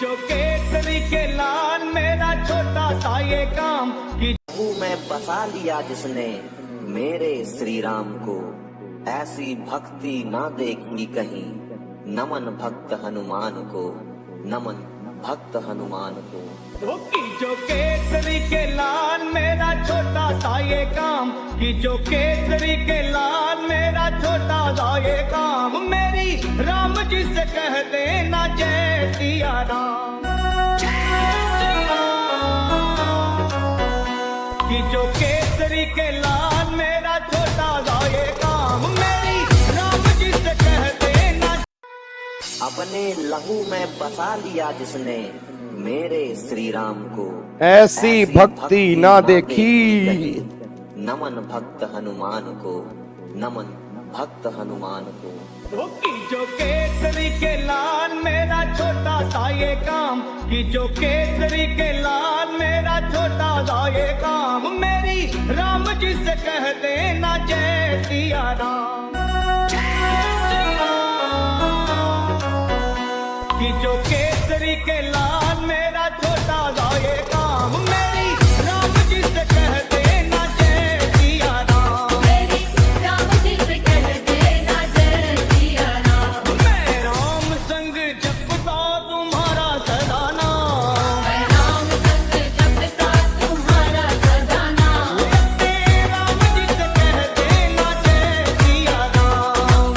जो केसरी के लाल मेरा छोटा सा ये काम कि मैं बसा लिया जिसने मेरे श्री राम को, ऐसी भक्ति ना देखी कहीं। नमन भक्त हनुमान को, नमन भक्त हनुमान को। जो केसरी के लाल मेरा छोटा सा ये काम कि जो केसरी के लाल मेरा छोटा सा ये काम, मेरी राम जी से कह देना जय सिया राम। कि जो केसरी के लाल मेरा छोटा सा ये काम, मेरी राम जी से कह देना। अपने लहू में बसा लिया जिसने मेरे श्री राम को, ऐसी भक्ति ना देखी। नमन भक्त हनुमान को, नमन भक्त हनुमान को। जो केसरी के लाल मेरा छोटा सा ये काम कि जो केसरी के लाल मेरा छोटा सा ये काम, मेरी राम जी से कह देना जय सिया राम। कि जो केसरी के लाल मेरा छोटा सा ये काम, मेरी राम जी से कह देना जय सिया राम। मेरी राम जी से कह देना जय सिया राम। मैं राम संग जपता तुम्हारा सदा नाम, मैं राम संग जपता तुम्हारा सदा नाम। राम जी से कह देना जय सिया राम।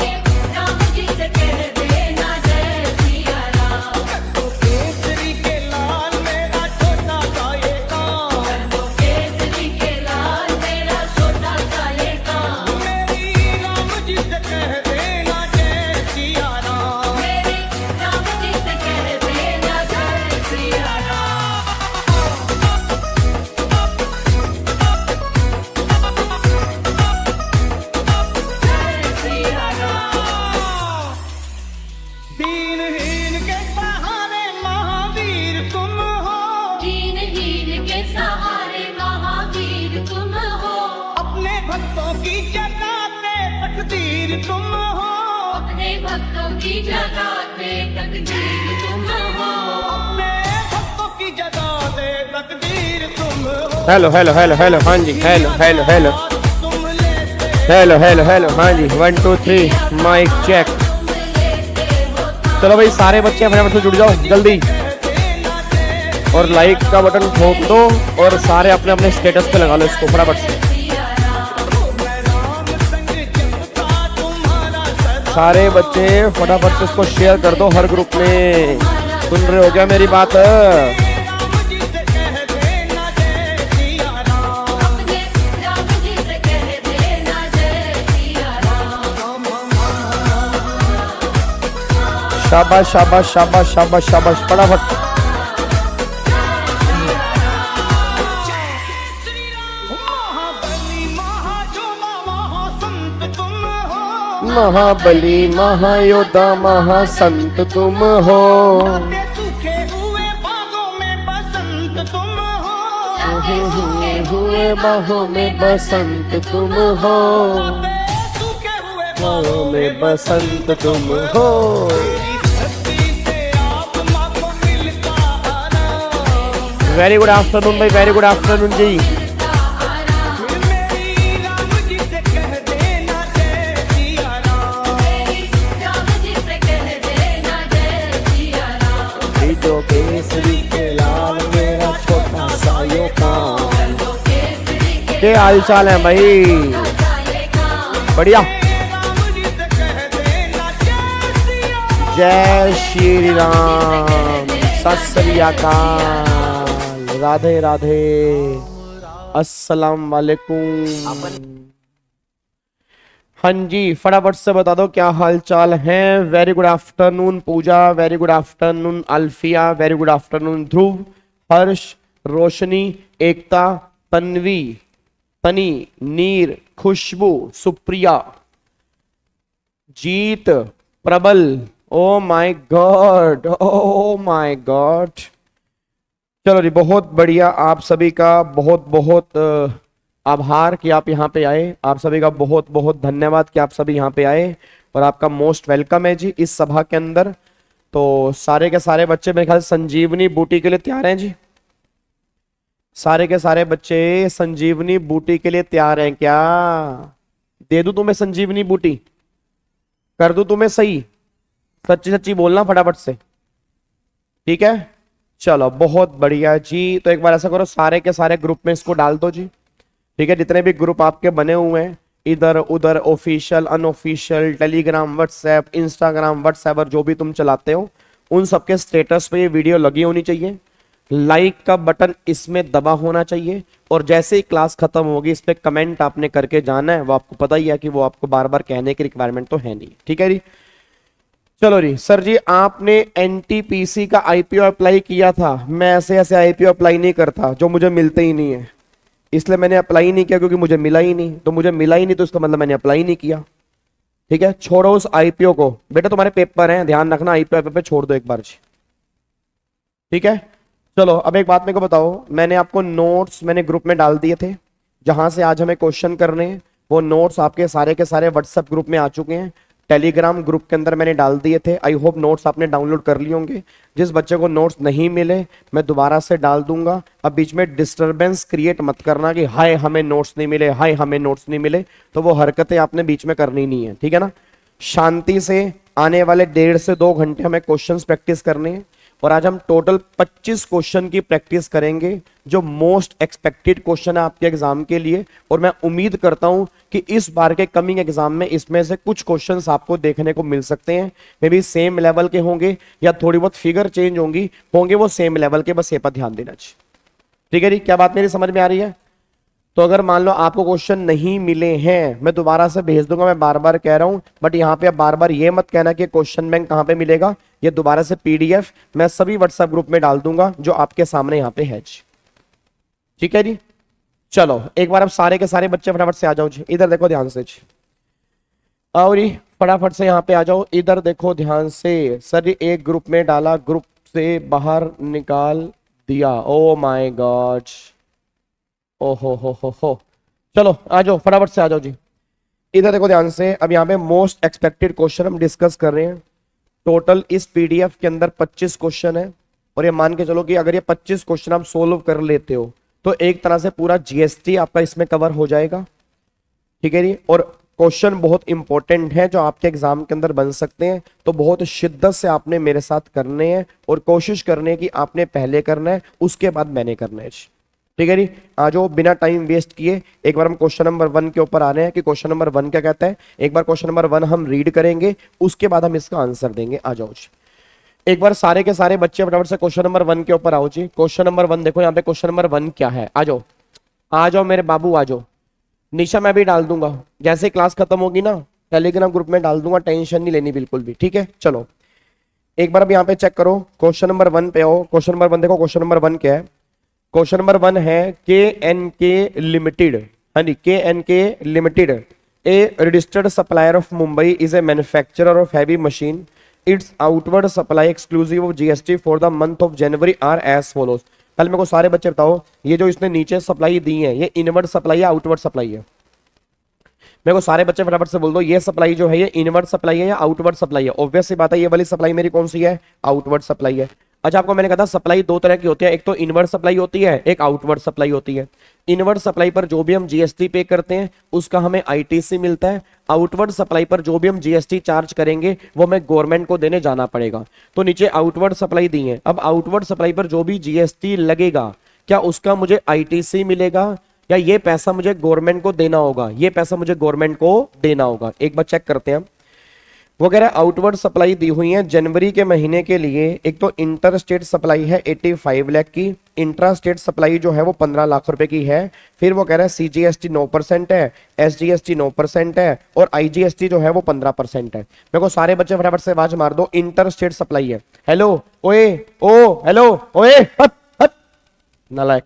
राम जी से कह देना जय सिया राम। तो केसरी के लाल मेरा छोटा सा ये काम, तो केसरी के लाल मेरा छोटा सा ये काम। मेरी राम जी से कह देना जय सिया राम। मेरी राम जी से कह देना जय सिया राम। जय सिया राम। दीनहीन के सहारे महावीर तुम हो, दीन हीन के सहारे महावीर तुम हो। अपने भक्तों की जगाते तकदीर तुम हो। अपने भक्तों की जगाते तकदीर तुम हो। अपने भक्तों की जगाते तकदीर तुम हो। हेलो हेलो हेलो हेलो, हाँ जी, हेलो हेलो हेलो तुम लेते हेलो हेलो हेलो, हाँ जी, 1 2 3 माइक चेक। तुम लेते हो था। चलो भाई, सारे बच्चे फटाफट से जुड़ जाओ जल्दी, और लाइक का बटन ठोक दो, और सारे अपने अपने स्टेटस पे लगा लो इसको फटाफट से। सिया राम। मैं राम संग जपता तुम्हारा सदा। सारे बच्चे फटाफट से इसको शेयर कर दो हर ग्रुप में। सुन रहे हो क्या मेरी बात? राम जी से कह देना जय सिया राम। अपने राम जी से कह देना जय सिया राम। शाबाश शाबाश शाबाश शाबाश शाबाश, फटाफट। महाबली महाजोधा महासंत तुम हो। महाबली महायोद्धा महासंत तुम हो। गाते सूखे हुए बागों में बसंत तुम हो। हुए बाहों में बसंत तुम हो। गाते सूखे हुए बाहों में बसंत तुम हो। मेरी धरती से आत्मा को मिलता आराम। वेरी गुड आफ्टरनून भाई, वेरी गुड आफ्टरनून जी। मेरी राम जी से कह देना जय सिया राम। राम जी से कह देना जय सिया राम। जो केसरी के लाल मेरा छोटा सा ये काम। तो केसरी के क्या हाल चाल है भाई? सा ये काम। बढ़िया। राम जी से कह देना जय सिया राम। जय श्री राम, सत श्री अकाल, राधे राधे, अस्सलाम वालेकुम। हाँ जी, फटाफट से बता दो क्या हाल चाल है। Very good afternoon Puja, very good afternoon Alfiya, very good afternoon Dhruv, Harsh, Roshni, Ekta, Tanvi, Tani, Neer, Khushboo, Supriya, Jeet, Prabal. Oh my God, oh my God. चलो जी, बहुत बढ़िया। आप सभी का बहुत बहुत आभार कि आप यहाँ पे आए। आप सभी का बहुत बहुत धन्यवाद कि आप सभी यहाँ पे आए, और आपका मोस्ट वेलकम है जी इस सभा के अंदर। तो सारे के सारे बच्चे मेरे ख्याल से संजीवनी बूटी के लिए तैयार हैं जी। सारे के सारे बच्चे संजीवनी बूटी के लिए तैयार हैं क्या? दे दूं तुम्हें संजीवनी बूटी? कर दूं तुम्हें सही? सच्ची सच्ची बोलना फटाफट से, ठीक है? चलो बहुत बढ़िया जी। तो एक बार ऐसा करो, सारे के सारे ग्रुप में इसको डाल दो जी, ठीक है? जितने भी ग्रुप आपके बने हुए हैं, इधर उधर, official, unofficial, Telegram, WhatsApp, Instagram, WhatsApp जो भी तुम चलाते हो, उन सबके स्टेटस पे ये वीडियो लगी होनी चाहिए। लाइक का बटन इसमें दबा होना चाहिए, और जैसे ही क्लास खत्म होगी इस पे कमेंट आपने करके जाना है। वो आपको पता ही है कि वो आपको बार बार कहने की रिक्वायरमेंट तो है नहीं, ठीक है जी? चलो जी। सर जी आपने एनटीपीसी का आईपीओ अप्लाई किया था। मैं ऐसे ऐसे आईपीओ अप्लाई नहीं करता जो मुझे मिलते ही नहीं है, इसलिए मैंने अप्लाई नहीं किया, क्योंकि मुझे मिला ही नहीं। तो मुझे मिला ही नहीं तो इसका मतलब मैंने अप्लाई नहीं किया, ठीक है? छोड़ो उस आईपीओ को। बेटा तुम्हारे पेपर हैं, ध्यान रखना, आईपीओ पे छोड़ दो एक बार जी, ठीक है? चलो अब एक बात मेरे को बताओ, मैंने आपको नोट्स मैंने ग्रुप में डाल दिए थे, जहां से आज हमें क्वेश्चन करने हैं। वो नोट्स आपके सारे के सारे व्हाट्सएप ग्रुप में आ चुके हैं, टेलीग्राम ग्रुप के अंदर मैंने डाल दिए थे। आई होप नोट्स आपने डाउनलोड कर लिए होंगे। जिस बच्चे को नोट्स नहीं मिले मैं दोबारा से डाल दूंगा। अब बीच में डिस्टरबेंस क्रिएट मत करना कि हाय हमें नोट्स नहीं मिले, हाय हमें नोट्स नहीं मिले। तो वो हरकतें आपने बीच में करनी नहीं है, ठीक है ना? शांति से आने वाले 1.5 से 2 घंटे हमें क्वेश्चंस प्रैक्टिस करने हैं, और आज हम टोटल 25 क्वेश्चन की प्रैक्टिस करेंगे, जो मोस्ट एक्सपेक्टेड क्वेश्चन है आपके एग्जाम के लिए। और मैं उम्मीद करता हूं कि इस बार के कमिंग एग्जाम में इसमें से कुछ क्वेश्चंस आपको देखने को मिल सकते हैं। मे बी सेम लेवल के होंगे या थोड़ी बहुत फिगर चेंज होंगी, होंगे वो सेम लेवल के, बस ये पर ध्यान देना चाहिए, ठीक है जी? क्या बात मेरी समझ में आ रही है? तो अगर मान लो आपको क्वेश्चन नहीं मिले हैं, मैं दोबारा से भेज दूंगा, मैं बार बार कह रहा हूं, बट यहाँ पे अब बार बार ये मत कहना कि क्वेश्चन बैंक कहाँ पे मिलेगा। ये दोबारा से पीडीएफ मैं सभी व्हाट्सएप ग्रुप में डाल दूंगा जो आपके सामने यहाँ पे है जी, ठीक है जी? चलो एक बार अब सारे के सारे बच्चे फटाफट से आ जाओ जी, इधर देखो ध्यान से जी। आओ जी फटाफट से यहाँ पे आ जाओ, इधर देखो ध्यान से। सर जी एक ग्रुप में डाला, ग्रुप से बाहर निकाल दिया। ओ माय गॉड, ओ हो। चलो आ जाओ फटाफट से आ जाओ जी, इधर देखो ध्यान से। अब यहाँ पे मोस्ट एक्सपेक्टेड क्वेश्चन हम डिस्कस कर रहे हैं। टोटल इस पीडीएफ के अंदर 25 क्वेश्चन है, और ये मान के चलो कि अगर ये 25 क्वेश्चन आप सोल्व कर लेते हो तो एक तरह से पूरा जीएसटी आपका इसमें कवर हो जाएगा, ठीक है जी? और क्वेश्चन बहुत इंपॉर्टेंट है जो आपके एग्जाम के अंदर बन सकते हैं, तो बहुत शिद्दत से आपने मेरे साथ करने हैं, और कोशिश करने की आपने पहले करना है, उसके बाद मैंने करना है, ठीक है जी? आ जाओ बिना टाइम वेस्ट किए, एक बार हम क्वेश्चन नंबर 1 के ऊपर आ रहे हैं कि क्वेश्चन नंबर 1 क्या कहता है। एक बार क्वेश्चन नंबर 1 हम रीड करेंगे, उसके बाद हम इसका आंसर देंगे। आ जाओ जी, एक बार सारे के सारे बच्चे फटाफट से क्वेश्चन नंबर 1 के ऊपर आओ जी। क्वेश्चन नंबर 1 देखो यहाँ पे, क्वेश्चन नंबर 1 क्या है? आ जाओ, आ जाओ मेरे बाबू, आ जाओ। निशा मैं भी डाल दूंगा, जैसे क्लास खत्म होगी ना टेलीग्राम ग्रुप में डाल दूंगा, टेंशन नहीं लेनी बिल्कुल भी, ठीक है? चलो एक बार अब यहाँ पे चेक करो, क्वेश्चन नंबर 1 पे आओ। क्वेश्चन नंबर 1 देखो, क्वेश्चन नंबर 1 क्या है? क्वेश्चन नंबर 1 है KNK लिमिटेड, हाँ जी, KNK limited a registered supplier of Mumbai is a manufacturer of heavy machine. Its outward supply exclusive of GST for the month of January are as follows. पहले मेरे को सारे बच्चे बताओ, ये जो इसने नीचे सप्लाई दी है, ये इनवर्ड सप्लाई है आउटवर्ड सप्लाई है? मेरे को सारे बच्चे फटाफट से बोल दो, ये सप्लाई जो है ये इनवर्ड सप्लाई है या आउटवर्ड सप्लाई है? ऑब्वियस सी बात है, ये वाली सप्लाई मेरी कौन सी है? आउटवर्ड सप्लाई है। अच्छा आपको मैंने कहा था सप्लाई 2 तरह की होती है, एक तो इनवर्ड सप्लाई होती है, एक आउटवर्ड सप्लाई होती है। इनवर्ड सप्लाई पर जो भी हम जीएसटी पे करते हैं उसका हमें आईटीसी मिलता है। आउटवर्ड सप्लाई पर जो भी हम जीएसटी चार्ज करेंगे वो हमें गवर्नमेंट को देने जाना पड़ेगा। तो नीचे आउटवर्ड सप्लाई दी है। अब आउटवर्ड सप्लाई पर जो भी जीएसटी लगेगा, क्या उसका मुझे आईटीसी मिलेगा या ये पैसा मुझे गवर्नमेंट को देना होगा? ये पैसा मुझे गवर्नमेंट को देना होगा। एक बार चेक करते हैं। वो कह रहा है आउटवर्ड सप्लाई दी हुई है जनवरी के महीने के लिए। एक तो इंटर स्टेट सप्लाई है 85 लाख की, इंट्रा स्टेट सप्लाई जो है वो 15 लाख रुपए की है। फिर वो कह रहा है सीजीएसटी 9% है, एसजीएसटी 9% है, और आईजीएसटी जो है वो 15% है। मेरे को सारे बच्चे फटाफट से आवाज मार दो, इंटर स्टेट सप्लाई है। हेलो ओए, ओ हेलो ओए, हट हट नालायक,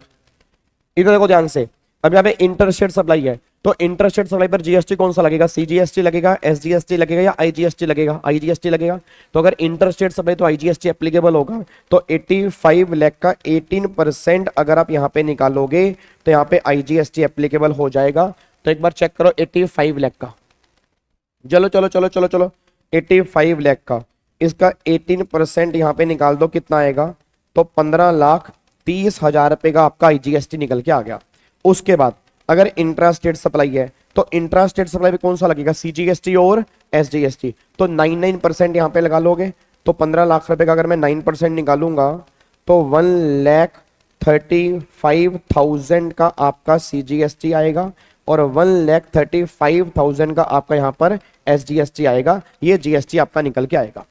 इधर देखो ध्यान से। अब यहाँ पे इंटर स्टेट सप्लाई है, तो इंटर स्टेट सप्लाई पर जीएसटी कौन सा लगेगा? सीजीएसटी लगेगा, एसजीएसटी लगेगा या आईजीएसटी लगेगा? आईजीएसटी लगेगा। तो अगर इंटर स्टेट सप्लाई तो आईजीएसटी एप्लीकेबल होगा। तो 85 लाख का 18% अगर आप यहाँ पे निकालोगे तो यहाँ पे आईजीएसटी एप्लीकेबल हो जाएगा। तो एक बार चेक करो 85 लाख का, चलो चलो चलो चलो चलो 85 लाख का इसका 18% यहाँ पे निकाल दो, कितना आएगा? तो 15,30,000 रुपए का आपका जीएसटी निकल के आ गया। उसके बाद अगर इंट्रा स्टेट सप्लाई है तो इंट्रा स्टेट सप्लाई पे कौन सा लगेगा? सीजीएसटी और एसजीएसटी। तो 99% यहाँ पे लगा लोगे, तो 15 लाख रुपए का अगर मैं 9% निकालूंगा तो 1,35,000 का आपका सीजीएसटी आएगा और 1,35,000 का आपका यहाँ पर एसजीएसटी आएगा। ये जीएसटी आपका निकल के आएगा।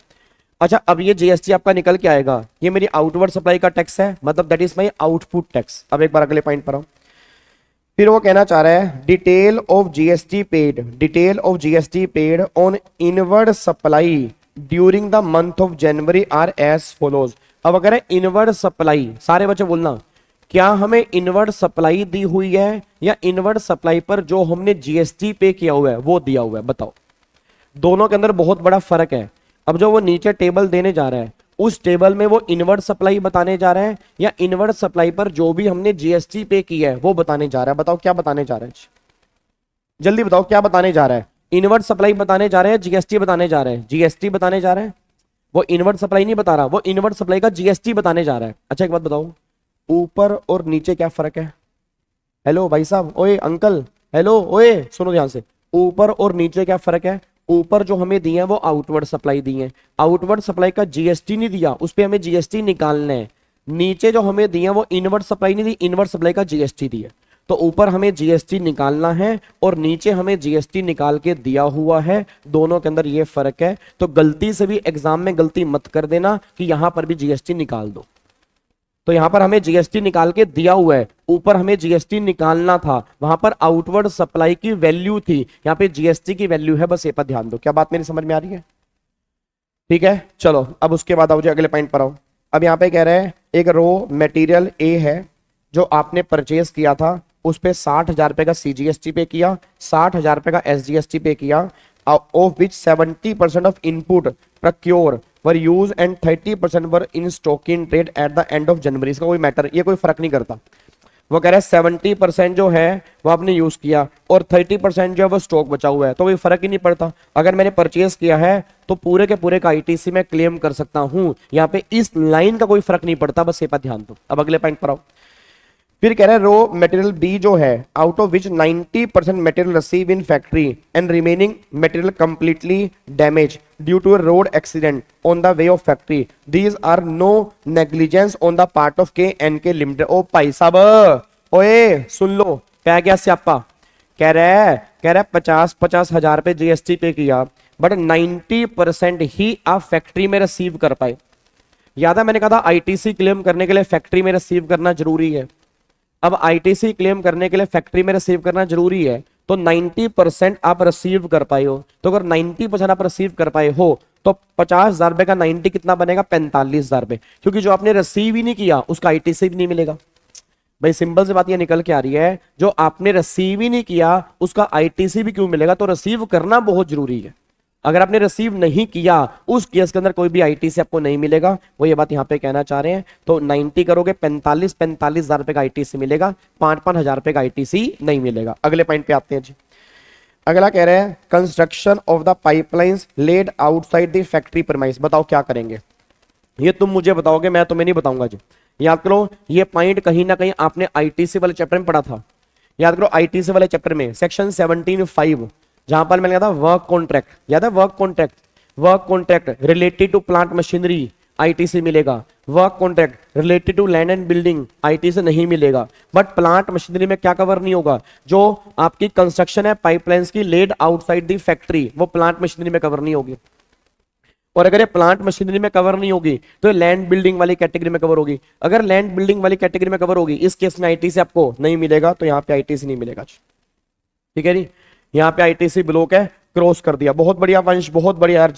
अच्छा, अब ये जीएसटी आपका निकल के आएगा, ये मेरी आउटवर्ड सप्लाई का टैक्स है, मतलब that is my output tax. अब एक बार अगले पॉइंट पर आओ। फिर वो कहना चाह रहा है detail of GST paid on inward supply during the month of January are as follows. अब अगर है इनवर्ड सप्लाई, सारे बच्चे बोलना, क्या हमें इनवर्ड सप्लाई दी हुई है या इनवर्ड सप्लाई पर जो हमने जीएसटी पे किया हुआ है वो दिया हुआ है? बताओ, दोनों के अंदर बहुत बड़ा फर्क है। अब जो वो नीचे टेबल देने जा रहा है उस टेबल में वो इनवर्ड सप्लाई बताने जा रहा है या इनवर्ड सप्लाई पर जो भी हमने जीएसटी पे किया है वो बताने जा रहा है? बताओ क्या बताने जा रहा है, जल्दी बताओ क्या बताने जा रहा है? इनवर्ड सप्लाई बताने जा रहे हैं, जीएसटी बताने जा रहे हैं? जीएसटी बताने जा रहे हैं, वो इनवर्ड सप्लाई नहीं बता रहा, वो इनवर्ड सप्लाई का जीएसटी बताने जा रहा है। अच्छा एक बात बताओ, ऊपर और नीचे क्या फर्क है? हेलो भाई साहब, ओए अंकल, हेलो, ओए सुनो ध्यान से, ऊपर और नीचे क्या फर्क है? ऊपर जो हमें दिए हैं वो आउटवर्ड सप्लाई दी है, आउटवर्ड सप्लाई का जीएसटी नहीं दिया, उस पर हमें जीएसटी निकालना है। नीचे जो हमें दिए हैं वो इनवर्ड सप्लाई नहीं दी, इनवर्ड सप्लाई का जीएसटी दिया। तो ऊपर हमें जीएसटी निकालना है और नीचे हमें जीएसटी निकाल के दिया हुआ है, दोनों के अंदर ये फर्क है। तो गलती से भी एग्जाम में गलती मत कर देना कि यहां पर भी जीएसटी निकाल दो। तो यहां पर हमें जीएसटी निकाल के दिया हुआ है, ऊपर हमें जीएसटी निकालना था, वहां पर आउटवर्ड सप्लाई की वैल्यू थी, यहां पे जीएसटी की वैल्यू है, बस ये पर ध्यान दो। क्या बात मेरी समझ में आ रही है? ठीक है, चलो अब उसके बाद आओ जी अगले पॉइंट पर आओ। अब यहाँ पे कह रहे हैं एक रो मटेरियल ए है जो आपने परचेज किया था, उस पे 60,000 रुपए का सीजीएसटी पे किया, 60,000 रुपए का एसजीएसटी पे किया, of which 70% of input procure were use and 30% were in stock in trade at the end of January. इसका कोई मैटर, ये कोई फर्क नहीं करता। वो कह रहे हैं 70% जो है वो आपने यूज किया और 30% जो है वो स्टॉक बचा हुआ है, तो कोई फर्क ही नहीं पड़ता। अगर मैंने परचेज किया है तो पूरे के पूरे का आईटीसी में क्लेम कर सकता हूं। यहाँ पे इस लाइन का कोई फर्क नहीं पड़ता, बस ये पर ध्यान दो। अब अगले पॉइंट पर आओ। फिर कह रहा है रो मटेरियल बी जो है, out of which 90% material receive in factory and remaining material completely damage due to a road accident on the way of factory, these are no negligence on the part of K N K limited. ओ भाई साहब, ओए सुन लो, क्या गया स्यापा? कह रहा है 50 हजार रुपए जीएसटी पे किया, बट 90% ही आप फैक्ट्री में रिसीव कर पाए। याद है मैंने कहा था आईटीसी क्लेम करने के लिए फैक्ट्री में रिसीव करना जरूरी है। अब आईटीसी क्लेम करने के लिए फैक्ट्री में रिसीव करना जरूरी है, तो 90% आप रिसीव कर पाए हो। तो अगर 90% आप रिसीव कर पाए हो तो 50,000 रुपए का 90 कितना बनेगा? 45,000 रुपए, क्योंकि जो आपने रिसीव ही नहीं किया उसका आईटीसी भी नहीं मिलेगा। भाई सिंपल सी बात ये निकल के आ रही है, जो आपने रिसीव ही नहीं किया उसका आईटीसी भी क्यों मिलेगा? तो रिसीव करना बहुत जरूरी है। अगर आपने रिसीव नहीं किया उस केस के अंदर कोई भी आईटीसी आपको नहीं मिलेगा, वो ये बात यहाँ पे कहना चाह रहे हैं। तो 90 करोगे 45,000 रुपए का आईटीसी मिलेगा, 5,000 रुपए का आईटीसी नहीं मिलेगा। अगले पॉइंट पे आते हैं जी। अगला कह रहे हैं construction of the pipelines laid outside the factory premise. बताओ क्या करेंगे? ये तुम मुझे बताओगे, मैं तुम्हें नहीं बताऊंगा जी। याद करो ये पॉइंट कहीं ना कहीं आपने आईटीसी वाले चैप्टर में पढ़ा था। याद करो आईटीसी वाले चैप्टर में सेक्शन 17(5) जहां पर मैंने कहा था वर्क कॉन्ट्रैक्ट, याद है? Work contract related to plant machinery ITC मिलेगा, work contract related to land and building ITC नहीं मिलेगा। बट प्लांट मशीनरी में क्या कवर नहीं होगा? जो आपकी कंस्ट्रक्शन है पाइपलाइंस की लेड आउटसाइड दी फैक्ट्री, वो प्लांट मशीनरी में कवर नहीं होगी। और अगर ये प्लांट मशीनरी में कवर नहीं होगी तो लैंड बिल्डिंग वाली कैटेगरी में कवर होगी। अगर लैंड बिल्डिंग वाली कैटेगरी में कवर होगी, इस केस में आईटीसी आपको नहीं मिलेगा, तो यहाँ पे आईटीसी नहीं मिलेगा। ठीक है जी, यहाँ पे आईटीसी ब्लॉक है, क्रॉस कर दिया। बहुत बढ़िया वंश, बहुत बढ़िया यार,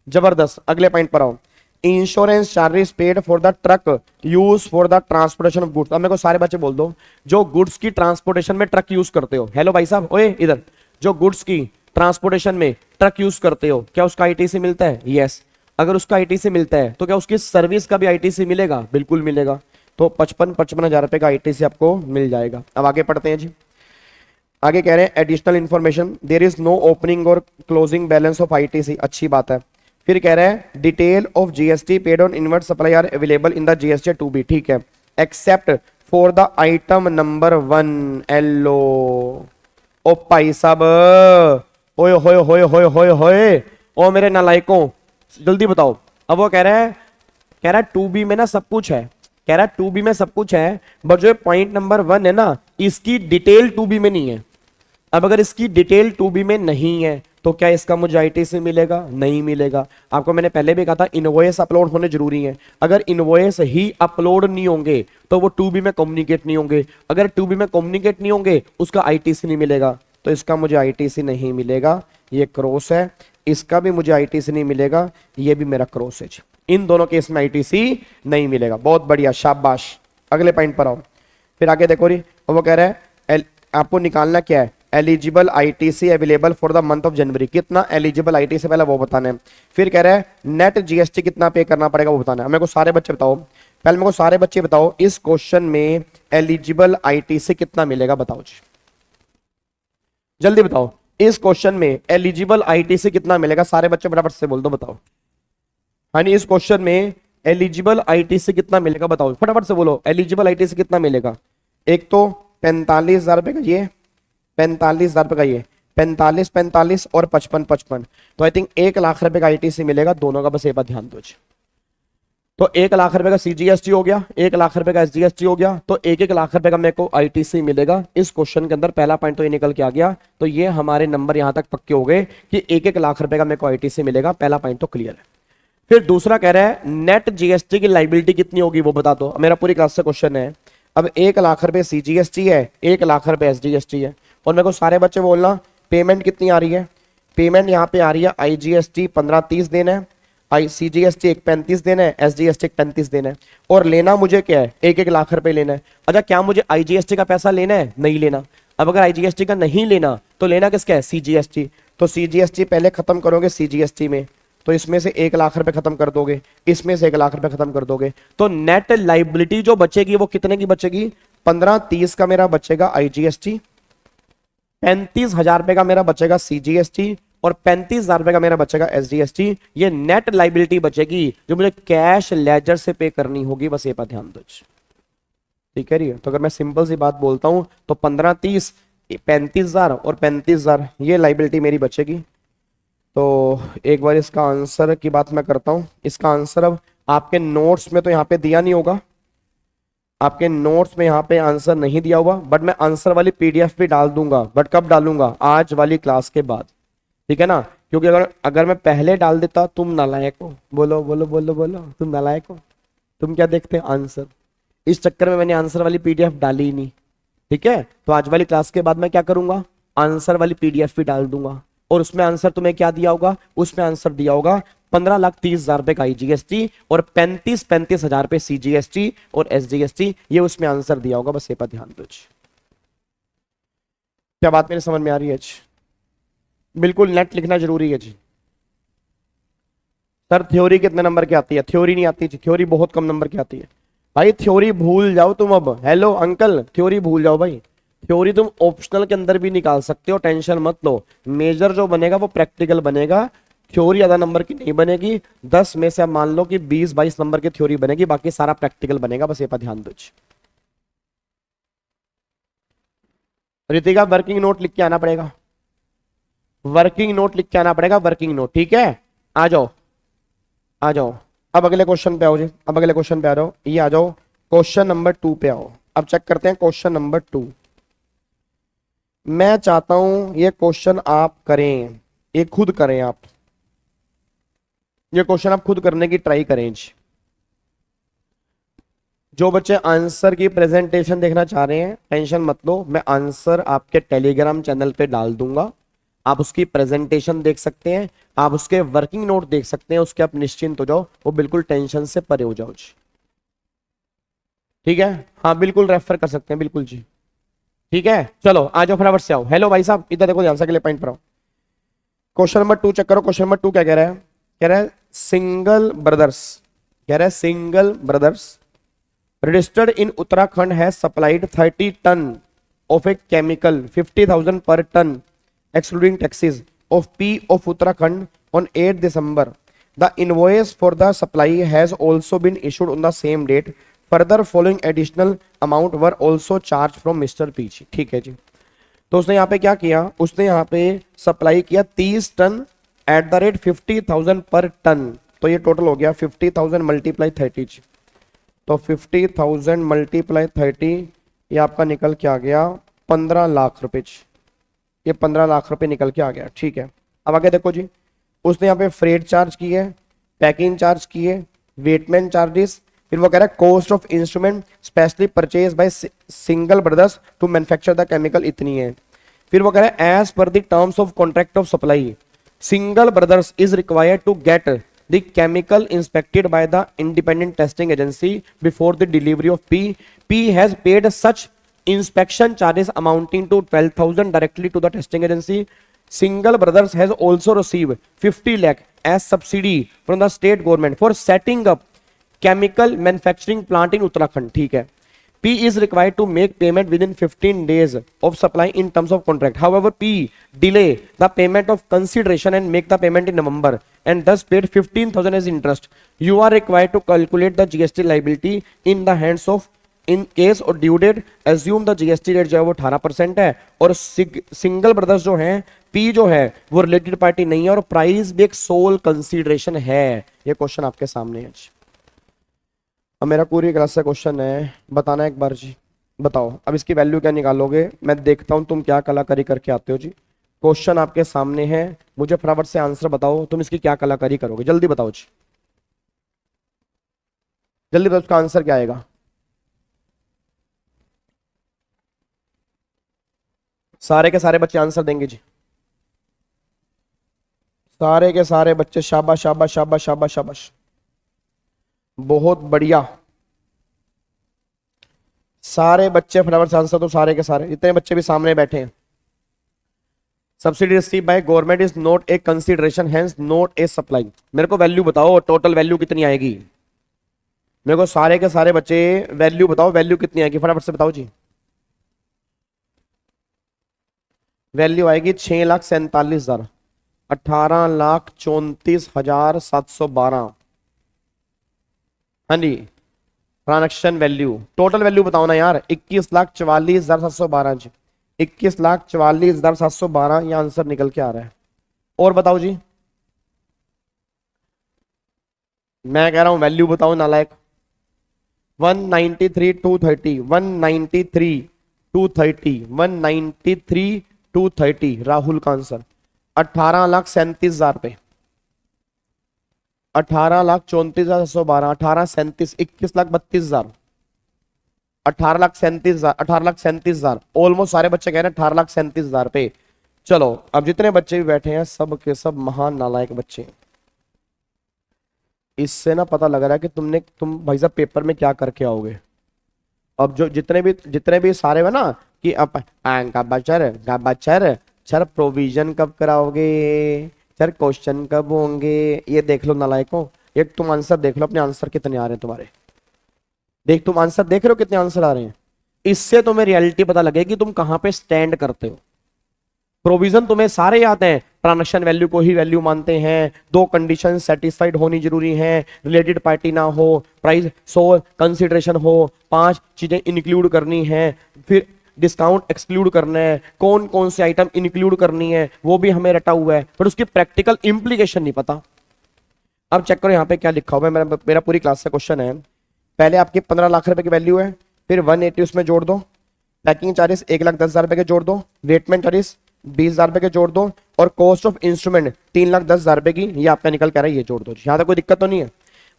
जबरदस्त। अगले पॉइंट पर आओ। Insurance charges paid for the truck use for the transportation of goods. अब मेरे को सारे बच्चे बोल दो, जो गुड्स की ट्रांसपोर्टेशन में ट्रक यूज करते हो। हेलो भाई साहब, ओए इधर, जो गुड्स की ट्रांसपोर्टेशन में ट्रक यूज करते हो, क्या उसका आईटीसी मिलता है? यस। अगर उसका आईटीसी मिलता है तो क्या उसकी सर्विस का भी आईटीसी मिलेगा? बिल्कुल मिलेगा। तो 55 हजार रुपए का आईटीसी आपको मिल जाएगा। अब आगे पढ़ते हैं जी। आगे कह रहे हैं additional information, there is no opening और क्लोजिंग बैलेंस ऑफ आईटीसी। अच्छी बात है। फिर कह रहा है detail of GST paid on inward supply are available in the GST to be, ठीक है, except for the item number 1 allow. ओ भाई साहब, ओए होए होए होए होए होए, ओ मेरे नालायकों जल्दी बताओ। अब वो कह रहा है टू बी में ना सब कुछ है, कह रहा है टू बी में सब कुछ है, बट जो पॉइंट नंबर 1 है ना, इसकी डिटेल टू बी में नहीं है। अब अगर इसकी डिटेल टू बी में नहीं है तो क्या इसका मुझे आईटीसी मिलेगा? नहीं मिलेगा। आपको मैंने पहले भी कहा था इनवॉइस अपलोड होने जरूरी है। अगर इनवॉइस ही अपलोड नहीं होंगे तो वो टू बी में कम्युनिकेट नहीं होंगे। अगर टू बी में कम्युनिकेट नहीं होंगे उसका आईटीसी नहीं मिलेगा, तो इसका मुझे आईटीसी नहीं मिलेगा। ये क्रॉस है, इसका भी मुझे आईटीसी नहीं मिलेगा, ये भी मेरा क्रॉस है। इन दोनों केस में आईटीसी नहीं मिलेगा। बहुत बढ़िया, शाबाश। अगले पॉइंट पर आओ। फिर आगे देखो री, वो कह रहा है आपको निकालना क्या है, eligible ITC available for the month of जनवरी। कितना एलिजिबल आईटीसी पहले वो बताना है। फिर कह रहा है नेट जीएसटी कितना पे करना पड़ेगा वो बताना है। मेरे को सारे बच्चे बताओ, पहले मेरे को सारे बच्चे बताओ इस क्वेश्चन में एलिजिबल आईटीसी कितना मिलेगा, बताओ जी जल्दी बताओ। इस क्वेश्चन में एलिजिबल आईटीसी कितना मिलेगा, सारे बच्चे फटाफट से बोल दो, बताओ। हाँ, इस क्वेश्चन में एलिजिबल आईटीसी कितना मिलेगा बताओ, फटाफट से बोलो। एलिजिबल आईटीसी कितना मिलेगा? एक तो 45,000 रुपए का ये, 45,000 रुपए का ये, 45 45 और 55 55, तो आई थिंक 1 लाख रुपए का आईटीसी मिलेगा दोनों का। बस एक बात ध्यान दो जी। तो 1 लाख रुपए का सीजीएसटी हो गया, 1 लाख रुपए का एसजीएसटी हो गया, तो 1 लाख रुपए का मेरे को आईटीसी मिलेगा। इस क्वेश्चन के अंदर पहला पॉइंट तो ये निकल के आ गया। तो ये हमारे नंबर यहां तक पक्के हो गए कि 1 लाख रुपए का मेरे को आईटीसी मिलेगा। पहला पॉइंट तो क्लियर है। फिर दूसरा कह रहा है नेट जीएसटी की लाइबिलिटी कितनी होगी वो बता दो। मेरा पूरी क्लास से क्वेश्चन है। अब 1 लाख रुपए सीजीएसटी है, 1 लाख रुपए एसजीएसटी है, और मेरे को सारे बच्चे बोलना पेमेंट कितनी आ रही है। पेमेंट यहाँ पे आ रही है आईजीएसटी 15-30 देना है, सीजीएसटी 1-35 देना है, एसजीएसटी 1-35 देना है, और लेना मुझे क्या है 1 लाख रुपए लेना है। अच्छा, क्या मुझे आईजीएसटी का पैसा लेना है? नहीं लेना। अब अगर आईजीएसटी का नहीं लेना तो लेना किसका है? सीजीएसटी। तो सीजीएसटी पहले खत्म करोगे सीजीएसटी में, तो इसमें से 1 लाख रुपए खत्म कर दोगे, इसमें से 1 लाख रुपए खत्म कर दोगे, तो नेट लाइबिलिटी जो बचेगी वो कितने की बचेगी? 15-30 का मेरा बचेगा आईजीएसटी, 35,000 रुपए का मेरा बचेगा सीजीएसटी, और 35,000 रुपए का मेरा बचेगा एसजीएसटी। ये नेट लाइबिलिटी बचेगी जो मुझे कैश लेजर से पे करनी होगी। बस ये पर ध्यान दो, ठीक है। तो अगर मैं सिंपल सी बात बोलता हूं तो 15-30, 35,000 और 35,000 ये लाइबिलिटी मेरी बचेगी। तो एक बार इसका आंसर की बात मैं करता हूं। इसका आंसर अब आपके नोट्स में तो यहाँ पे दिया नहीं होगा, आपके नोट्स में यहाँ पे आंसर नहीं दिया हुआ, बट मैं आंसर वाली पीडीएफ भी डाल दूंगा। बट कब डालूंगा? आज वाली क्लास के बाद, ठीक है ना। क्योंकि अगर मैं पहले डाल देता, तुम नालायक हो, बोलो बोलो बोलो बोलो, तुम नालायक हो, तुम क्या देखते हैं आंसर। इस चक्कर में मैंने आंसर वाली पीडीएफ डाली ही नहीं, ठीक है। तो आज वाली क्लास के बाद मैं क्या करूंगा, आंसर वाली पीडीएफ भी डाल दूंगा, और उसमें आंसर तुम्हें क्या दिया होगा? उसमें आंसर दिया होगा 15,30,000 रुपए का आईजीएसटी और 35,000 रुपए सीजीएसटी और एसजीएसटी, ये उसमें आंसर दिया होगा। बस ये पर ध्यान दो। क्या बात मेरे समझ में आ रही है? बिल्कुल नेट लिखना जरूरी है जी। सर थ्योरी कितने नंबर की आती है? थ्योरी नहीं आती जी, थ्योरी बहुत कम नंबर की आती है भाई। थ्योरी भूल जाओ तुम अब। हेलो अंकल, थ्योरी भूल जाओ भाई। थ्योरी तुम ऑप्शनल के अंदर भी निकाल सकते हो, टेंशन मत लो। मेजर जो बनेगा वो प्रैक्टिकल बनेगा। थ्योरी ज्यादा नंबर की नहीं बनेगी। 10 में से आप मान लो कि 20-22 नंबर की थ्योरी बनेगी, बाकी सारा प्रैक्टिकल बनेगा। बस ये पर ध्यान दो। रितिका वर्किंग नोट लिख के आना पड़ेगा, वर्किंग नोट लिख के आना पड़ेगा, वर्किंग नोट, ठीक है। आ जाओ आ जाओ। अब अगले क्वेश्चन पे आओ जी, अब अगले क्वेश्चन पे आ जाओ। ये आ जाओ क्वेश्चन नंबर 2 पे आओ। अब चेक करते हैं क्वेश्चन नंबर 2। मैं चाहता हूं ये क्वेश्चन आप करें, ये खुद करें आप। ये क्वेश्चन आप खुद करने की ट्राई करें जी। जो बच्चे आंसर की प्रेजेंटेशन देखना चाह रहे हैं टेंशन मत लो, मैं आंसर आपके टेलीग्राम चैनल पे डाल दूंगा। आप उसकी प्रेजेंटेशन देख सकते हैं, आप उसके वर्किंग नोट देख सकते हैं, उसके आप निश्चिंत हो जाओ, वो बिल्कुल टेंशन से परे हो जाओ जी, ठीक है। हाँ बिल्कुल रेफर कर सकते हैं, बिल्कुल जी, ठीक है। चलो आ जाओ फटाफट से आओ। हेलो भाई साहब, इधर देखो ध्यान से, अगले पॉइंट पर आओ। क्वेश्चन नंबर 2 चेक करो। क्वेश्चन नंबर 2 क्या कह रहा है? कह रहा है सिंगल ब्रदर्स, कह रहा है single brothers registered in Uttarakhand has supplied 30 ton of a chemical 50,000 per ton excluding taxes of P of Uttarakhand on 8 December the invoice for the supply has also been issued on the same date, further following additional amount were also charge from mister P. ठीक है जी। तो उसने यहाँ पे क्या किया, उसने यहाँ पे सप्लाई किया 30 टन एट द रेट 50,000 पर टन। तो ये टोटल हो गया 50,000 मल्टीप्लाई 30 जी। तो 50,000 मल्टीप्लाई 30 ये आपका निकल के आ गया 15 लाख रुपए जी। ये 15 लाख रुपए निकल के आ गया। ठीक है, अब आगे देखो जी, उसने यहाँ पे फ्रेट चार्ज की है, पैकिंग चार्ज की है, वेटमैन चार्जेस, फिर वो कह रहा है cost of instrument specially purchase by single brothers to manufacture the chemical इतनी है। फिर वो कह रहा है as per the terms of contract of supply single brothers is required to get the chemical inspected by the independent testing agency before the delivery of P. P has paid such inspection charges amounting to 12,000 directly to the testing agency. Single Brothers has also received 50 lakh as subsidy from the state government for setting up chemical manufacturing plant in Uttarakhand. ठीक है, P is required to make payment within 15 days of supply in terms of contract. However, P delay the payment of consideration and make the payment in November and thus paid 15,000 as interest. You are required to calculate the GST liability in the hands of in case और due date assume the GST rate जो है वो 18% है और single brothers जो है P जो है वो रिलेटेड पार्टी नहीं है और प्राइस भी एक सोल कंसीडरेशन है। ये क्वेश्चन आपके सामने है। अब मेरा पूरी क्लास से क्वेश्चन है, बताना एक बार जी, बताओ अब इसकी वैल्यू क्या निकालोगे। मैं देखता हूं तुम क्या कलाकारी करके आते हो जी। क्वेश्चन आपके सामने है, मुझे फटाफट से आंसर बताओ, तुम इसकी क्या कलाकारी करोगे, जल्दी बताओ जी, जल्दी बताओ उसका आंसर क्या आएगा। सारे के सारे बच्चे आंसर देंगे जी, सारे के सारे बच्चे, शाबाश शाबाश शाबाश शाबाश शाबाश, बहुत बढ़िया। सारे बच्चे फटाफट से आंसर दो, सारे के सारे, इतने बच्चे भी सामने बैठे हैं। Subsidy receive by government is not a consideration hence not a supply. मेरे को वैल्यू बताओ, टोटल वैल्यू कितनी आएगी, मेरे को सारे के सारे बच्चे वैल्यू बताओ, वैल्यू कितनी आएगी फटाफट से बताओ जी। वैल्यू आएगी 6,47,000, 18,34,712। हाँ जी, ट्रांजैक्शन वैल्यू, टोटल वैल्यू बताओ ना यार, 21,44,712 जी, 21,44,712 ये आंसर निकल के आ रहा है। और बताओ जी, मैं कह रहा हूं वैल्यू बताओ नालायक। 193,230, 193,230, 193,230 राहुल का आंसर। 18,37,000 पे, 18,34,712, 18,37, 21,32,000, 18,37,000, 18,37,000, ऑलमोस्ट सारे बच्चे कह रहे हैं 18,37,000 पे। चलो अब जितने बच्चे भी बैठे हैं सब के सब महान नालायक बच्चे हैं। इससे ना पता लग रहा है कि तुम भाई साहब पेपर में क्या करके आओगे। अब जो जितने भी सारे हैं ना कि अब सर प्रोविजन कब कराओगे, सर क्वेश्चन कब होंगे, ये देख लो नालायकों, एक तुम आंसर देख लो, अपने आंसर कितने आ रहे हैं तुम्हारे, देख तुम आंसर देख रहे हो कितने आंसर आ रहे हैं। इससे तुम्हें रियलिटी पता लगेगी तुम कहां पे स्टैंड करते हो। प्रोविजन तुम्हें सारे याद हैं, ट्रांजैक्शन वैल्यू को ही वैल्यू मानते हैं, 2 कंडीशन सेटिस्फाइड होनी जरूरी है, रिलेटेड पार्टी ना हो, प्राइस सो कंसिडरेशन हो, 5 चीजें इंक्लूड करनी है, फिर डिस्काउंट एक्सक्लूड करना है, कौन कौन से आइटम इंक्लूड करनी है वो भी हमें रटा हुआ है, पर उसकी प्रैक्टिकल इंप्लीकेशन नहीं पता। अब चेक करो यहाँ पे क्या लिखा हुआ है, मेरा पूरी क्लास से क्वेश्चन है। पहले आपके 15 लाख रुपए की वैल्यू है, फिर 180 उसमें जोड़ दो, पैकिंग चार्जेस 1,10,000 रुपए के जोड़ दो, वेटमैन चार्जेस 20,000 रुपए के जोड़ दो, और कॉस्ट ऑफ इंस्ट्रूमेंट 3,10,000 रुपए की, ये आपका निकल के आ रहा है, ये जोड़ दो। यहाँ तक कोई दिक्कत तो नहीं है।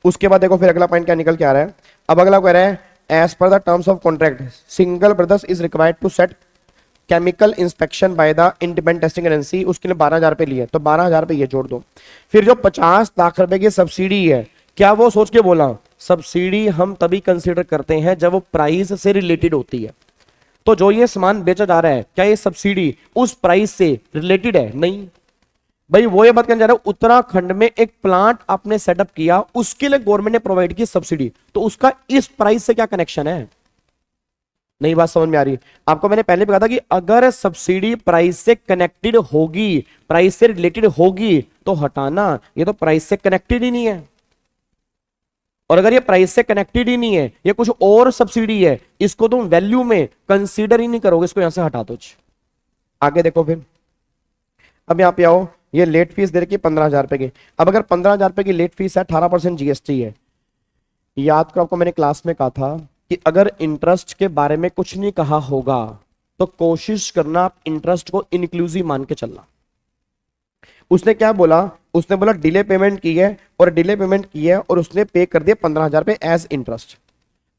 उसके बाद देखो फिर अगला पॉइंट क्या निकल के आ रहा है। अब अगला कह रहा है as per the terms of contract single brothers is required to set chemical inspection by the independent testing agency, उसके लिए 12,000 रुपए लिए, तो 12,000 रुपए ये जोड़ दो। फिर जो 50 लाख रुपए की सब्सिडी है, क्या वो सोच के बोला सब्सिडी हम तभी कंसीडर करते हैं जब वो प्राइस से रिलेटेड होती है। तो जो ये सामान बेचा जा रहा है क्या ये सब्सिडी उस प्राइस से रिलेटेड है? नहीं भाई, वो ये बात कहना चाह रहा है, उत्तराखंड में एक प्लांट आपने सेटअप किया, उसके लिए गवर्नमेंट ने प्रोवाइड की सब्सिडी, तो उसका इस प्राइस से क्या कनेक्शन है? नहीं बात समझ में आ रही? आपको मैंने पहले भी कहा था कि अगर सब्सिडी प्राइस से कनेक्टेड होगी, प्राइस से रिलेटेड होगी तो हटाना, ये तो प्राइस से कनेक्टेड ही नहीं है। और अगर ये प्राइस से कनेक्टेड ही नहीं है, ये कुछ और सब्सिडी है, इसको तुम वैल्यू में कंसीडर ही नहीं करोगे, इसको यहां से हटा दो। आगे देखो फिर, अब यहां पे आओ, ये लेट फीस दे रखी 15,000 रुपए की। अब अगर 15,000 रुपए की लेट फीस है, 18% जीएसटी है, याद करो आपको मैंने क्लास में कहा था कि अगर इंटरेस्ट के बारे में कुछ नहीं कहा होगा तो कोशिश करना आप इंटरेस्ट को इंक्लूसिव मान के चलना। उसने क्या बोला, उसने बोला डिले पेमेंट की है, और डिले पेमेंट की है और उसने पे कर दिया 15,000 रुपए एज इंटरेस्ट।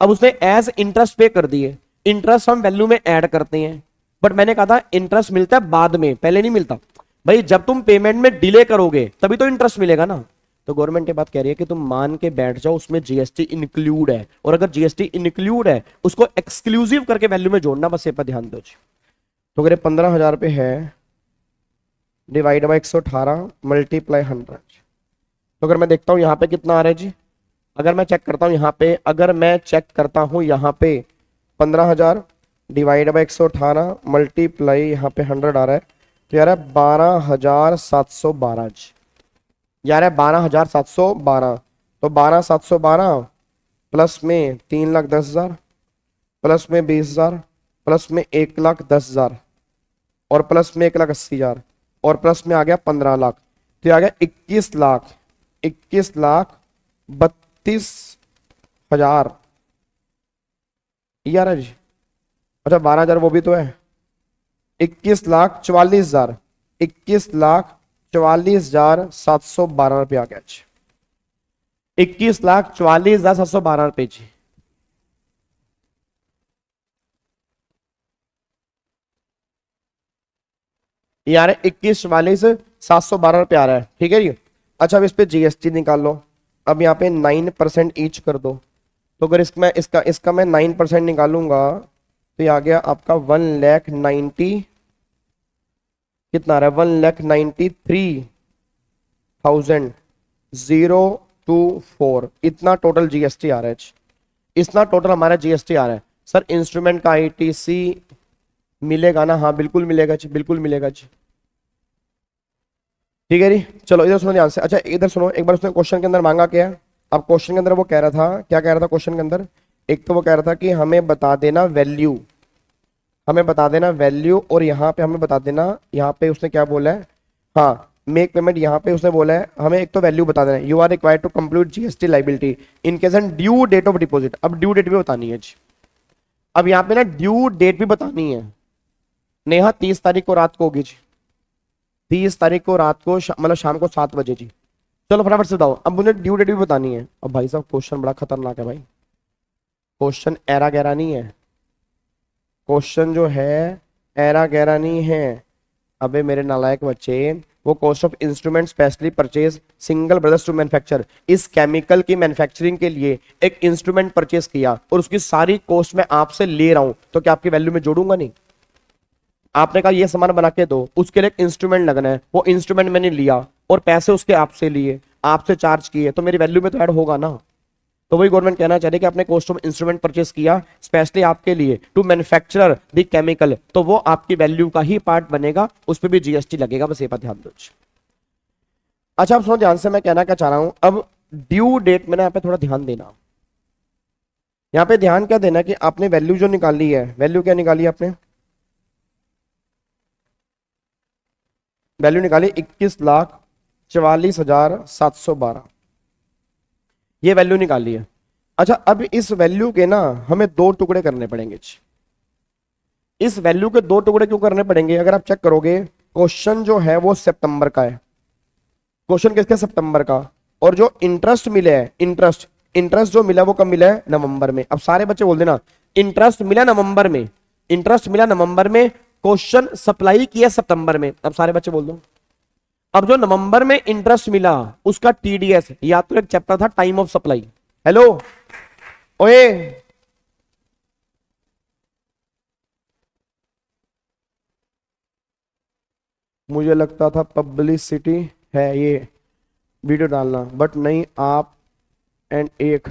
अब उसने एज इंटरेस्ट पे कर दिए, इंटरेस्ट हम वैल्यू में ऐड करते हैं, बट मैंने कहा था इंटरेस्ट मिलता है बाद में, पहले नहीं मिलता भाई। जब तुम पेमेंट में डिले करोगे तभी तो इंटरेस्ट मिलेगा ना। तो गवर्नमेंट ये बात कह रही है कि तुम मान के बैठ जाओ उसमें जीएसटी इंक्लूड है, और अगर जीएसटी इंक्लूड है उसको एक्सक्लूसिव करके वैल्यू में जोड़ना, बस ये पर ध्यान दो। तो अगर 15,000 रुपए है, डिवाइड बाई 118 मल्टीप्लाई 100, तो अगर मैं देखता हूं यहां पे कितना आ रहा है जी, अगर मैं चेक करता हूं यहां पे, अगर मैं चेक करता हूं यहां पे 15,000 डिवाइड बाई 118 मल्टीप्लाई यहां पे 100 आ रहा है, तो यार 12,712 जी, यार है 12,712। तो 12,712 प्लस में 3,10,000 प्लस में 20,000 प्लस में 1,10,000 और प्लस में 1,80,000 और प्लस में आ गया 15 लाख, तो आ गया 21 लाख 32,000 यार है जी। अच्छा 12,000 वो भी तो है, 21,44,000 21,44,712 रुपये आ गया जी, 21,44,712 रुपये जी। यार 21,44,712 रुपये आ रहा है, ठीक है जी। अच्छा अब इस पे जीएसटी निकाल लो, अब यहाँ पे 9% ईच कर दो, तो अगर इसका मैं 9% निकालूंगा तो ये आ गया आपका 1,90,000, कितना आ रहा है 1,93,024, इतना टोटल जीएसटी आ रहा है, इतना टोटल हमारा जीएसटी आ रहा है। सर इंस्ट्रूमेंट का आईटीसी मिलेगा ना? हाँ बिल्कुल मिलेगा जी, बिल्कुल मिलेगा जी, ठीक है जी। चलो इधर सुनो ध्यान से। अच्छा इधर सुनो, एक बार उसने क्वेश्चन के अंदर मांगा क्या। अब क्वेश्चन के अंदर वो कह रहा था, क्या कह रहा था क्वेश्चन के अंदर, एक तो वो कह रहा था कि हमें बता देना वैल्यू, हमें बता देना वैल्यू, और यहाँ पे हमें बता देना, यहाँ पे उसने क्या बोला है, हाँ मेक पेमेंट, यहाँ पे उसने बोला है हमें एक तो वैल्यू बता देना, you are required to complete GST liability in case and due date of deposit. अब ड्यू डेट भी बतानी है जी, अब यहाँ पे ना ड्यू डेट भी बतानी है। नेहा 30 तारीख को रात को होगी जी, 30 तारीख को रात को मतलब शाम को 7 बजे जी। चलो फटाफट से बताओ, अब मुझे ड्यू डेट भी बतानी है। अब भाई साहब क्वेश्चन बड़ा खतरनाक है भाई, क्वेश्चन एरा गैरा नहीं है, क्वेश्चन जो है एरा गैरा नहीं है। अबे मेरे नालायक बच्चे, वो cost of instrument specially purchase single brothers to manufacture, इस केमिकल की मैन्युफैक्चरिंग के लिए एक इंस्ट्रूमेंट परचेज किया और उसकी सारी कॉस्ट मैं आपसे ले रहा हूं, तो क्या आपकी वैल्यू में जोड़ूंगा नहीं? आपने कहा ये सामान बना के दो, उसके लिए एक इंस्ट्रूमेंट लगना है, वो इंस्ट्रूमेंट मैंने लिया और पैसे उसके आपसे लिए, आपसे चार्ज किए, तो मेरी वैल्यू में तो ऐड होगा ना। तो वही गवर्नमेंट कहना चाह रही है कि आपने कॉस्ट ऑफ इंस्ट्रूमेंट परचेस किया स्पेशली आपके लिए टू मैन्युफैक्चर द केमिकल, तो वो आपकी वैल्यू का ही पार्ट बनेगा, उस पर भी जीएसटी लगेगा, बस ये बात ध्यान दो। अच्छा अब सुनो ध्यान से, मैं कहना क्या चाह रहा हूं, अब ड्यू डेट में ना यहाँ पे थोड़ा ध्यान देना, यहाँ पे ध्यान क्या देना कि आपने वैल्यू जो निकाली है, वैल्यू क्या निकाली है आपने, वैल्यू निकाली 21,44,712, ये वैल्यू निकाली है। अच्छा अब इस वैल्यू के ना हमें 2 टुकड़े करने पड़ेंगे। इस वैल्यू के 2 टुकड़े क्यों करने पड़ेंगे? अगर आप चेक करोगे क्वेश्चन जो है वो सितंबर का है, क्वेश्चन किसका, सितंबर का, और जो इंटरेस्ट मिले है, इंटरेस्ट जो मिला वो कब मिला है, नवंबर में। अब सारे बच्चे बोल देना इंटरेस्ट मिला नवंबर में, इंटरेस्ट मिला नवंबर में, क्वेश्चन सप्लाई किया सितंबर में। अब सारे बच्चे बोल दो, अब जो नवंबर में इंटरेस्ट मिला उसका टीडीएस, या तो एक चैप्टर था टाइम ऑफ सप्लाई। हेलो ओए, मुझे लगता था पब्लिसिटी है ये वीडियो डालना, बट नहीं, आप एंड एक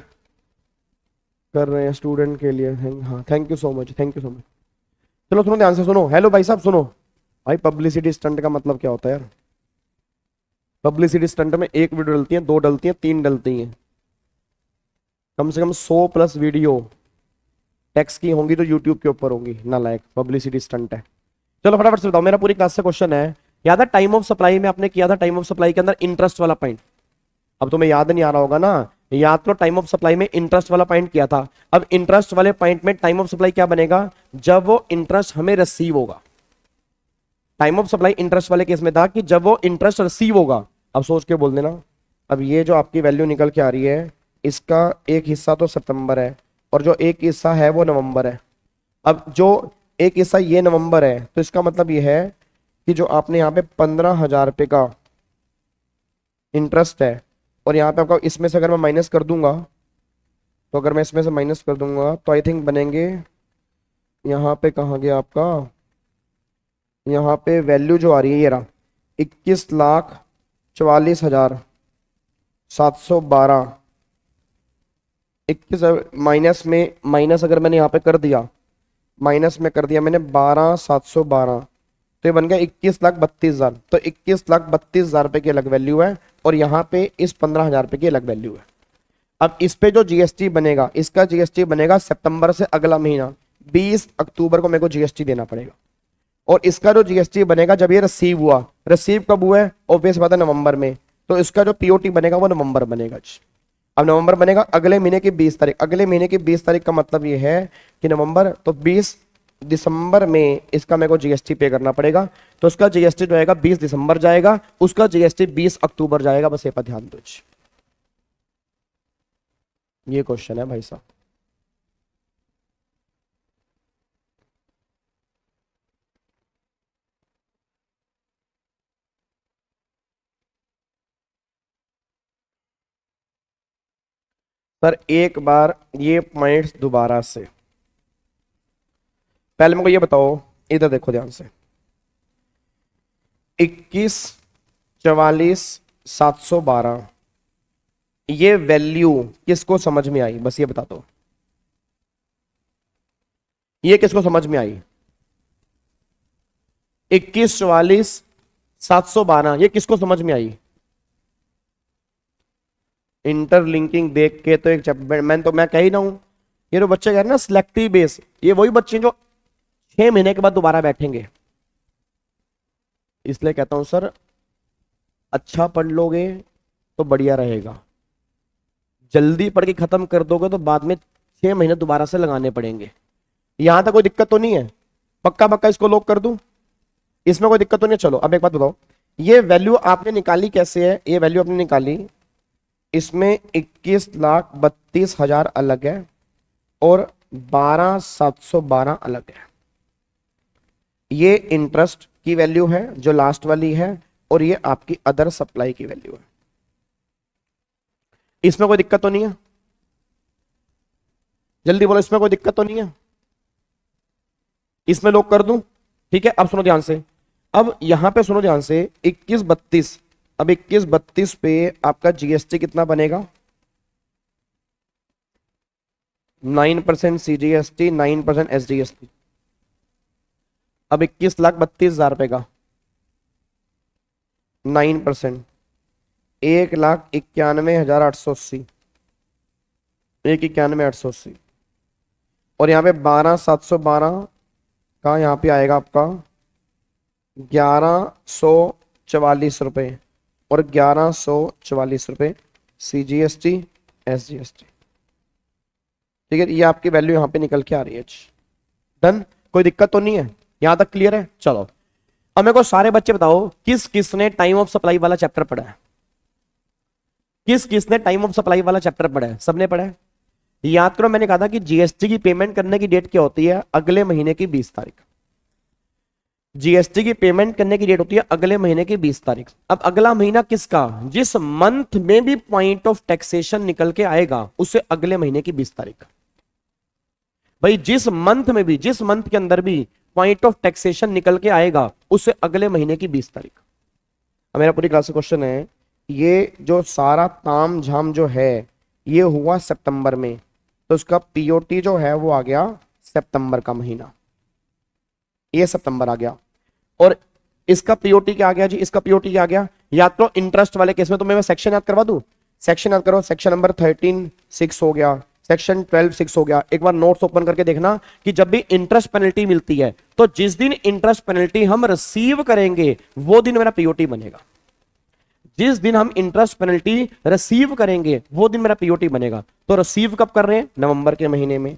कर रहे हैं स्टूडेंट के लिए। हाँ thank you so much, thank you so much. चलो सुनो ध्यान से सुनो। हेलो भाई साहब सुनो। भाई पब्लिसिटी स्टंट का मतलब क्या होता है यार? पब्लिसिटी स्टंट में एक वीडियो डलती है, दो डलती है, तीन डलती हैं, कम से कम 100 प्लस वीडियो टैक्स की होंगी तो यूट्यूब के ऊपर होंगी ना, लायक पब्लिसिटी स्टंट है। चलो फटाफट से बताओ, मेरा पूरी क्लास से क्वेश्चन है। याद है टाइम ऑफ सप्लाई में आपने किया था, टाइम ऑफ सप्लाई के अंदर इंटरेस्ट वाला पॉइंट। अब तुम्हें याद नहीं आ रहा होगा ना, याद तो टाइम ऑफ सप्लाई में इंटरेस्ट वाला पॉइंट किया था। अब इंटरेस्ट वाले पॉइंट में टाइम ऑफ सप्लाई क्या बनेगा? जब वो इंटरेस्ट हमें रिसीव होगा। टाइम ऑफ सप्लाई इंटरेस्ट वाले केस में था कि जब वो इंटरेस्ट रिसीव होगा। अब सोच के बोल देना। अब ये जो आपकी वैल्यू निकल के आ रही है, इसका एक हिस्सा तो सितंबर है और जो एक हिस्सा है वो नवंबर है। अब जो एक हिस्सा ये नवंबर है, तो इसका मतलब ये है कि जो आपने यहाँ पे 15,000 रुपये का इंटरेस्ट है, और यहाँ पे आपका इसमें से अगर मैं माइनस कर दूंगा, तो अगर मैं इसमें से माइनस कर दूंगा तो आई थिंक बनेंगे, यहाँ पे कहाँ गया आपका, यहाँ पे वैल्यू जो आ रही है ये रहा 21,44,712। 21 माइनस में माइनस अगर मैंने यहाँ पे कर दिया, माइनस में कर दिया मैंने 12,712, तो ये बन गया 21,32,000। तो 21,32,000 रुपए की अलग वैल्यू है और यहाँ पे इस 15,000 रुपए की अलग वैल्यू है। अब इस पे जो जीएसटी बनेगा, इसका जीएसटी बनेगा सितंबर से अगला महीना, 20 अक्टूबर को मेरे को जीएसटी देना पड़ेगा। और इसका जो जीएसटी बनेगा जब ये रिसीव हुआ, रिसीव कब हुआ है? ऑब्वियस बात है नवंबर में, तो इसका जो पीओटी बनेगा वो नवंबर बनेगा। अब नवंबर बनेगा अगले महीने की 20 तारीख। अगले महीने की 20 तारीख का मतलब ये है कि नवंबर, तो 20 दिसंबर में इसका मेरे को जीएसटी पे करना पड़ेगा। तो उसका जीएसटी जो आएगा 20 दिसंबर जाएगा, उसका जीएसटी 20 अक्टूबर जाएगा। बस ये पर ध्यान दो। ये क्वेश्चन है भाई साहब। सर एक बार ये पॉइंट्स दोबारा से, पहले मेरे को ये बताओ, इधर देखो ध्यान से। 21,44,712 ये वैल्यू किसको समझ में आई? बस ये बता दो, ये किसको समझ में आई? 21,44,712 ये किसको समझ में आई? इंटरलिंकिंग देख के तो एक चैप्टर मैं कह ही ना हूं, ये जो बच्चे कह रहे हैं ना सिलेक्टिव बेस, ये वही बच्चे जो 6 महीने के बाद दोबारा बैठेंगे। इसलिए कहता हूं सर अच्छा पढ़ लोगे तो बढ़िया रहेगा, जल्दी पढ़ के खत्म कर दोगे तो बाद में 6 महीने दोबारा से लगाने पड़ेंगे। यहां तक कोई दिक्कत तो नहीं है? पक्का पक्का इसको लॉक कर दूं, इसमें कोई दिक्कत तो नहीं है? चलो अब एक बात बताओ, ये वैल्यू आपने निकाली कैसे है? ये वैल्यू आपने निकाली, इसमें 21,32,000 अलग है और 12,712 अलग है। ये इंटरेस्ट की वैल्यू है जो लास्ट वाली है, और ये आपकी अदर सप्लाई की वैल्यू है। इसमें कोई दिक्कत तो नहीं है? जल्दी बोलो, इसमें कोई दिक्कत तो नहीं है? इसमें लॉक कर दूं? ठीक है। अब सुनो ध्यान से, अब यहां पे सुनो ध्यान से, 21,32, अब 21,32 पे आपका जीएसटी कितना बनेगा? 9% सीजीएसटी, 9% एसजीएसटी। अब 21,32,000 रुपए का 9%, 1,91,880, 1,91,880, और यहाँ पे 12,712 का यहाँ पे आएगा आपका 1,144 रुपए, और 1,144 रुपए सीजीएसटी एसजीएसटी। ठीक है, ये आपकी वैल्यू यहाँ पे निकल के आ रही है। डन, कोई दिक्कत तो नहीं है? यहां तक क्लियर है? चलो अब मेरे को सारे बच्चे बताओ, किस किसने टाइम ऑफ सप्लाई वाला चैप्टर पढ़ा है? किस किसने टाइम ऑफ सप्लाई वाला चैप्टर पढ़ा है? सबने पढ़ा है? याद करो मैंने कहा था कि जीएसटी की पेमेंट करने की डेट क्या होती है? अगले महीने की 20 तारीख। जीएसटी की पेमेंट करने की डेट होती है अगले महीने की 20 तारीख। अब अगला महीना किसका? जिस मंथ में भी पॉइंट ऑफ टैक्सेशन निकल के आएगा उसे अगले महीने की 20 तारीख। भाई जिस मंथ में भी, जिस मंथ के अंदर भी पॉइंट ऑफ टैक्सेशन निकल के आएगा उसे अगले महीने की 20 तारीख। अब मेरा पूरी क्लास का क्वेश्चन है, ये जो सारा ताम झाम जो है ये हुआ सितंबर में, तो तो उसका पीओटी जो है वो आ गया सितंबर का महीना, ये सितंबर आ गया। और इसका पीओटी क्या आ गया जी, इसका पीओटी क्या आ गया, याद करो इंटरेस्ट वाले केस में तो मैं सेक्शन याद करवा दूं, सेक्शन याद करो, सेक्शन नंबर 13(6) हो गया, सेक्शन 12(6) हो गया। एक बार नोट्स ओपन करके देखना कि जब भी इंटरेस्ट पेनल्टी मिलती है तो जिस दिन इंटरेस्ट पेनल्टी हम रिसीव करेंगे वो दिन मेरा पीओटी बनेगा, जिस दिन हम इंटरेस्ट पेनल्टी रिसीव करेंगे वो दिन मेरा पीओटी बनेगा। तो रिसीव कब कर रहे हैं, नवंबर के महीने में,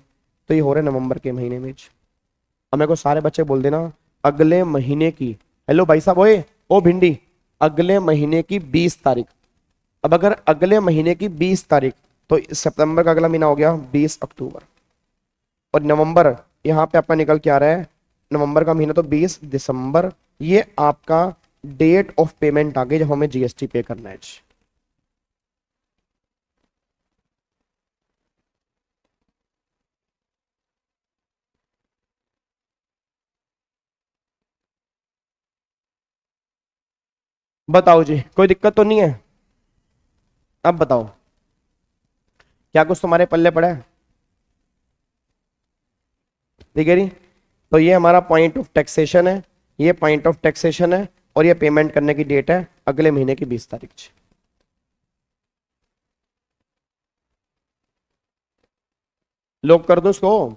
तो ये हो रहा है नवंबर के महीने में। अब मेरे को सारे बच्चे बोल देना अगले महीने की, हेलो भाई साहब, ओए ओ भिंडी, अगले महीने की 20 तारीख। अब अगर अगले महीने की 20 तारीख तो सितंबर का अगला महीना हो गया 20 अक्टूबर, और नवंबर यहाँ पे आपका निकल के आ रहा है, नवंबर का महीना तो 20 दिसंबर। ये आपका डेट ऑफ पेमेंट आ गई जब हमें जीएसटी पे करना है। बताओ जी, कोई दिक्कत तो नहीं है? अब बताओ क्या कुछ तुम्हारे पल्ले पड़ा है? ठीक है जी, तो ये हमारा पॉइंट ऑफ टैक्सेशन है, ये पॉइंट ऑफ टैक्सेशन है, और ये पेमेंट करने की डेट है अगले महीने की 20 तारीख। लोग कर दो इसको,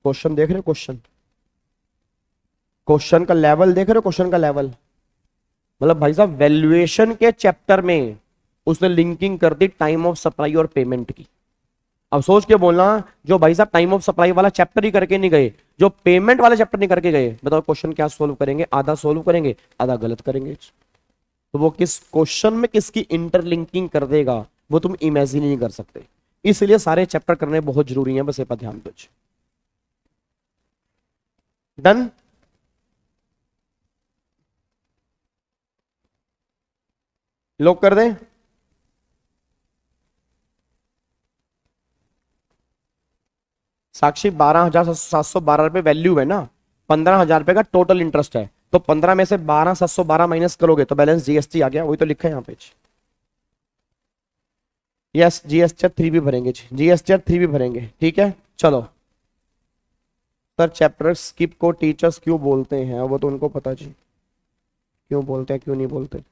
क्वेश्चन देख रहे हो, क्वेश्चन का लेवल देख रहे हो, क्वेश्चन का लेवल, मतलब भाई साहब वैल्यूएशन के चैप्टर में उसने लिंकिंग कर दी टाइम ऑफ सप्लाई और पेमेंट की। अब सोच के बोलना, जो भाई साहब टाइम ऑफ सप्लाई वाला चैप्टर ही करके नहीं गए, जो पेमेंट वाला चैप्टर नहीं करके गए, बताओ क्वेश्चन क्या सोल्व करेंगे? आधा सोल्व करेंगे, आधा गलत करेंगे। तो वो किस क्वेश्चन में किसकी इंटरलिंकिंग कर देगा वो तुम इमेजिन नहीं कर सकते। इसलिए सारे चैप्टर करने बहुत जरूरी है, बस ये पर ध्यान दो। डन। लोग कर दें। साक्षी 12,712 वैल्यू है ना, 15,000 रुपए का टोटल इंटरेस्ट है, तो 15 में से 12,712 माइनस करोगे तो बैलेंस जीएसटी आ गया, वही तो लिखा है यहाँ पे। यस, जीएसटी 3 भी भरेंगे, जीएसटी 3 भी भरेंगे, ठीक है। चलो सर, चैप्टर स्किप को टीचर्स क्यों बोलते हैं? वो तो उनको पता जी, क्यों बोलते हैं क्यों नहीं बोलते।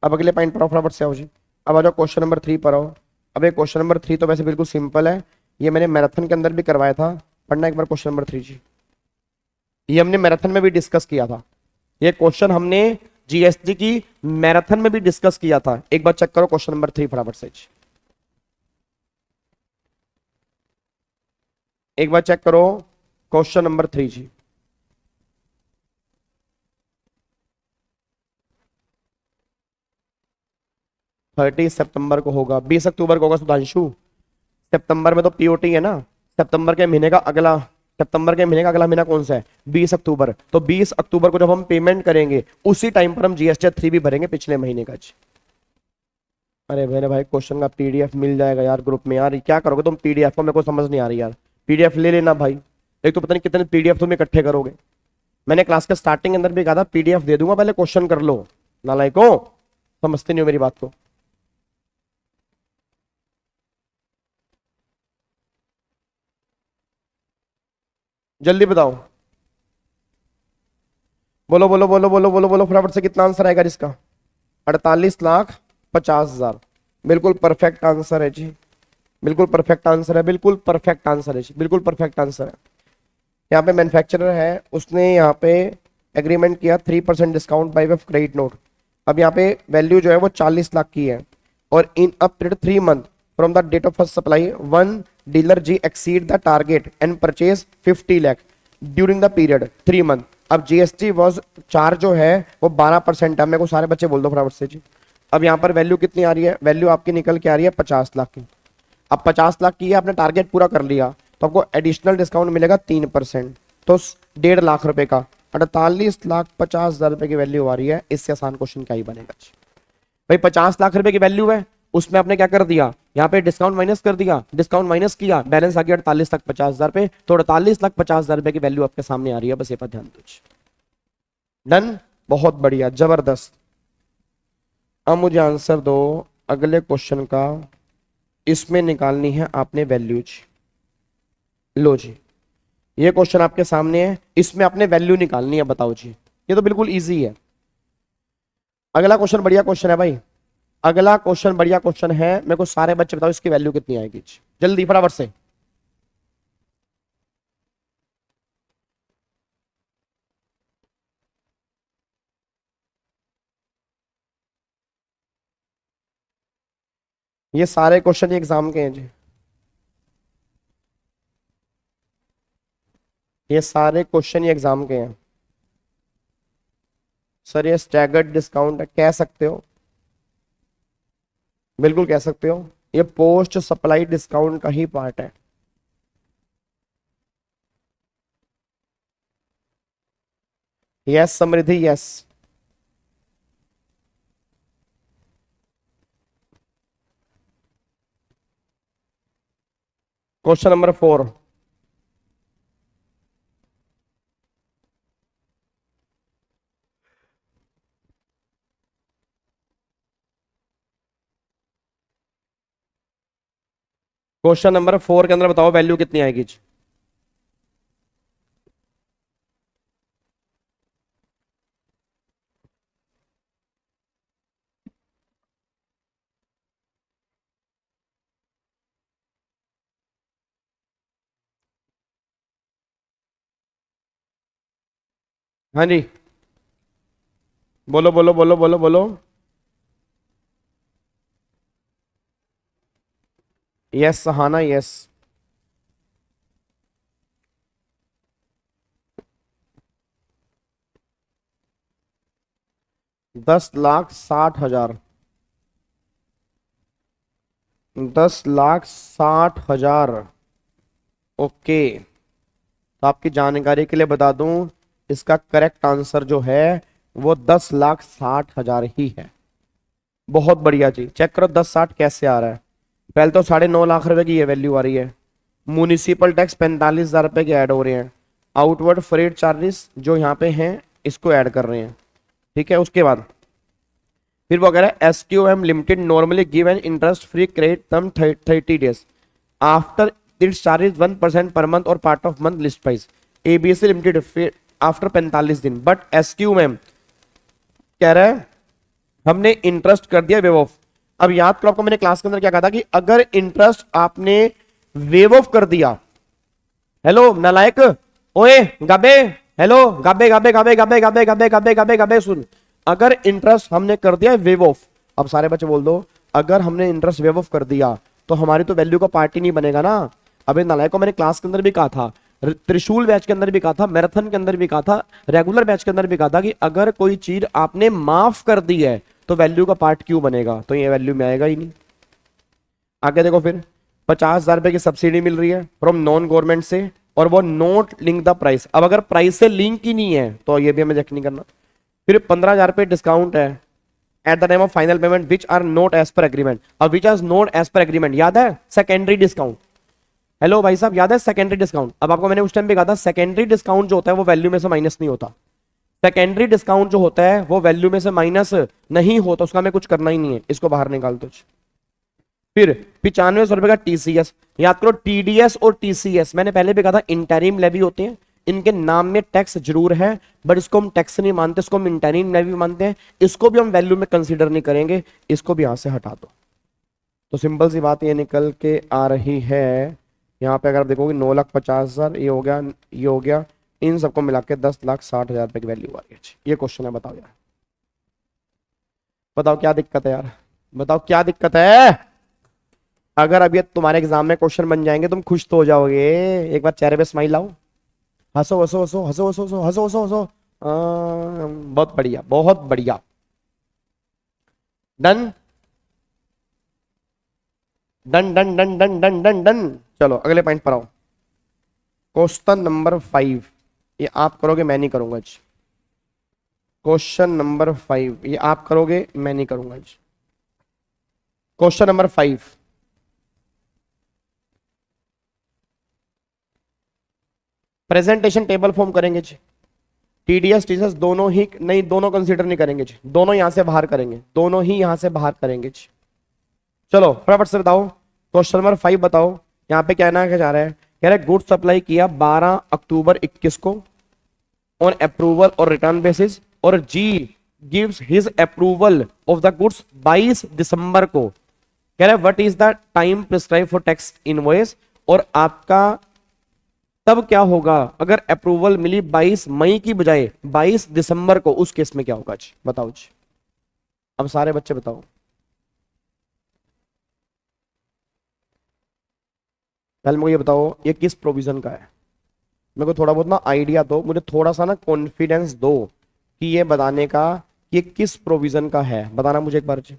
अब अगले पॉइंट पर आओ, फटाफट से आओ जी। अब आ जाओ क्वेश्चन नंबर 3 पर आओ। अब ये क्वेश्चन नंबर 3 तो वैसे बिल्कुल सिंपल है, ये मैंने मैराथन के अंदर भी करवाया था, पढ़ना एक बार क्वेश्चन नंबर 3 जी। ये हमने मैराथन में भी डिस्कस किया था, ये क्वेश्चन हमने जीएसटी की मैराथन में भी डिस्कस किया था। एक बार चेक करो क्वेश्चन नंबर 3 फटाफट से, एक बार चेक करो क्वेश्चन नंबर 3 जी। थर्टी सितंबर को होगा, 20 अक्टूबर को होगा सुधांशु। सितंबर में तो पीओटी है ना, सितंबर के महीने का अगला, सितंबर के महीने का अगला महीना कौन सा है? 20 अक्टूबर। तो 20 अक्टूबर को जब हम पेमेंट करेंगे उसी टाइम पर हम जीएसटी 3 भी भरेंगे पिछले महीने का। अरे मैंने भाई क्वेश्चन का पीडीएफ मिल जाएगा यार ग्रुप में, यार क्या करोगे तुम पीडीएफ को? मेरे को समझ नहीं आ रही यार, पीडीएफ ले लेना भाई, एक तो पता नहीं कितने पीडीएफ तुम इकट्ठे करोगे। मैंने क्लास के स्टार्टिंग के अंदर भी कहा था पीडीएफ दे दूंगा, पहले क्वेश्चन कर लो। नालायको, समझते नहीं हो मेरी बात को। जल्दी बताओ, बोलो बोलो बोलो बोलो बोलो बोलो फटाफट से, कितना आंसर आएगा इसका? 48,50,000। बिल्कुल परफेक्ट आंसर है जी, बिल्कुल परफेक्ट आंसर है, बिल्कुल परफेक्ट आंसर है जी, बिल्कुल परफेक्ट आंसर है। यहाँ पे मैन्युफैक्चरर है, उसने यहाँ पे एग्रीमेंट किया 3% discount bye way of credit note. अब यहाँ पे वैल्यू जो है वो 40 लाख की है, और in a period 3 month from the date of first supply one dealer G exceed the target and purchase 50 lakh during the period 3 month. अब जीएसटी वॉज चार्ज जो है वो 12% है। मेरे को सारे बच्चे बोल दो फटाफट से जी। अब यहाँ पर वैल्यू कितनी आ रही है? वैल्यू आपकी निकल के आ रही है 50 लाख की। अब 50 लाख की है, आपने टारगेट पूरा कर लिया तो आपको एडिशनल डिस्काउंट मिलेगा 3%, तो 1.5 लाख रुपए का 48,50,000 रुपए की वैल्यू आ रही है। इससे आसान क्वेश्चन क्या ही बनेगा भाई? 50 लाख रुपए की वैल्यू है, उसमें आपने क्या कर दिया, यहाँ पे डिस्काउंट माइनस कर दिया, डिस्काउंट माइनस किया, बैलेंस आ गया 48,50,000 रुपए। तो 48,50,000 रुपए की वैल्यू आपके सामने आ रही है, बस ये पर ध्यान दो। डन, बहुत बढ़िया, जबरदस्त। अब मुझे आंसर दो अगले क्वेश्चन का, इसमें निकालनी है आपने वैल्यूज। लो जी, ये क्वेश्चन आपके सामने है, इसमें आपने वैल्यू निकालनी है। बताओ जी, ये तो बिल्कुल इजी है। अगला क्वेश्चन बढ़िया क्वेश्चन है भाई, अगला क्वेश्चन बढ़िया क्वेश्चन है। मेरे को सारे बच्चे बताओ इसकी वैल्यू कितनी आएगी, जल्दी फटाफट से। ये सारे क्वेश्चन एग्जाम के हैं जी, ये सारे क्वेश्चन ही एग्जाम के हैं। सर ये स्टैगर्ड डिस्काउंट है, कह सकते हो, बिल्कुल कह सकते हो, ये पोस्ट सप्लाई डिस्काउंट का ही पार्ट है। Yes Samriddhi, yes. Question number 4, question number 4 के अंदर बताओ वैल्यू कितनी आएगी जी। हाँ जी, बोलो बोलो बोलो बोलो बोलो। Yes Sahana, yes. दस लाख 60,000, 10,60,000। ओके, तो आपकी जानकारी के लिए बता दूं, इसका करेक्ट आंसर जो है वो 10,60,000 ही है। बहुत बढ़िया जी, चेक करो 10,60 कैसे आ रहा है। पहले तो 9.5 लाख रुपए की ये वैल्यू आ रही है। म्यूनिसिपल टैक्स 45,000 रुपए के ऐड हो रहे हैं। आउटवर्ड फ्रेट चार्जेस जो यहाँ पे हैं इसको ऐड कर रहे हैं, ठीक है। उसके बाद फिर वो कह रहा है SQM limited normally give an interest free credit term 30 days after its charges 1% per month or part of month list price. ABC limited after 45 दिन, बट SQM कह रहा है हमने इंटरेस्ट कर दिया वेव ऑफ। अब याद करो, आपको मैंने क्लास के अंदर क्या कहा था कि अगर इंटरेस्ट आपने वेव ऑफ कर दिया, हेलो नालायक, ओए गाबे, हेलो गाबे गाबे गाबे गाबे गाबे गाबे गाबे गाबे गाबे सुन, अगर इंटरेस्ट हमने कर दिया वेव ऑफ, अब सारे बच्चे बोल दो, अगर हमने इंटरेस्ट वेव ऑफ कर दिया तो हमारी तो वैल्यू का पार्ट ही नहीं बनेगा ना। अबे नालायक को मैंने क्लास के अंदर भी कहा था, त्रिशूल बैच के अंदर भी कहा था, मैराथन के अंदर भी कहा था, रेगुलर बैच के अंदर भी कहा था कि अगर कोई चीज आपने माफ कर दी है तो वैल्यू का पार्ट क्यों बनेगा, तो ये वैल्यू में आएगा ही नहीं। आगे देखो, फिर 50,000 रुपए की सब्सिडी मिल रही है फ्रॉम नॉन गवर्नमेंट से, और वो नोट लिंक द प्राइस। अब अगर प्राइस से लिंक ही नहीं है तो ये भी हमें चेक नहीं करना। फिर 15,000 रुपए डिस्काउंट है at the time of final payment which are not as per agreement. अब which are not as per agreement याद है, सेकेंडरी डिस्काउंट। हेलो भाई साहब, याद है सेकेंडरी डिस्काउंट। अब आपको मैंने उस टाइम भी कहा था सेकेंडरी डिस्काउंट जो होता है वो वैल्यू में से माइनस नहीं होता। सेकेंडरी डिस्काउंट जो होता है वो वैल्यू में से माइनस नहीं होता, उसका हमें कुछ करना ही नहीं है, इसको बाहर निकाल दो। फिर 9500 रुपए का TCS, याद करो TDS और TCS मैंने पहले भी कहा था इंटरिम लेवी होते हैं, इनके नाम में टैक्स जरूर है बट इसको हम टैक्स नहीं मानते, इसको हम इंटरिम लेवी मानते हैं, इसको भी हम वैल्यू में कंसीडर नहीं करेंगे, इसको भी यहां से हटा दो। तो सिंपल सी बात ये निकल के आ रही है, यहाँ पे अगर आप देखोगे 9,50,000 ये हो गया, ये हो गया, इन सबको मिला के 10,60,000 रुपए की वैल्यू आ रही है। ये क्वेश्चन है, बताओ यार, बताओ क्या दिक्कत है यार, बताओ क्या दिक्कत है। अगर अभी तुम्हारे एग्जाम में क्वेश्चन बन जाएंगे तुम खुश तो हो जाओगे। एक बार चेहरे पे स्माइल लाओ, हंसो हंसो हंसो हंसो हंसो हंसो हंसो हंसो हंसो। बहुत बढ़िया, बहुत बढ़िया, done done done done done done done done. चलो अगले पॉइंट पर आओ। क्वेश्चन नंबर 5 ये आप करोगे, मैं नहीं करूंगा जी। क्वेश्चन नंबर 5 ये आप करोगे, मैं नहीं करूंगा जी। Question number 5, presentation table form करेंगे जी। TDS TCS दोनों ही नहीं, दोनों कंसीडर नहीं करेंगे जी, दोनों यहां से बाहर करेंगे, दोनों ही यहां से बाहर करेंगे जी। चलो फटाफट से बताओ क्वेश्चन नंबर 5 बताओ, यहाँ पे कहना क्या जा रहा है, कह रहा है गुड्स सप्लाई किया 12 अक्टूबर 21 को ऑन अप्रूवल और रिटर्न बेसिस, और G gives his approval of the goods 22 दिसंबर को। कह रहा है what is the time prescribe for tax invoice, और आपका तब क्या होगा अगर अप्रूवल मिली 22 मई की बजाय 22 दिसंबर को, उस केस में क्या होगा जी, बताओ जी। अब सारे बच्चे बताओ। पहले मुझे ये बताओ ये किस प्रोविजन का है, मेरे को थोड़ा बहुत ना आइडिया दो, मुझे थोड़ा सा ना कॉन्फिडेंस दो कि ये बताने का ये किस प्रोविजन का है, बताना मुझे एक बार जी।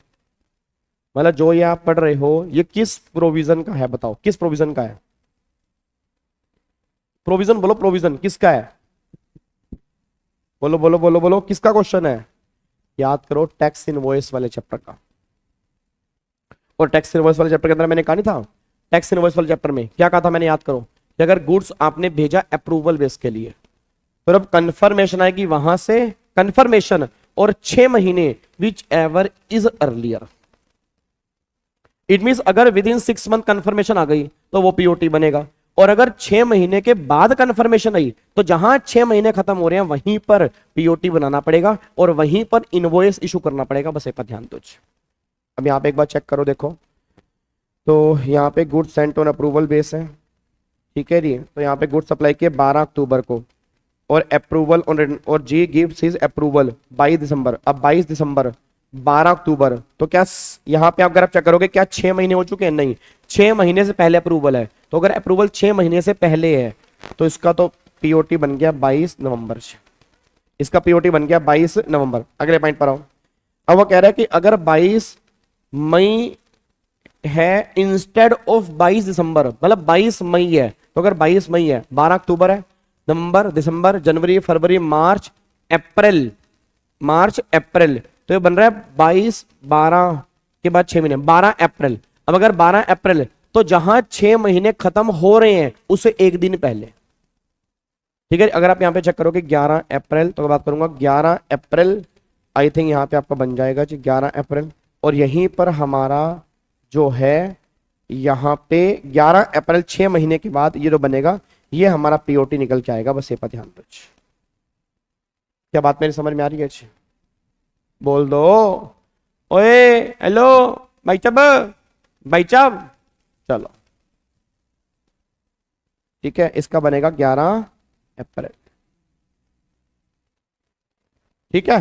मतलब जो ये आप पढ़ रहे हो ये किस प्रोविजन का है, बताओ किस प्रोविजन का है। प्रोविजन बोलो, प्रोविजन किसका है, बोलो बोलो बोलो बोलो, किसका क्वेश्चन है। याद करो टैक्स इनवॉइस वाले चैप्टर का। और टैक्स इनवॉइस वाले चैप्टर के अंदर मैंने कहा नहीं था, टैक्स इनवॉइस वाले चैप्टर में क्या कहा था मैंने, याद करो कि अगर गुड्स आपने भेजा अप्रूवल बेस के लिए, फिर अब कंफर्मेशन आएगी वहां से, कंफर्मेशन और 6 महीने which ever is earlier. It means अगर विद इन 6 मंथ कंफर्मेशन आ गई तो वो पीओटी बनेगा, और अगर 6 महीने के बाद कंफर्मेशन आई तो जहां 6 महीने खत्म हो रहे हैं वहीं पर पीओटी बनाना पड़ेगा और वहीं पर इनवॉइस इशू करना पड़ेगा, बस एक बात ध्यान दो। अब यहां पे एक बार चेक करो, देखो तो यहाँ पे goods Saint on approval base है, ठीक है जी। तो यहाँ पे गुड्स सप्लाई किए 12 अक्टूबर को और अप्रूवल और जी गिव्स हिज अप्रूवल 22 दिसंबर। अब 22 दिसंबर 12 अक्टूबर, तो क्या यहाँ पे आप अगर आप चेक करोगे क्या 6 महीने हो चुके हैं, नहीं 6 महीने से पहले अप्रूवल है। तो अगर अप्रूवल 6 महीने से पहले है तो इसका तो पीओटी बन गया 22 नवंबर से, इसका पीओटी बन गया 22 नवंबर। अगले पॉइंट पर आओ। अब वो कह रहा है कि अगर 22 मई है इंस्टेड ऑफ 22 दिसंबर, मतलब 22 मई है, तो अगर 22 मई है 12 अक्टूबर है, नवंबर, दिसंबर, जनवरी, फरवरी, मार्च, अप्रैल, मार्च अप्रैल, तो ये बन रहा है 22 12 के बाद 6 महीने 12 अप्रैल। अब अगर 12 अप्रैल तो जहां 6 महीने खत्म हो रहे हैं उससे एक दिन पहले, ठीक है। अगर आप यहां पे चेक करोगे 11 अप्रैल, तो बात करूंगा 11 अप्रैल, आई थिंक यहां पे आपका बन जाएगा जी 11 अप्रैल, और यहीं पर हमारा जो है यहाँ पे 11 अप्रैल 6 महीने के बाद ये जो बनेगा ये हमारा पीओटी निकल के आएगा, बस ये पर ध्यान दो। क्या बात मेरी समझ में आ रही है? बोल दो ओए, हेलो भाई साहब, भाई साहब, चलो ठीक है। इसका बनेगा 11 अप्रैल, ठीक है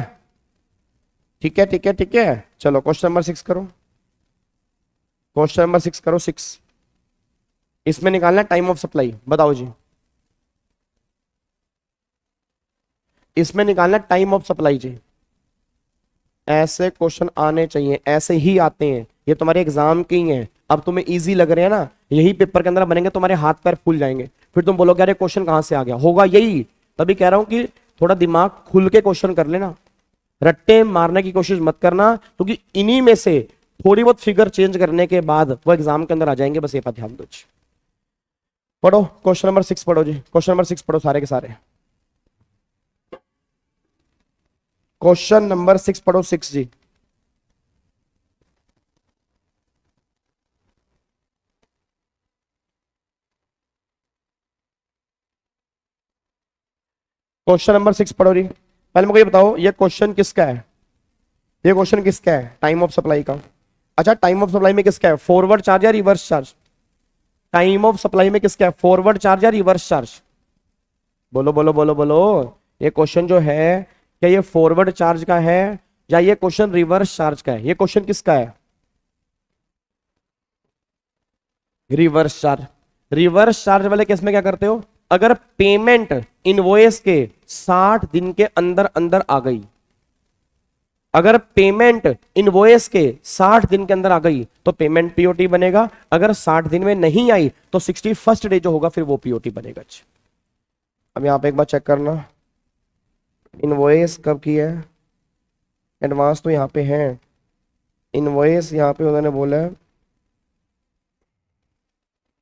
ठीक है ठीक है ठीक है। चलो क्वेश्चन नंबर 6 करो, क्वेश्चन नंबर 6 करो। 6 इसमें निकालना टाइम ऑफ सप्लाई, बताओ जी। इसमें निकालना टाइम ऑफ सप्लाई जी। ऐसे क्वेश्चन आने चाहिए, ऐसे ही आते हैं, ये तुम्हारे एग्जाम के ही हैं। अब तुम्हें इजी लग रहे हैं ना, यही पेपर के अंदर बनेंगे, तुम्हारे हाथ पैर फूल जाएंगे, फिर तुम बोलोगे अरे क्वेश्चन कहां से आ गया, होगा यही। तभी कह रहा हूं कि थोड़ा दिमाग खुल के क्वेश्चन कर लेना, रट्टे मारने की कोशिश मत करना, क्योंकि इन्हीं में से थोड़ी बहुत फिगर चेंज करने के बाद वो एग्जाम के अंदर आ जाएंगे, बस ये पर ध्यान दो। पढ़ो क्वेश्चन नंबर 6 पढ़ो जी, क्वेश्चन नंबर 6 पढ़ो सारे के सारे। क्वेश्चन नंबर 6 पढ़ो, 6 जी। क्वेश्चन नंबर 6 पढ़ो जी। पहले मुझे ये बताओ ये क्वेश्चन किसका है, ये क्वेश्चन किसका है, टाइम ऑफ सप्लाई का। अच्छा टाइम ऑफ सप्लाई में किसका है, फॉरवर्ड चार्ज या reverse charge. Time of supply में किसका है, फॉरवर्ड चार्ज या रिवर्स चार्ज। बोलो बोलो बोलो बोलो, ये क्वेश्चन जो है क्या ये फॉरवर्ड चार्ज का है या ये क्वेश्चन रिवर्स चार्ज का है, ये क्वेश्चन किसका है, रिवर्स चार्ज। रिवर्स चार्ज वाले केस में क्या करते हो, अगर पेमेंट इनवॉइस के 60 दिन के अंदर अंदर आ गई, अगर पेमेंट इनवॉइस के 60 दिन के अंदर आ गई तो पेमेंट पीओटी बनेगा, अगर 60 दिन में नहीं आई तो 61st डे जो होगा फिर वो पीओटी बनेगा। अब यहां पे एक बार चेक करना, इनवॉइस कब की है, एडवांस तो यहां पे है, इनवॉइस यहां पे उन्होंने बोला है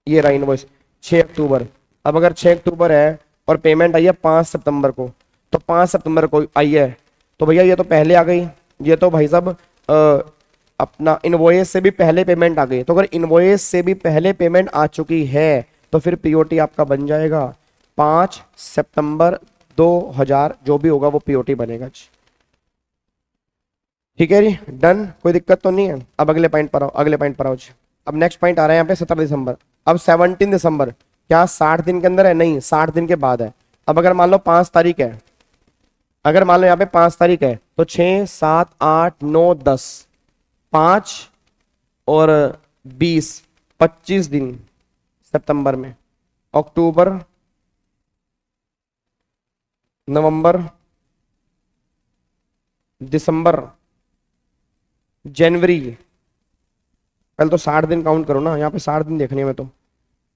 ये रहा इनवॉइस 6 अक्टूबर। अब अगर 6 अक्टूबर है और पेमेंट आई है 5 सितंबर को, तो 5 सितंबर को आई है तो भैया ये तो पहले आ गई, ये तो भाई साहब अपना इनवॉइस से भी पहले पेमेंट आ गई, तो अगर इनवॉइस से भी पहले पेमेंट आ चुकी है तो फिर पीओटी आपका बन जाएगा 5 सितंबर 2000, जो भी होगा वो पीओटी बनेगा जी। ठीक है जी, डन, कोई दिक्कत तो नहीं है। अब अगले पॉइंट पर आओ, अगले पॉइंट पर आओ जी। अब नेक्स्ट पॉइंट आ रहा है यहाँ पे 17 दिसंबर। अब 17 दिसंबर क्या 60 दिन के अंदर है? नहीं, 60 दिन के बाद है। अब अगर मान लो 5 तारीख है, अगर मान लो यहाँ पे 5 तारीख है तो 6 7 8 9 10, 5 और 20, 25 दिन सितंबर में। अक्टूबर, नवंबर, दिसंबर, जनवरी। पहले तो 60 दिन काउंट करो ना, यहाँ पे 60 दिन देखने में तो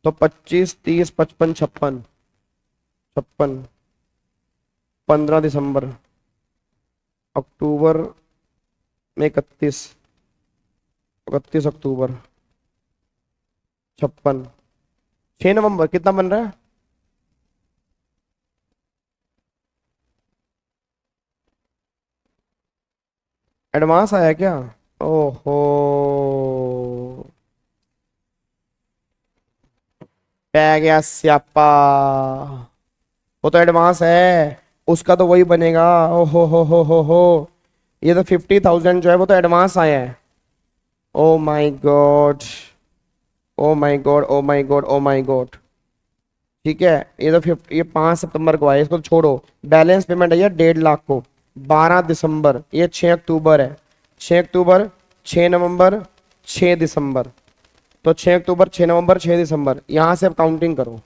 25 30 55 56 56, 15 दिसंबर, अक्टूबर में 31, 31 अक्टूबर, 56, 6 नवंबर। कितना बन रहा है? एडवांस आया क्या? ओहो, पै गया स्यापा। वो तो एडवांस है, उसका तो वही बनेगा। ओहो हो, ये तो 50,000 जो है वो तो एडवांस आया है। Oh my God, oh my God, oh my God, oh my God. ठीक है, ये तो 50, ये 5 सितंबर को आया, इसको तो छोड़ो। बैलेंस पेमेंट है ये 1.5 लाख को 12 दिसंबर, ये 6 अक्टूबर है, 6 अक्टूबर, 6 नवंबर, 6 दिसंबर। तो 6 अक्टूबर, 6 नवंबर, 6 दिसंबर, यहां से अब काउंटिंग करो।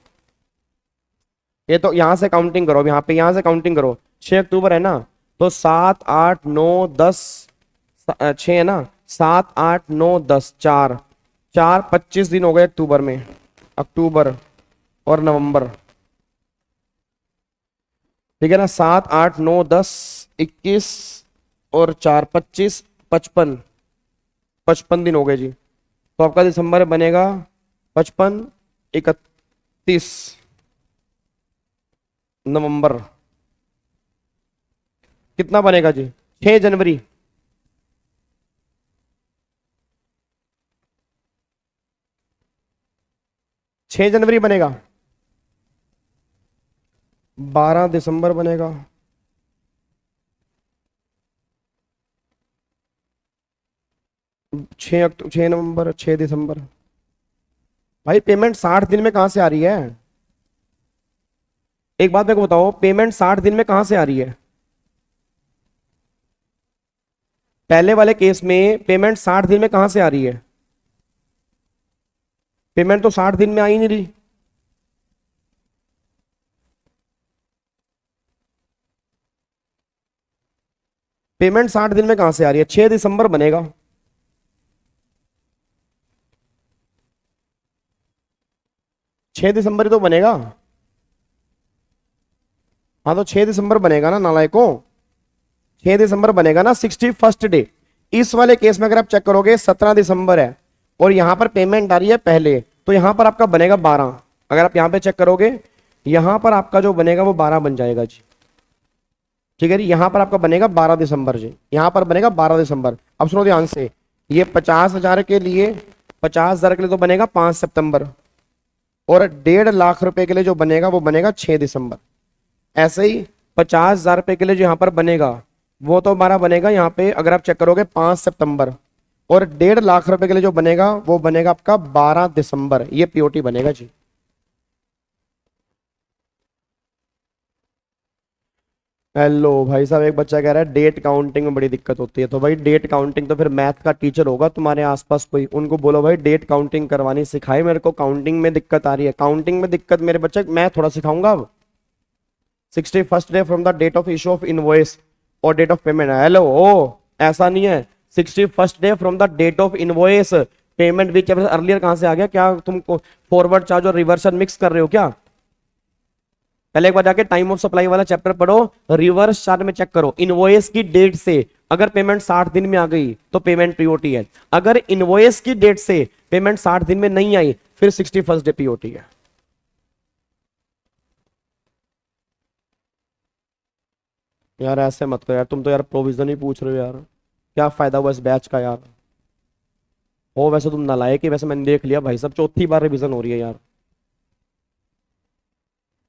ये तो यहां से काउंटिंग करो, यहाँ पे यहां से काउंटिंग करो। 6 अक्टूबर है ना, तो 7 8 9 10, 6 है ना, 7 8 9 10, 4 4 25 दिन हो गए अक्टूबर में, अक्टूबर और नवंबर। ठीक है ना, 7 8 9 10 21 और 4 25 55, 55 दिन हो गए जी। तो आपका दिसंबर बनेगा 55 31 नवंबर। कितना बनेगा जी? 6 जनवरी, 6 जनवरी बनेगा, 12 दिसंबर बनेगा, 6 नवंबर, 6 दिसंबर। भाई पेमेंट 60 दिन में कहां से आ रही है? एक बात मेरे को बताओ, पेमेंट 60 दिन में कहां से आ रही है? पहले वाले केस में पेमेंट 60 दिन में कहां से आ रही है? पेमेंट तो 60 दिन में आ ही नहीं रही। पेमेंट 60 दिन में कहां से आ रही है? 6 दिसंबर बनेगा, 6 दिसंबर ही तो बनेगा। हाँ, तो 6 दिसंबर बनेगा ना नालायकों, 6 दिसंबर बनेगा ना, 61st डे। इस वाले केस में अगर आप चेक करोगे 17 दिसंबर है और यहां पर पेमेंट आ रही है पहले, तो यहां पर आपका बनेगा 12। अगर आप यहां पे चेक करोगे, यहां पर आपका जो बनेगा वो 12 बन जाएगा जी। ठीक है जी, यहां पर आपका बनेगा 12 दिसंबर जी, यहां पर बनेगा 12 दिसंबर। अब सुनो ध्यान से, ये 50,000 के लिए, 50,000 के लिए तो बनेगा 5 सितंबर, और 1.5 लाख रुपए के लिए जो बनेगा वो बनेगा 6 दिसंबर। ऐसे ही 50,000 रुपए के लिए जो यहाँ पर बनेगा वो तो हमारा बनेगा यहाँ पे, अगर आप चेक करोगे 5 सितंबर, और 1.5 लाख रुपए के लिए जो बनेगा वो बनेगा आपका 12 दिसंबर। ये पीओटी बनेगा जी। हेलो भाई साहब, एक बच्चा कह रहा है डेट काउंटिंग में बड़ी दिक्कत होती है। तो भाई डेट काउंटिंग तो फिर मैथ का टीचर होगा तुम्हारे आसपास कोई, उनको बोलो भाई डेट काउंटिंग करवानी सिखाए। मेरे को काउंटिंग में दिक्कत आ रही है, काउंटिंग में दिक्कत मेरे बच्चे मैं थोड़ा सिखाऊंगा अब। 61st day from the date of issue of invoice और डेट ऑफ पेमेंट। हेलो, ओ ऐसा नहीं है, 61st day from the date of invoice payment which earlier कहां से आ गया? क्या तुमको फॉरवर्ड चार्ज और रिवर्सल मिक्स कर रहे हो क्या? पहले एक बार जाके टाइम ऑफ सप्लाई वाला चैप्टर पढ़ो, रिवर्स चार्ट में चेक करो, इनवॉइस की डेट से अगर पेमेंट 60 दिन में आ गई तो पेमेंट पीओटी है। अगर इनवॉइस की डेट से पेमेंट 60 दिन में नहीं आई फिर 61st डे पीओटी है। यार ऐसे मत करो यार, तुम तो यार प्रोविजन ही पूछ रहे हो यार, क्या फायदा हुआ इस बैच का यार। हो वैसे तुम नालायक ही, वैसे मैंने देख लिया भाई साहब, चौथी बार रिवीजन हो रही है यार,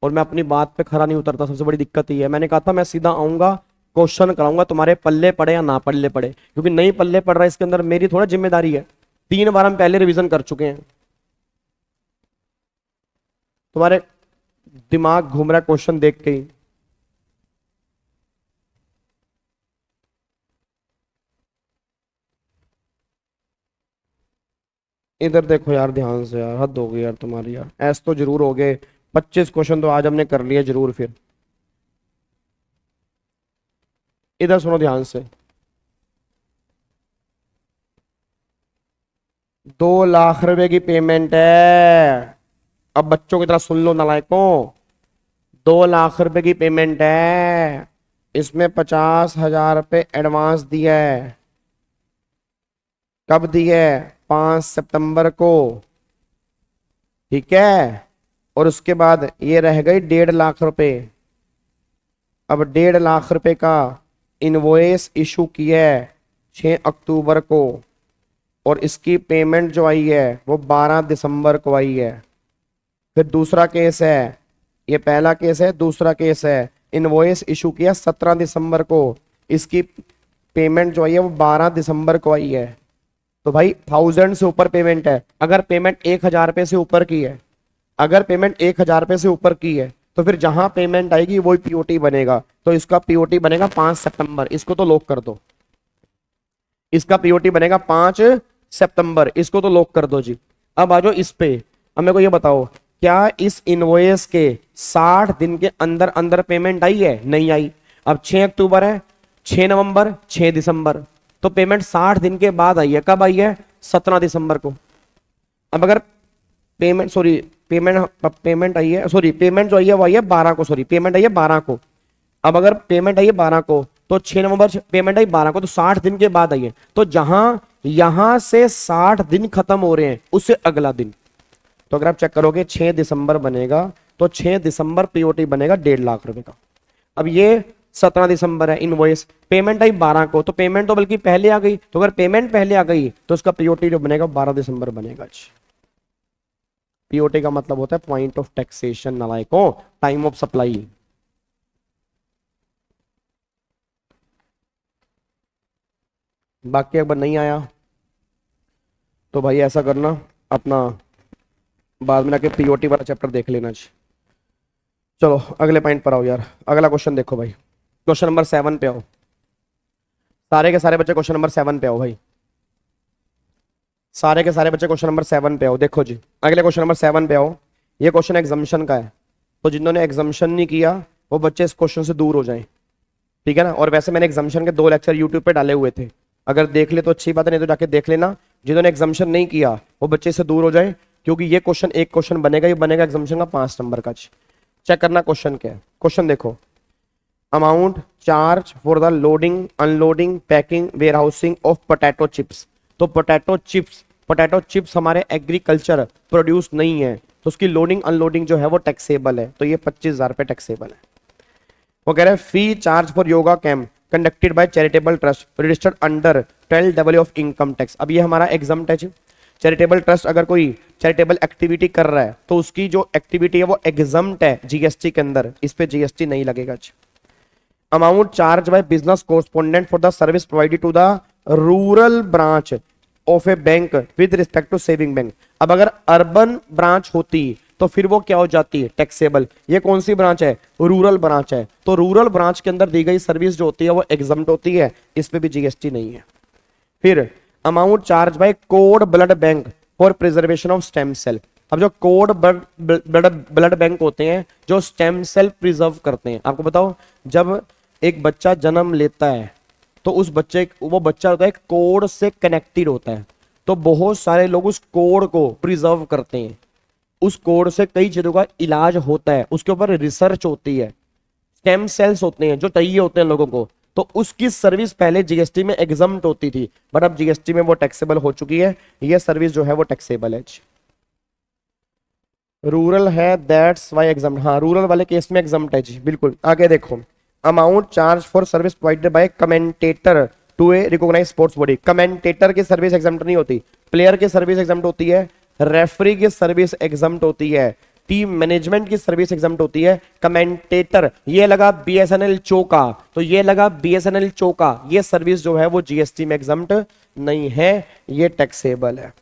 और मैं अपनी बात पे खरा नहीं उतरता, सबसे बड़ी दिक्कत ही है। मैंने कहा था मैं सीधा आऊंगा, क्वेश्चन कराऊंगा, तुम्हारे पल्ले पड़े या ना पल्ले पड़े, क्योंकि नहीं पल्ले पड़ रहा है इसके अंदर मेरी थोड़ा जिम्मेदारी है। 3 बार हम पहले रिवीजन कर चुके हैं, तुम्हारे दिमाग घूम रहा है क्वेश्चन देख के ही। इधर देखो यार ध्यान से यार, हद हो गई यार तुम्हारी यार, ऐस तो जरूर हो गए। 25 क्वेश्चन तो आज हमने कर लिए जरूर। फिर इधर सुनो ध्यान से, 2 लाख रुपए की पेमेंट है। अब बच्चों की तरह सुन लो नालायकों, 2 लाख रुपए की पेमेंट है, इसमें 50,000 रुपये एडवांस दिया है। कब दी है? 5 सितंबर को, ठीक है। और उसके बाद ये रह गई 1.5 लाख रुपए। अब 1.5 लाख रुपए का इनवॉइस इशू किया है 6 अक्टूबर को, और इसकी पेमेंट जो आई है वो 12 दिसंबर को आई है। फिर दूसरा केस है, ये पहला केस है, दूसरा केस है, इनवॉइस इशू किया 17 दिसंबर को, इसकी पेमेंट जो आई है वो 12 दिसंबर को आई है। तो भाई 1000 से ऊपर पेमेंट है। अगर पेमेंट 1000 रुपये से ऊपर की है, अगर पेमेंट 1000 रुपये से ऊपर की है, तो फिर जहां पेमेंट आएगी वही पीओटी बनेगा। तो इसका पीओटी बनेगा 5 सितंबर, इसको तो लॉक कर दो। इसका पीओटी बनेगा 5 सितंबर, इसको तो लॉक कर दो जी। अब आ जाओ इस पे, अब मेरे को ये बताओ, क्या इस इनवॉइस के 60 दिन के अंदर अंदर पेमेंट आई है? नहीं आई। अब 6 अक्टूबर है, 6 नवंबर, 6 दिसंबर, तो पेमेंट 60 दिन के बाद आई है। कब आई है? 17 दिसंबर को। अब अगर पेमेंट आई है, पेमेंट जो आई है वो आई है 12 को, पेमेंट आई है 12 को। अब अगर पेमेंट आई है 12 को, तो 6 नवंबर पेमेंट आई 12 को, तो 60 दिन के बाद आई है। तो जहां यहां से 60 दिन खत्म हो रहे हैं, उससे अगला दिन, तो अगर आप चेक करोगे 6 दिसंबर बनेगा, तो 6 दिसंबर पीओटी बनेगा 1.5 लाख रुपए का। अब ये 17 दिसंबर है, इनवॉइस पेमेंट आई 12 को, तो पेमेंट तो बल्कि पहले आ गई। तो अगर पेमेंट पहले आ गई तो उसका पीओटी जो बनेगा 12 दिसंबर बनेगा। पीओटी का मतलब होता है पॉइंट ऑफ टैक्सेशन नालायकों, टाइम ऑफ सप्लाई। बाकी अगर नहीं आया तो भाई ऐसा करना, अपना बाद में आके पीओटी वाला चैप्टर देख लेना जी। चलो अगले पॉइंट पर आओ यार, अगला क्वेश्चन देखो भाई, क्वेश्चन नंबर 7 पे आओ। सारे के सारे बच्चे क्वेश्चन नंबर 7 पे आओ भाई, सारे के सारे बच्चे क्वेश्चन नंबर 7 पे आओ। देखो जी अगले क्वेश्चन नंबर 7 पे आओ। ये क्वेश्चन एग्जाम्शन का है, तो जिन्होंने एग्जाम्शन नहीं किया वो बच्चे इस क्वेश्चन से दूर हो जाएं, ठीक है ना। और वैसे मैंने एग्जाम्शन के 2 लेक्चर यूट्यूब पे डाले हुए थे, अगर देख ले तो अच्छी बात है, नहीं तो जाके देख लेना। जिन्होंने एग्जाम्शन नहीं किया वो बच्चे से दूर हो जाए, क्योंकि ये क्वेश्चन एक क्वेश्चन बनेगा, ये बनेगा एग्जाम्शन का 5 नंबर का। चेक करना क्वेश्चन क्या है। क्वेश्चन देखो, amount charge for the loading, unloading, packing, warehousing of potato chips. तो पोटैटो चिप्स हमारे एग्रीकल्चर प्रोड्यूस नहीं है, तो उसकी लोडिंग अनलोडिंग जो है वो टैक्सेबल है, तो ये 25,000 रुपये टैक्सेबल है। वो कह रहे हैं fee charge for yoga camp conducted by charitable trust registered under 12 of income tax. अब ये हमारा एग्जाम्प्ट है। चैरिटेबल ट्रस्ट अगर कोई चैरिटेबल एक्टिविटी कर रहा है तो उसकी जो एक्टिविटी है वो एग्जाम्प्ट है जीएसटी के अंदर, इस पे जीएसटी नहीं लगेगा। Amount charge by business correspondent for the service provided to the rural branch of a bank with respect to saving bank. अब अगर अर्बन ब्रांच होती तो फिर वो क्या हो जाती है? टैक्सेबल। ये कौन सी ब्रांच है? रूरल ब्रांच है, तो रूरल ब्रांच के अंदर दी गई सर्विस जो होती है वो एग्जाम्प्ट होती है, इस पे भी जीएसटी नहीं है। फिर amount charge by cord blood bank for preservation of stem cell. अब जो कोड ब्लड बैंक होते हैं जो स्टेम सेल प्रिजर्व करते हैं, आपको बताओ जब एक बच्चा जन्म लेता है तो उस बच्चे वो बच्चा होता है कोड से कनेक्टेड होता है, तो बहुत सारे लोग उस कोड को प्रिजर्व करते हैं, उस कोड से कई चीजों का इलाज होता है, उसके ऊपर रिसर्च होती है, स्टेम सेल्स होते हैं जो चाहिए होते हैं लोगों को, तो उसकी सर्विस पहले जीएसटी में एग्जम्प्ट होती थी, बट अब जीएसटी में वो टैक्सेबल हो चुकी है, ये सर्विस जो है वो टैक्सेबल है। रूरल है दैट्स वाई एग्जाम्प्ट, हाँ रूरल वाले केस में एग्जाम्प्ट है जी, बिल्कुल। आगे देखो, amount charge for service provided by commentator to a recognise sports body. Commentator की सर्विस एग्जाम्प्ट नहीं होती, प्लेयर की सर्विस एग्जाम्प्ट होती है, रेफरी की सर्विस एग्जाम्प्ट होती है, टीम मैनेजमेंट की सर्विस एग्जाम्प्ट होती है। कमेंटेटर, ये लगा बीएसएनएल चौका, तो ये लगा बीएसएनएल चौका, ये सर्विस जो है वो जीएसटी में एग्जाम्प्ट नहीं है, ये टैक्सेबल है।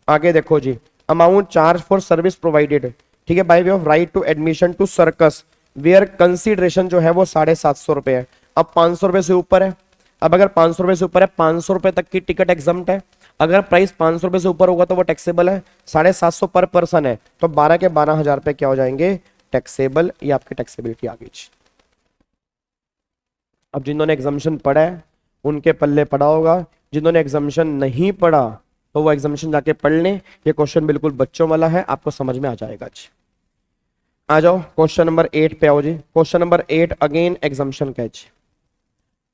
आगे देखो जी, amount charge for service provided, ठीक है, by way of right to admission to circus where consideration जो है वो 750 रुपए है। अब 500 रुपए से ऊपर है, अब अगर 500 रुपए से ऊपर है, 500 रुपए तक की टिकट एग्जाम्प्ट है। अगर प्राइस 500 रुपए से ऊपर होगा तो वो टैक्सेबल है, 750 पर पर्सन है, तो 12 के 12,000 रुपए क्या हो जाएंगे, टैक्सेबल। ये आपकी टैक्सेबिलिटी आ गई। अब जिन्होंने एग्जाम्शन पढ़ा है उनके पल्ले पड़ा होगा, जिन्होंने एग्जाम्शन नहीं पढ़ा तो वो एग्जाम्शन जाके पढ़ लें। ये क्वेश्चन बिल्कुल बच्चों वाला है, आपको समझ में आ जाएगा जी। आ जाओ क्वेश्चन नंबर 8 पे आओ जी। क्वेश्चन नंबर 8 अगेन एग्जाम्शन का है जी।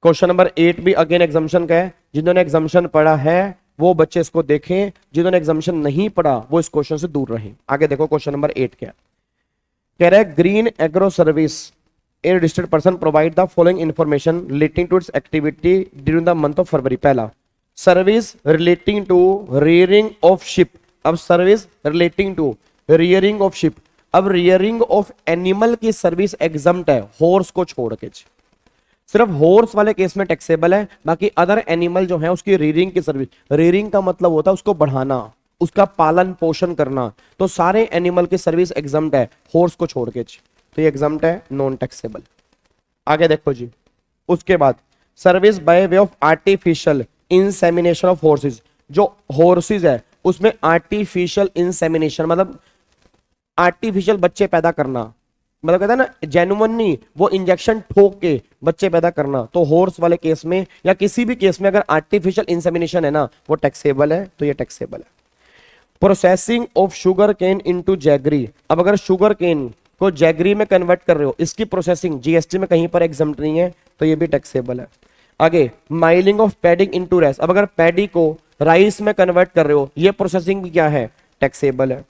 क्वेश्चन नंबर 8 भी अगेन एग्जाम्शन का है। जिन्होंने एग्जाम्शन पढ़ा है वो बच्चे इसको देखें, जिन्होंने एग्जाम्शन नहीं पढ़ा वो इस क्वेश्चन से दूर रहें। आगे देखो क्वेश्चन नंबर 8 क्या कह रहा है, green agro service a registered person provide the following information relating to its activity during the month of February. पहला, service relating to rearing of sheep. अब service relating to rearing of sheep, अब rearing of animal की service exempt है, horse को छोड़ के। सिर्फ horse वाले केस में टैक्सेबल है, बाकी अदर एनिमल जो है उसकी रियरिंग की सर्विस, रियरिंग का मतलब होता है उसको बढ़ाना, उसका पालन पोषण करना, तो सारे एनिमल की सर्विस एग्जम्प्ट है, हॉर्स को छोड़ के। तो ये एग्जम्प्ट है, नॉन टैक्सेबल। आगे देखो जी, उसके बाद service by way of artificial insemination of horse's. जो हॉर्सेज है उसमें आर्टिफिशियल इंसेमिनेशन मतलब आर्टिफिशियल बच्चे पैदा करना, मतलब कहता है ना जेन्युइन नहीं, वो इंजेक्शन ठोक के बच्चे पैदा करना। तो हॉर्स वाले केस में या किसी भी केस में अगर आर्टिफिशियल इंसेमिनेशन है ना वो टैक्सेबल है, तो ये टैक्सेबल है। Processing of sugar cane into jaggery. अब अगर शुगर केन को जैगरी में कन्वर्ट कर रहे हो, इसकी प्रोसेसिंग जीएसटी में कहीं पर एग्जम्प्ट नहीं है, तो ये भी टैक्सेबल है। आगे, milling of padding into rice. अब अगर पैडी को राइस में कन्वर्ट कर रहे हो, ये प्रोसेसिंग भी क्या है, टैक्सेबल है।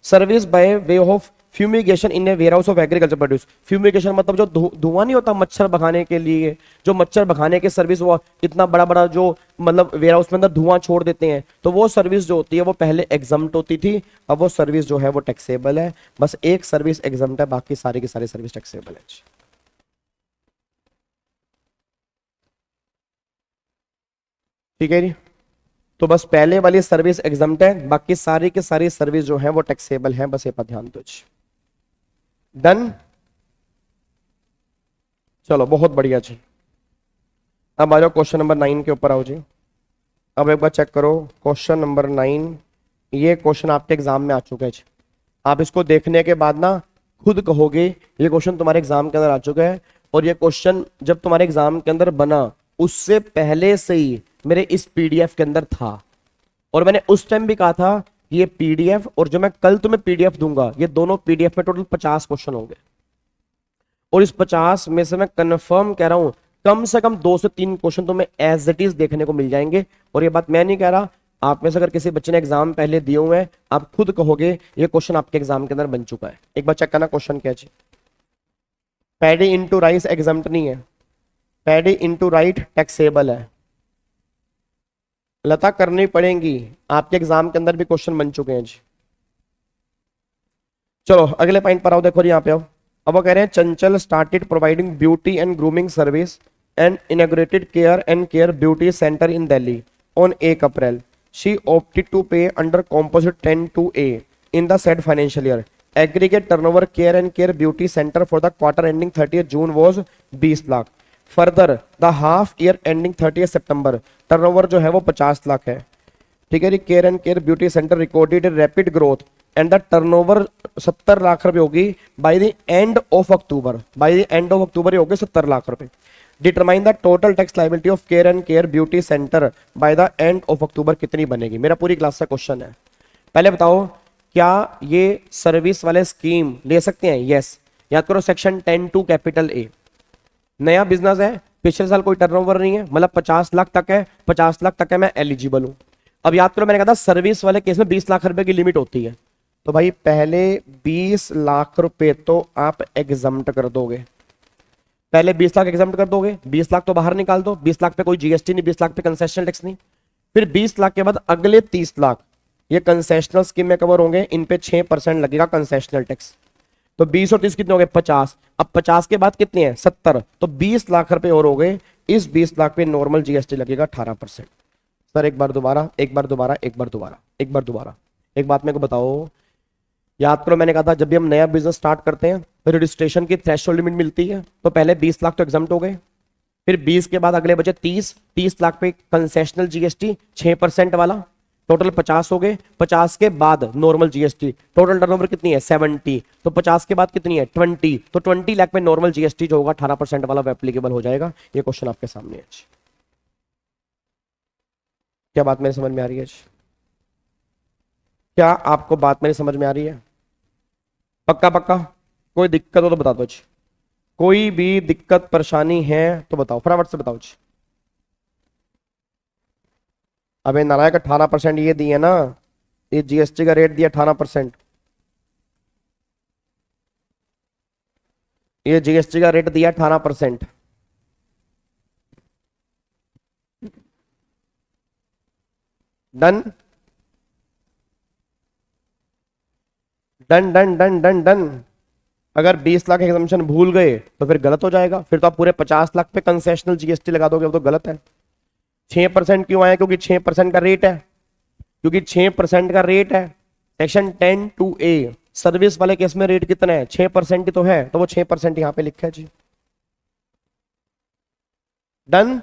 Service by way of fumigation in a warehouse of agriculture produce. Fumigation मतलब जो धुआं नहीं होता मच्छर भगाने के लिए, जो मच्छर भगाने की सर्विस, वो इतना बड़ा बड़ा जो मतलब वेयर हाउस में अंदर धुआं छोड़ देते हैं, तो वो सर्विस जो होती है वो पहले एग्जम्प्ट होती थी, अब वो सर्विस जो है वो टैक्सेबल है। बस एक सर्विस एग्जम्प्ट है, बाकी सारी की सारी सर्विस टैक्सेबल है। ठीक है जी, तो बस पहले वाली सर्विस एग्जम्प्ट है, बाकी सारी की सारी सर्विस जो है वो टैक्सेबल है, बस ये पर ध्यान दो। डन, चलो बहुत बढ़िया जी। अब आ जाओ क्वेश्चन नंबर 9 के ऊपर आओ जी। अब एक बार चेक करो क्वेश्चन नंबर 9, ये क्वेश्चन आपके एग्जाम में आ चुका है जी। आप इसको देखने के बाद ना खुद कहोगे ये क्वेश्चन तुम्हारे एग्जाम के अंदर आ चुका है, और ये क्वेश्चन जब तुम्हारे एग्जाम के अंदर बना उससे पहले से ही मेरे इस पीडीएफ के अंदर था, और मैंने उस टाइम भी कहा था ये पीडीएफ और जो मैं कल तुम्हें पीडीएफ दूंगा, ये दोनों पीडीएफ में टोटल 50 क्वेश्चन होंगे, और इस 50 में से मैं कंफर्म कह रहा हूं कम से कम 2 से 3 क्वेश्चन तुम्हें एज इट इज देखने को मिल जाएंगे। और ये बात मैं नहीं कह रहा, आप में से अगर किसी बच्चे ने एग्जाम पहले दिए हुए हैं, आप खुद कहोगे ये क्वेश्चन आपके एग्जाम के अंदर बन चुका है। एक बार चेक करना क्वेश्चन क्या है। पैडी इंटू राइस एग्जाम्प्ट नहीं है, पैडी इंटू राइट टैक्सेबल है। लता करनी पड़ेगी, आपके एग्जाम के अंदर भी क्वेश्चन बन चुके हैं जी। चलो अगले पॉइंट पर आओ, देखो यहाँ पे आओ। अब वो कह रहे हैं चंचल started providing beauty and grooming service and inaugurated care and care beauty centre in Delhi on 1 April. She opted to pay under composite 10(2)(a) in the said financial year. Aggregate turnover care and care beauty center for the quarter ending 30th June was 20 lakh. Further, the half year ending 30th September turnover जो है वो 50 लाख है। ठीक है जी, care and care beauty centre recorded rapid growth and the turnover 70 lakh रुपए होगी by the end of October. By the end of October ही होगी 70 लाख रुपए। Determine the total tax liability of care and care beauty centre by the end of October कितनी बनेगी। मेरा पूरी class का क्वेश्चन है। पहले बताओ क्या ये सर्विस वाले स्कीम ले सकते हैं? यस। याद करो सेक्शन 10(2) कैपिटल ए, नया बिजनेस है, पिछले साल कोई टर्नओवर नहीं है, मतलब 50 लाख तक है, 50 लाख तक है, मैं एलिजिबल हूं। अब याद करो मैंने कहा था सर्विस वाले केस में 20 लाख रुपए की लिमिट होती है, तो भाई पहले 20 लाख रुपए तो आप एग्जम्प्ट कर दोगे। पहले 20 लाख एग्जाम कर दोगे, 20 लाख तो बाहर निकाल दो, 20 लाख पे कोई जीएसटी नहीं, 20 लाख पे कंसेशनल टैक्स नहीं। फिर 20 लाख के बाद अगले 30 लाख ये कंसेशनल स्कीम में कवर होंगे, इन पे 6% लगेगा कंसेशनल टैक्स। तो 20 और 30 कितने हो गए 50। अब 50 के बाद कितने हैं 70, तो 20 लाख रुपए और हो गए। इस 20 लाख पे नॉर्मल जीएसटी लगेगा 18%। सर एक बार दोबारा, एक बार दोबारा, एक बार दोबारा, एक बार दोबारा, एक बात मेरे को बताओ, याद करो मैंने कहा था जब भी हम नया बिजनेस स्टार्ट करते हैं तो रजिस्ट्रेशन की थ्रेशोल्ड लिमिट मिलती है, तो पहले 20 लाख तो एग्जाम्प्ट हो गए, फिर 20 के बाद अगले बचे 30 लाख पे कंसेशनल जीएसटी 6% वाला, टोटल 50 हो गए। 50 के बाद नॉर्मल जीएसटी, टोटल टर्नओवर कितनी है 70, तो 50 के बाद कितनी है 20, तो 20 लाख पे नॉर्मल जीएसटी जो होगा 18% वाला एप्लीकेबल हो जाएगा। ये क्वेश्चन आपके सामने है। क्या बात मेरे समझ में आ रही है? क्या आपको बात मेरी समझ में आ रही है? पक्का पक्का? कोई दिक्कत हो तो बता दो जी, कोई भी दिक्कत परेशानी है तो बताओ, फटाफट से बताओ जी। अबे नालायक 18% ये दिए ना, ये जीएसटी का रेट दिया 18%, ये जीएसटी का रेट दिया 18%। Done done done done done done. अगर 20 लाख एग्जामिशन भूल गए तो फिर गलत हो जाएगा, फिर तो आप पूरे 50 लाख पे कंसेशनल जीएसटी लगा दोगे, वो तो गलत है। 6% क्यों आया? क्योंकि 6% का रेट है, क्योंकि 6% का रेट है। सेक्शन 10(2)(a) सर्विस वाले केस में रेट कितना है 6% ही तो है, तो वो 6% यहां पे लिखा है जी। डन।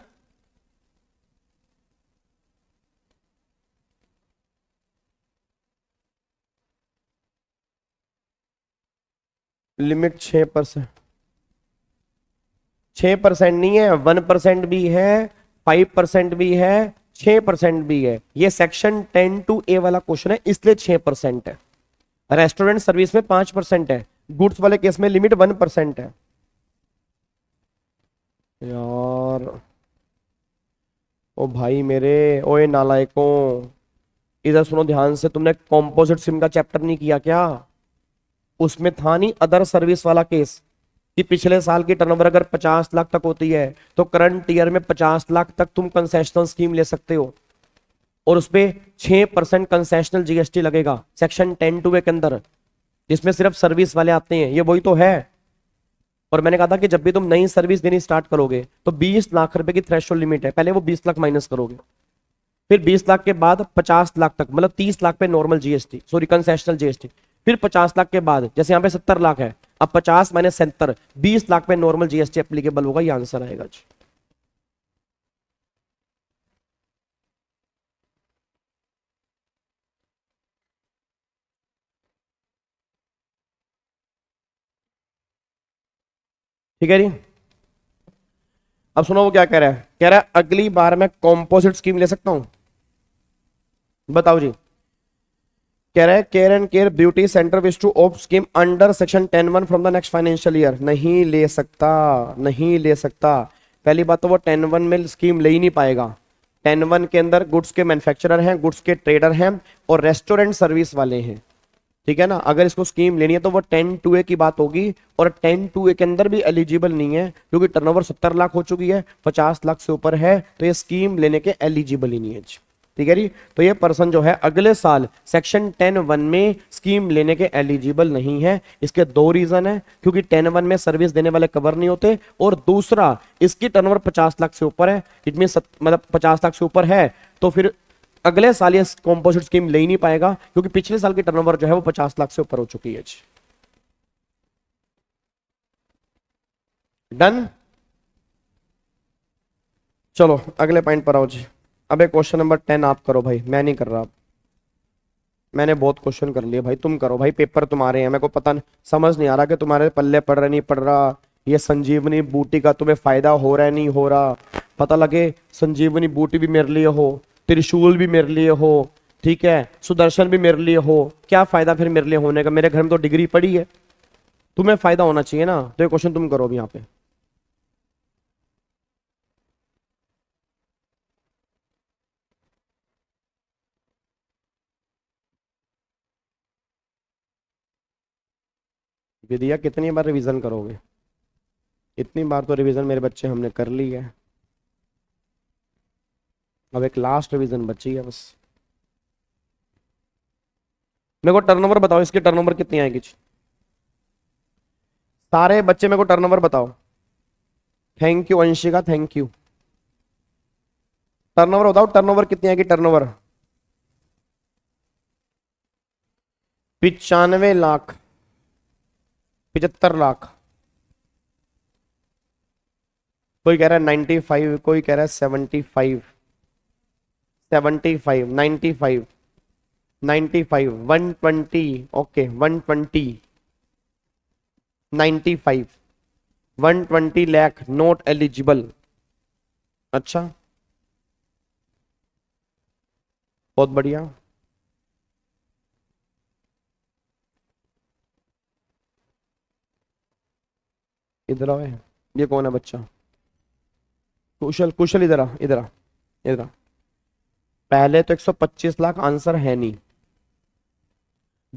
लिमिट 6%, 6% नहीं है, 1% भी है, 5% भी है, 6% भी है। ये सेक्शन 10(2)(a) वाला क्वेश्चन है, इसलिए 6% है। रेस्टोरेंट सर्विस में 5% है, गुड्स वाले केस में लिमिट 1% है। यार ओ भाई मेरे, ओए नालायकों, इधर सुनो ध्यान से, तुमने कॉम्पोजिट सिम का चैप्टर नहीं किया क्या? उसमें था नहीं अदर सर्विस वाला केस, कि पिछले साल की टर्नओवर अगर 50 लाख तक होती है तो करंट ईयर में 50 लाख तक तुम कंसेशनल स्कीम ले सकते हो, और उस पे 6% कंसेशनल जीएसटी लगेगा सेक्शन 10(2)(a) के अंदर, जिसमें सिर्फ सर्विस वाले आते हैं। ये वही तो है। और मैंने कहा था कि जब भी तुम नई सर्विस देनी स्टार्ट करोगे तो 20 लाख रुपए की थ्रेशोल्ड लिमिट है, पहले वो 20 लाख माइनस करोगे, फिर 20 लाख के बाद 50 लाख तक, मतलब 30 लाख पे normal GST, sorry concessional GST, फिर 50 लाख के बाद, जैसे यहाँ पे 70 लाख है, अब 50 माइनस 70, 20 लाख पे नॉर्मल जीएसटी एप्लीकेबल होगा। ये आंसर आएगा जी। ठीक है जी। अब सुनो वो क्या कह रहा है, कह रहा है अगली बार मैं कॉम्पोजिट स्कीम ले सकता हूं, बताओ जी। कह रहा है care and care beauty centre wish to opt scheme under section 10(1) from the next financial year. नहीं ले सकता, नहीं ले सकता। पहली बात तो वो 10(1) में स्कीम ले ही नहीं पाएगा। 10(1) के अंदर गुड्स के मैन्युफैक्चरर हैं, गुड्स के ट्रेडर हैं, और रेस्टोरेंट सर्विस वाले हैं, ठीक है ना। अगर इसको स्कीम लेनी है तो वो 10(2)(a) की बात होगी, और 10(2)(a) के अंदर भी एलिजिबल नहीं है, क्योंकि टर्नओवर 70 लाख हो चुकी है, 50 लाख से ऊपर है, तो ये स्कीम लेने के एलिजिबल ही नहीं है। ठीक है जी। तो ये पर्सन जो है अगले साल सेक्शन 10(1) में स्कीम लेने के एलिजिबल नहीं है। इसके दो रीजन है, क्योंकि 10(1) में सर्विस देने वाले कवर नहीं होते, और दूसरा इसकी टर्नओवर 50 लाख से ऊपर है, इट मीन मतलब 50 लाख से ऊपर है, तो फिर अगले साल ये कॉम्पोजिट स्कीम ले ही नहीं पाएगा, क्योंकि पिछले साल की टर्नओवर जो है वो 50 लाख से ऊपर हो चुकी है। डन। चलो अगले पॉइंट पर आओ जी। अब क्वेश्चन नंबर 10 आप करो भाई, मैं नहीं कर रहा। मैंने बहुत क्वेश्चन कर लिए भाई, तुम करो भाई, पेपर तुम्हारे हैं। मेरे को पता नहीं, समझ नहीं आ रहा कि तुम्हारे पल्ले पड़ रहा नहीं पड़ रहा, ये संजीवनी बूटी का तुम्हें फायदा हो रहा है नहीं हो रहा। पता लगे संजीवनी बूटी भी मेरे लिए हो, त्रिशूल भी मेरे लिए हो, ठीक है, सुदर्शन भी मेरे लिए हो, क्या फायदा फिर मेरे लिए होने का? मेरे घर में तो डिग्री पड़ी है, तुम्हें फायदा होना चाहिए ना। तो ये क्वेश्चन तुम करो अभी यहाँ पे। विदिया कितनी बार रिवीजन करोगे? इतनी बार तो रिवीजन मेरे बच्चे हमने कर ली है, अब एक लास्ट रिवीजन बची है बस। मेरे को टर्नओवर बताओ, इसकी टर्नओवर कितनी आएगी? सारे बच्चे मेरे को टर्नओवर बताओ। Thank you Anshika, thank you. Turnover बताओ, टर्नओवर कितनी आएगी? टर्नओवर 95 लाख, 75 लाख, कोई कह रहा है 95, कोई कह रहा है 75, 75, 95, 95, 120, ओके 120, 95, 120 लाख नॉट एलिजिबल। अच्छा, बहुत बढ़िया। इधर आओ, ये कौन है बच्चा? कुशल, कुशल इधर आ, इधर आ, इधर आ। पहले तो 125 लाख आंसर है नहीं,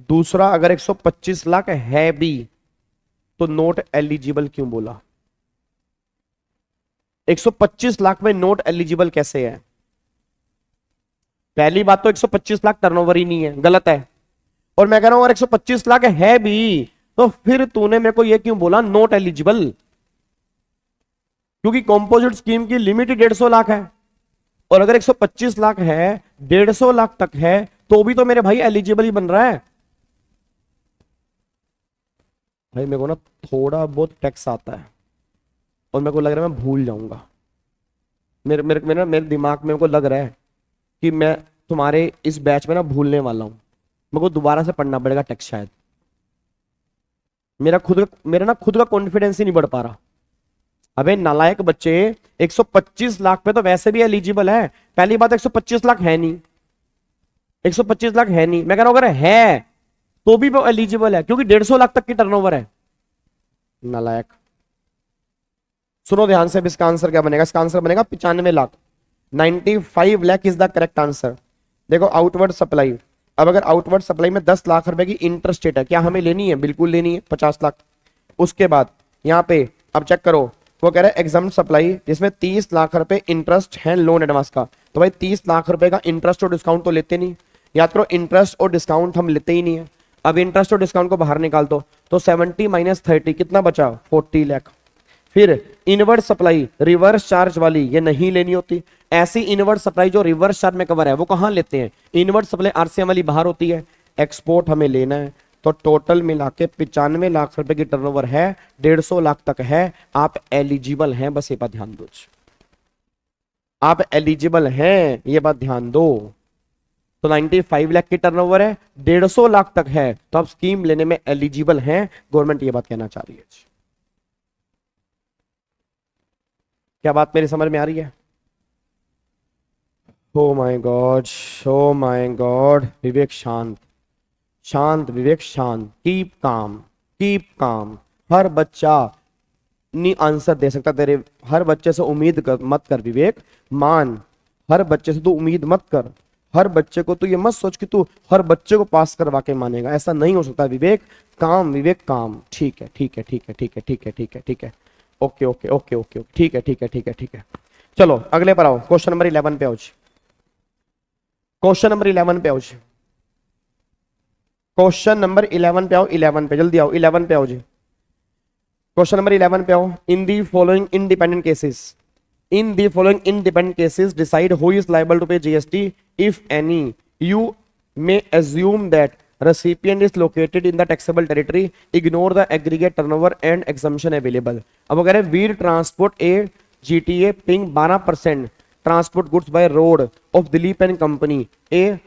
दूसरा अगर 125 लाख है भी तो नोट एलिजिबल क्यों बोला? 125 लाख में नोट एलिजिबल कैसे है? पहली बात तो 125 लाख टर्नओवर ही नहीं है, गलत है। और मैं कह रहा हूं अगर 125 लाख है भी तो फिर तूने मेरे को यह क्यों बोला नोट एलिजिबल? क्योंकि कंपोजिट स्कीम की लिमिट ही 150 लाख है, और अगर 125 लाख है, 150 लाख तक है, तो भी तो मेरे भाई एलिजिबल ही बन रहा है। भाई मेरे को ना थोड़ा बहुत टैक्स आता है और मेरे को लग रहा है मैं भूल जाऊंगा। मेरे दिमाग में मेरे को लग रहा है कि मैं तुम्हारे इस बैच में ना भूलने वाला हूं, मेरे को दोबारा से पढ़ना पड़ेगा टैक्स शायद। मेरा ना खुद का कॉन्फिडेंस ही नहीं बढ़ पा रहा। अबे नालायक बच्चे, 125 लाख पे तो वैसे भी एलिजिबल है। पहली बात 125 लाख है नहीं, 125 लाख है नहीं। मैं कह रहा हूं अगर है तो भी वो एलिजिबल है क्योंकि 150 लाख तक की टर्नओवर है। नालायक। सुनो ध्यान से, अब इसका आंसर क्या बनेगा? इसका आंसर बनेगा 95 lakh. 95 lakh is the correct answer. देखो आउटवर्ड सप्लाई, अब अगर आउटवर्ड सप्लाई में 10 लाख रुपए की इंटरेस्ट रेट है, क्या हमें लेनी है? बिल्कुल लेनी है, 50 लाख। उसके बाद यहाँ पे अब चेक करो, वो कह रहा है एग्जाम सप्लाई जिसमें 30 लाख रुपए इंटरेस्ट है लोन एडवांस का। तो भाई 30 लाख रुपए का इंटरेस्ट और डिस्काउंट तो लेते नहीं। याद करो इंटरेस्ट और डिस्काउंट हम लेते ही नहीं है। अब इंटरेस्ट और डिस्काउंट को बाहर निकाल दो तो 70 - 30 कितना बचा? 40 लाख। फिर इनवर्ड सप्लाई रिवर्स चार्ज वाली ये नहीं लेनी होती। ऐसी इनवर्ड सप्लाई जो रिवर्स चार्ज में कवर है वो कहां लेते हैं? इनवर्ड सप्लाई आरसीएम वाली बाहर होती है। एक्सपोर्ट हमें लेना है तो टोटल मिला के 95 लाख रुपए की टर्नओवर है, 150 लाख तक है, आप एलिजिबल हैं। बस ये बात ध्यान दो, आप एलिजिबल हैं, ये बात ध्यान दो। तो 95 लाख की टर्नओवर है, 150 लाख तक है, तो आप स्कीम लेने में एलिजिबल हैं। गवर्नमेंट ये बात कहना चाह रही है। क्या बात मेरी समझ में आ रही है? Oh my God, oh my God. Vivek शांत, शांत विवेक शांत। Keep calm, keep calm. हर बच्चा नहीं आंसर दे सकता तेरे, हर बच्चे से उम्मीद मत कर विवेक। मान, हर बच्चे से तू उम्मीद मत कर। हर बच्चे को तू ये मत सोच कि तू हर बच्चे को पास करवा के मानेगा, ऐसा नहीं हो सकता विवेक। काम विवेक काम। ठीक है, ठीक है, ठीक है, ठीक है, ठीक है, ठीक है, ठीक है। Okay okay okay okay okay, ठीक है, ठीक है, ठीक है, ठीक है। चलो अगले पर आओ, क्वेश्चन नंबर 11 पे आओ जी। क्वेश्चन नंबर 11 पे आओ जी। क्वेश्चन नंबर 11 पे आओ, 11 पे जल्दी आओ, 11 पे आओ जी। क्वेश्चन नंबर 11 पे आओ। In the following independent cases, in the following independent cases decide who is liable to pay GST if any. You may assume that recipient is located in the taxable territory, ignore the aggregate turnover and exemption available। अब अगर है Veer transport a GTA paying 12% transport goods by road of Dilip and company a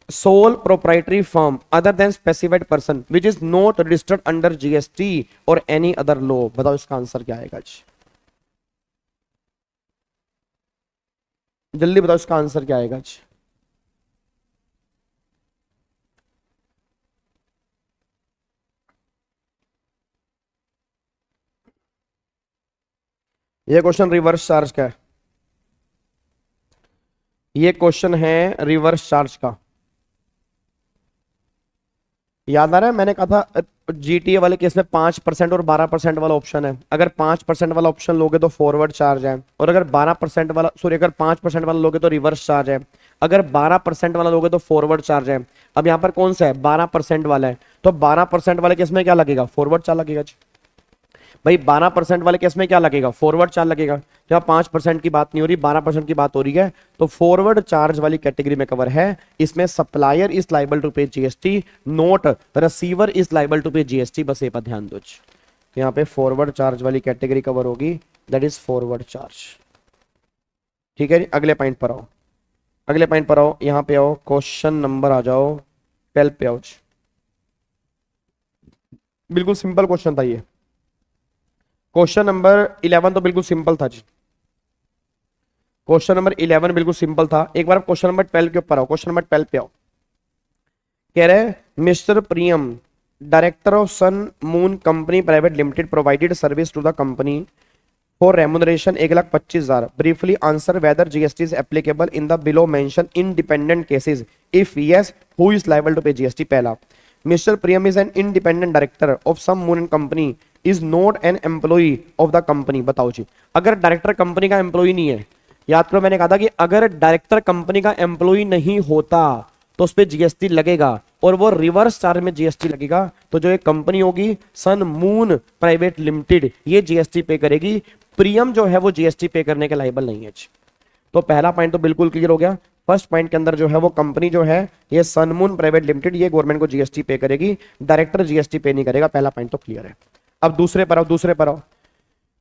sole proprietary firm other than specified person which is not registered under GST or any other law। बताओ इसका answer क्या आएगा जी? जल्दी बताओ इसका आंसर क्या आएगा जी? ये क्वेश्चन रिवर्स चार्ज का है, ये क्वेश्चन है रिवर्स चार्ज का। याद आ रहा है मैंने कहा था जीटीए वाले केस में 5% और 12% वाला ऑप्शन है। अगर 5% वाला ऑप्शन लोगे तो फॉरवर्ड चार्ज है, और अगर 12% वाला सॉरी अगर 5% वाला लोगे तो रिवर्स चार्ज है, अगर 12% वाला लोगे तो फॉरवर्ड चार्ज है। अब यहाँ पर कौन सा है? 12% वाला है, तो 12% वाले केस में क्या लगेगा? फॉरवर्ड चार्ज लगेगा जी। भाई 12% वाले केस में क्या लगेगा? फॉरवर्ड चार्ज लगेगा। जब 5% की बात नहीं हो रही, 12% की बात हो रही है, तो फॉरवर्ड चार्ज वाली कैटेगरी में कवर है। इसमें supplier is liable to pay GST, not receiver is liable to pay GST. बस ये पर ध्यान दो। तो यहाँ पे फॉरवर्ड चार्ज वाली कैटेगरी कवर होगी, दैट इज फॉरवर्ड चार्ज। ठीक है जी, अगले पॉइंट पर आओ, अगले पॉइंट पर आओ, यहाँ पे आओ, क्वेश्चन नंबर आ जाओ 12 पे आओ। बिल्कुल सिंपल क्वेश्चन था ये। क्वेश्चन नंबर 11 तो बिल्कुल सिंपल था जी, क्वेश्चन नंबर 11 बिल्कुल सिंपल था। एक बार क्वेश्चन नंबर 12 के ऊपर आओ, क्वेश्चन नंबर 12 पे आओ। कह रहे mister Priyam, director of sun moon company private limited, provided service to the company for remuneration 1,25,000। Briefly answer whether GST is applicable in the below mention independent cases, if yes who is liable to pay GST. पहला, mister Priyam is an independent director of sun moon company, is not an employee of the company. बताओ जी, अगर director company का employee नहीं है, याद करो मैंने कहा था कि अगर डायरेक्टर कंपनी का एम्प्लॉई नहीं होता तो उस पर जीएसटी लगेगा, और वो रिवर्स चार्ज में जीएसटी लगेगा। तो जो एक कंपनी होगी सन मून प्राइवेट लिमिटेड, ये जीएसटी पे करेगी। प्रियम जो है वो जीएसटी पे करने के लायबल नहीं है। तो पहला पॉइंट तो बिल्कुल क्लियर हो गया। फर्स्ट पॉइंट के अंदर जो है वो कंपनी जो है ये सनमून प्राइवेट लिमिटेड, ये गवर्नमेंट को जीएसटी पे करेगी, डायरेक्टर जीएसटी पे नहीं करेगा। पहला पॉइंट तो क्लियर है। अब दूसरे पर आओ, दूसरे पर आओ,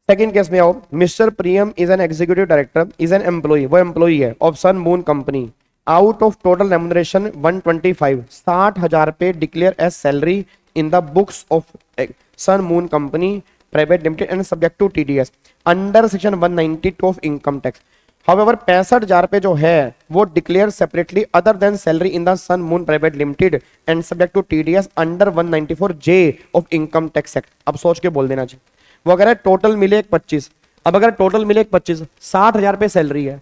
सेकंड केस में आओ। Mister Priyam is an executive director, is an employee, वो एम्प्लॉई है of sun moon company. Out of total remuneration 125, 60,000 पे declare as salary in the books of sun moon company private limited and subject to TDS under section 192 of income tax. However 65,000 पे जो है वो declare separately other than salary in the sun moon private limited and subject to TDS under 194 J of income tax act. अब सोच के बोल देना चाहिए। वो अगर है टोटल मिले 25, अब अगर टोटल मिले 25, 60,000 पे सैलरी है,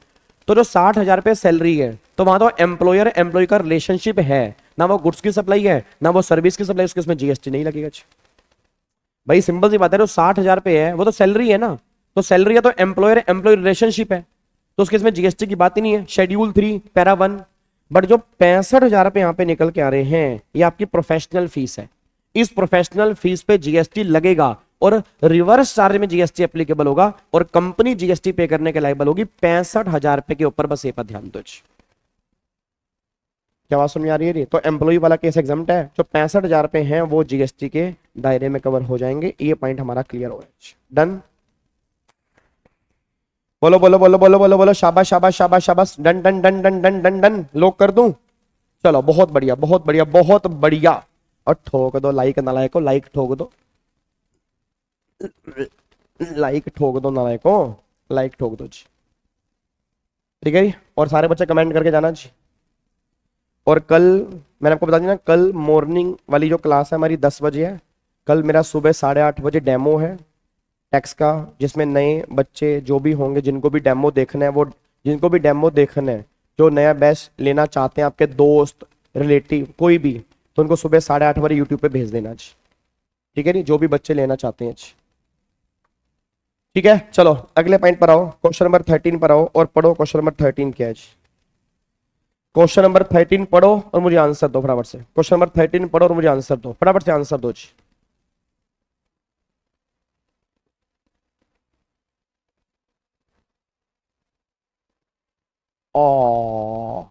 तो जो 60,000 पे सैलरी है तो वहां तो एम्प्लॉयर एम्प्लॉय का रिलेशनशिप है ना, वो गुड्स की सप्लाई है ना वो सर्विस की सप्लाई, उसके उसमें जीएसटी नहीं लगेगा। भाई सिंपल सी बात है, जो 60,000 पे है वो तो सैलरी है ना, तो सैलरी है तो एम्प्लॉयर एम्प्लॉय रिलेशनशिप है, तो उसके इसमें जीएसटी की बात ही नहीं है। Schedule 3 para 1। बट जो 65,000 पे यहाँ पे निकल के आ रहे हैं, ये आपकी प्रोफेशनल फीस है। इस प्रोफेशनल फीस पे जीएसटी लगेगा और रिवर्स चार्ज में जीएसटी एप्लीकेबल होगा, और कंपनी जीएसटी पे करने के लायबल होगी 65,000 पे के ऊपर। बस ये पर ध्यान दो। क्या बात समझ आ रही है? तो एम्प्लॉय वाला केस एग्जाम्प्ट है, जो 65,000 पे हैं वो जीएसटी के दायरे में कवर हो जाएंगे। ये पॉइंट हमारा क्लियर हो गया। डन, बोलो बोलो बोलो बोलो बोलो बोलो, शाबाश शाबाश शाबाश शाबाश, done done done done done done done. लोग कर दूं? चलो बहुत बढ़िया बहुत बढ़िया बहुत बढ़िया। और ठोक दो लाइक नालायको, लाइक ठोक दो, लाइक ठोक दो नालायको, लाइक ठोक दो जी। ठीक है जी, और सारे बच्चे कमेंट करके जाना जी। और कल मैंने आपको बता दिया ना, कल मॉर्निंग वाली जो क्लास है हमारी 10 बजे है। कल मेरा सुबह 8:30 बजे डेमो है टैक्स का, जिसमें नए बच्चे जो भी होंगे जिनको भी डेमो देखना है, वो जिनको भी डेमो देखना है, जो नया बैच लेना चाहते हैं, आपके दोस्त रिलेटिव कोई भी, तो उनको सुबह 8:30 बजे यूट्यूब पे भेज देना जी। ठीक है जी, जो भी बच्चे लेना चाहते हैं जी। ठीक है, चलो अगले पॉइंट पर आओ, क्वेश्चन नंबर 13 पर आओ और पढ़ो क्वेश्चन नंबर 13 क्या है जी। क्वेश्चन नंबर 13 पढ़ो और मुझे आंसर दो फटाफट से। क्वेश्चन नंबर 13 पढ़ो और मुझे आंसर दो, फटाफट से आंसर दो जी। ओ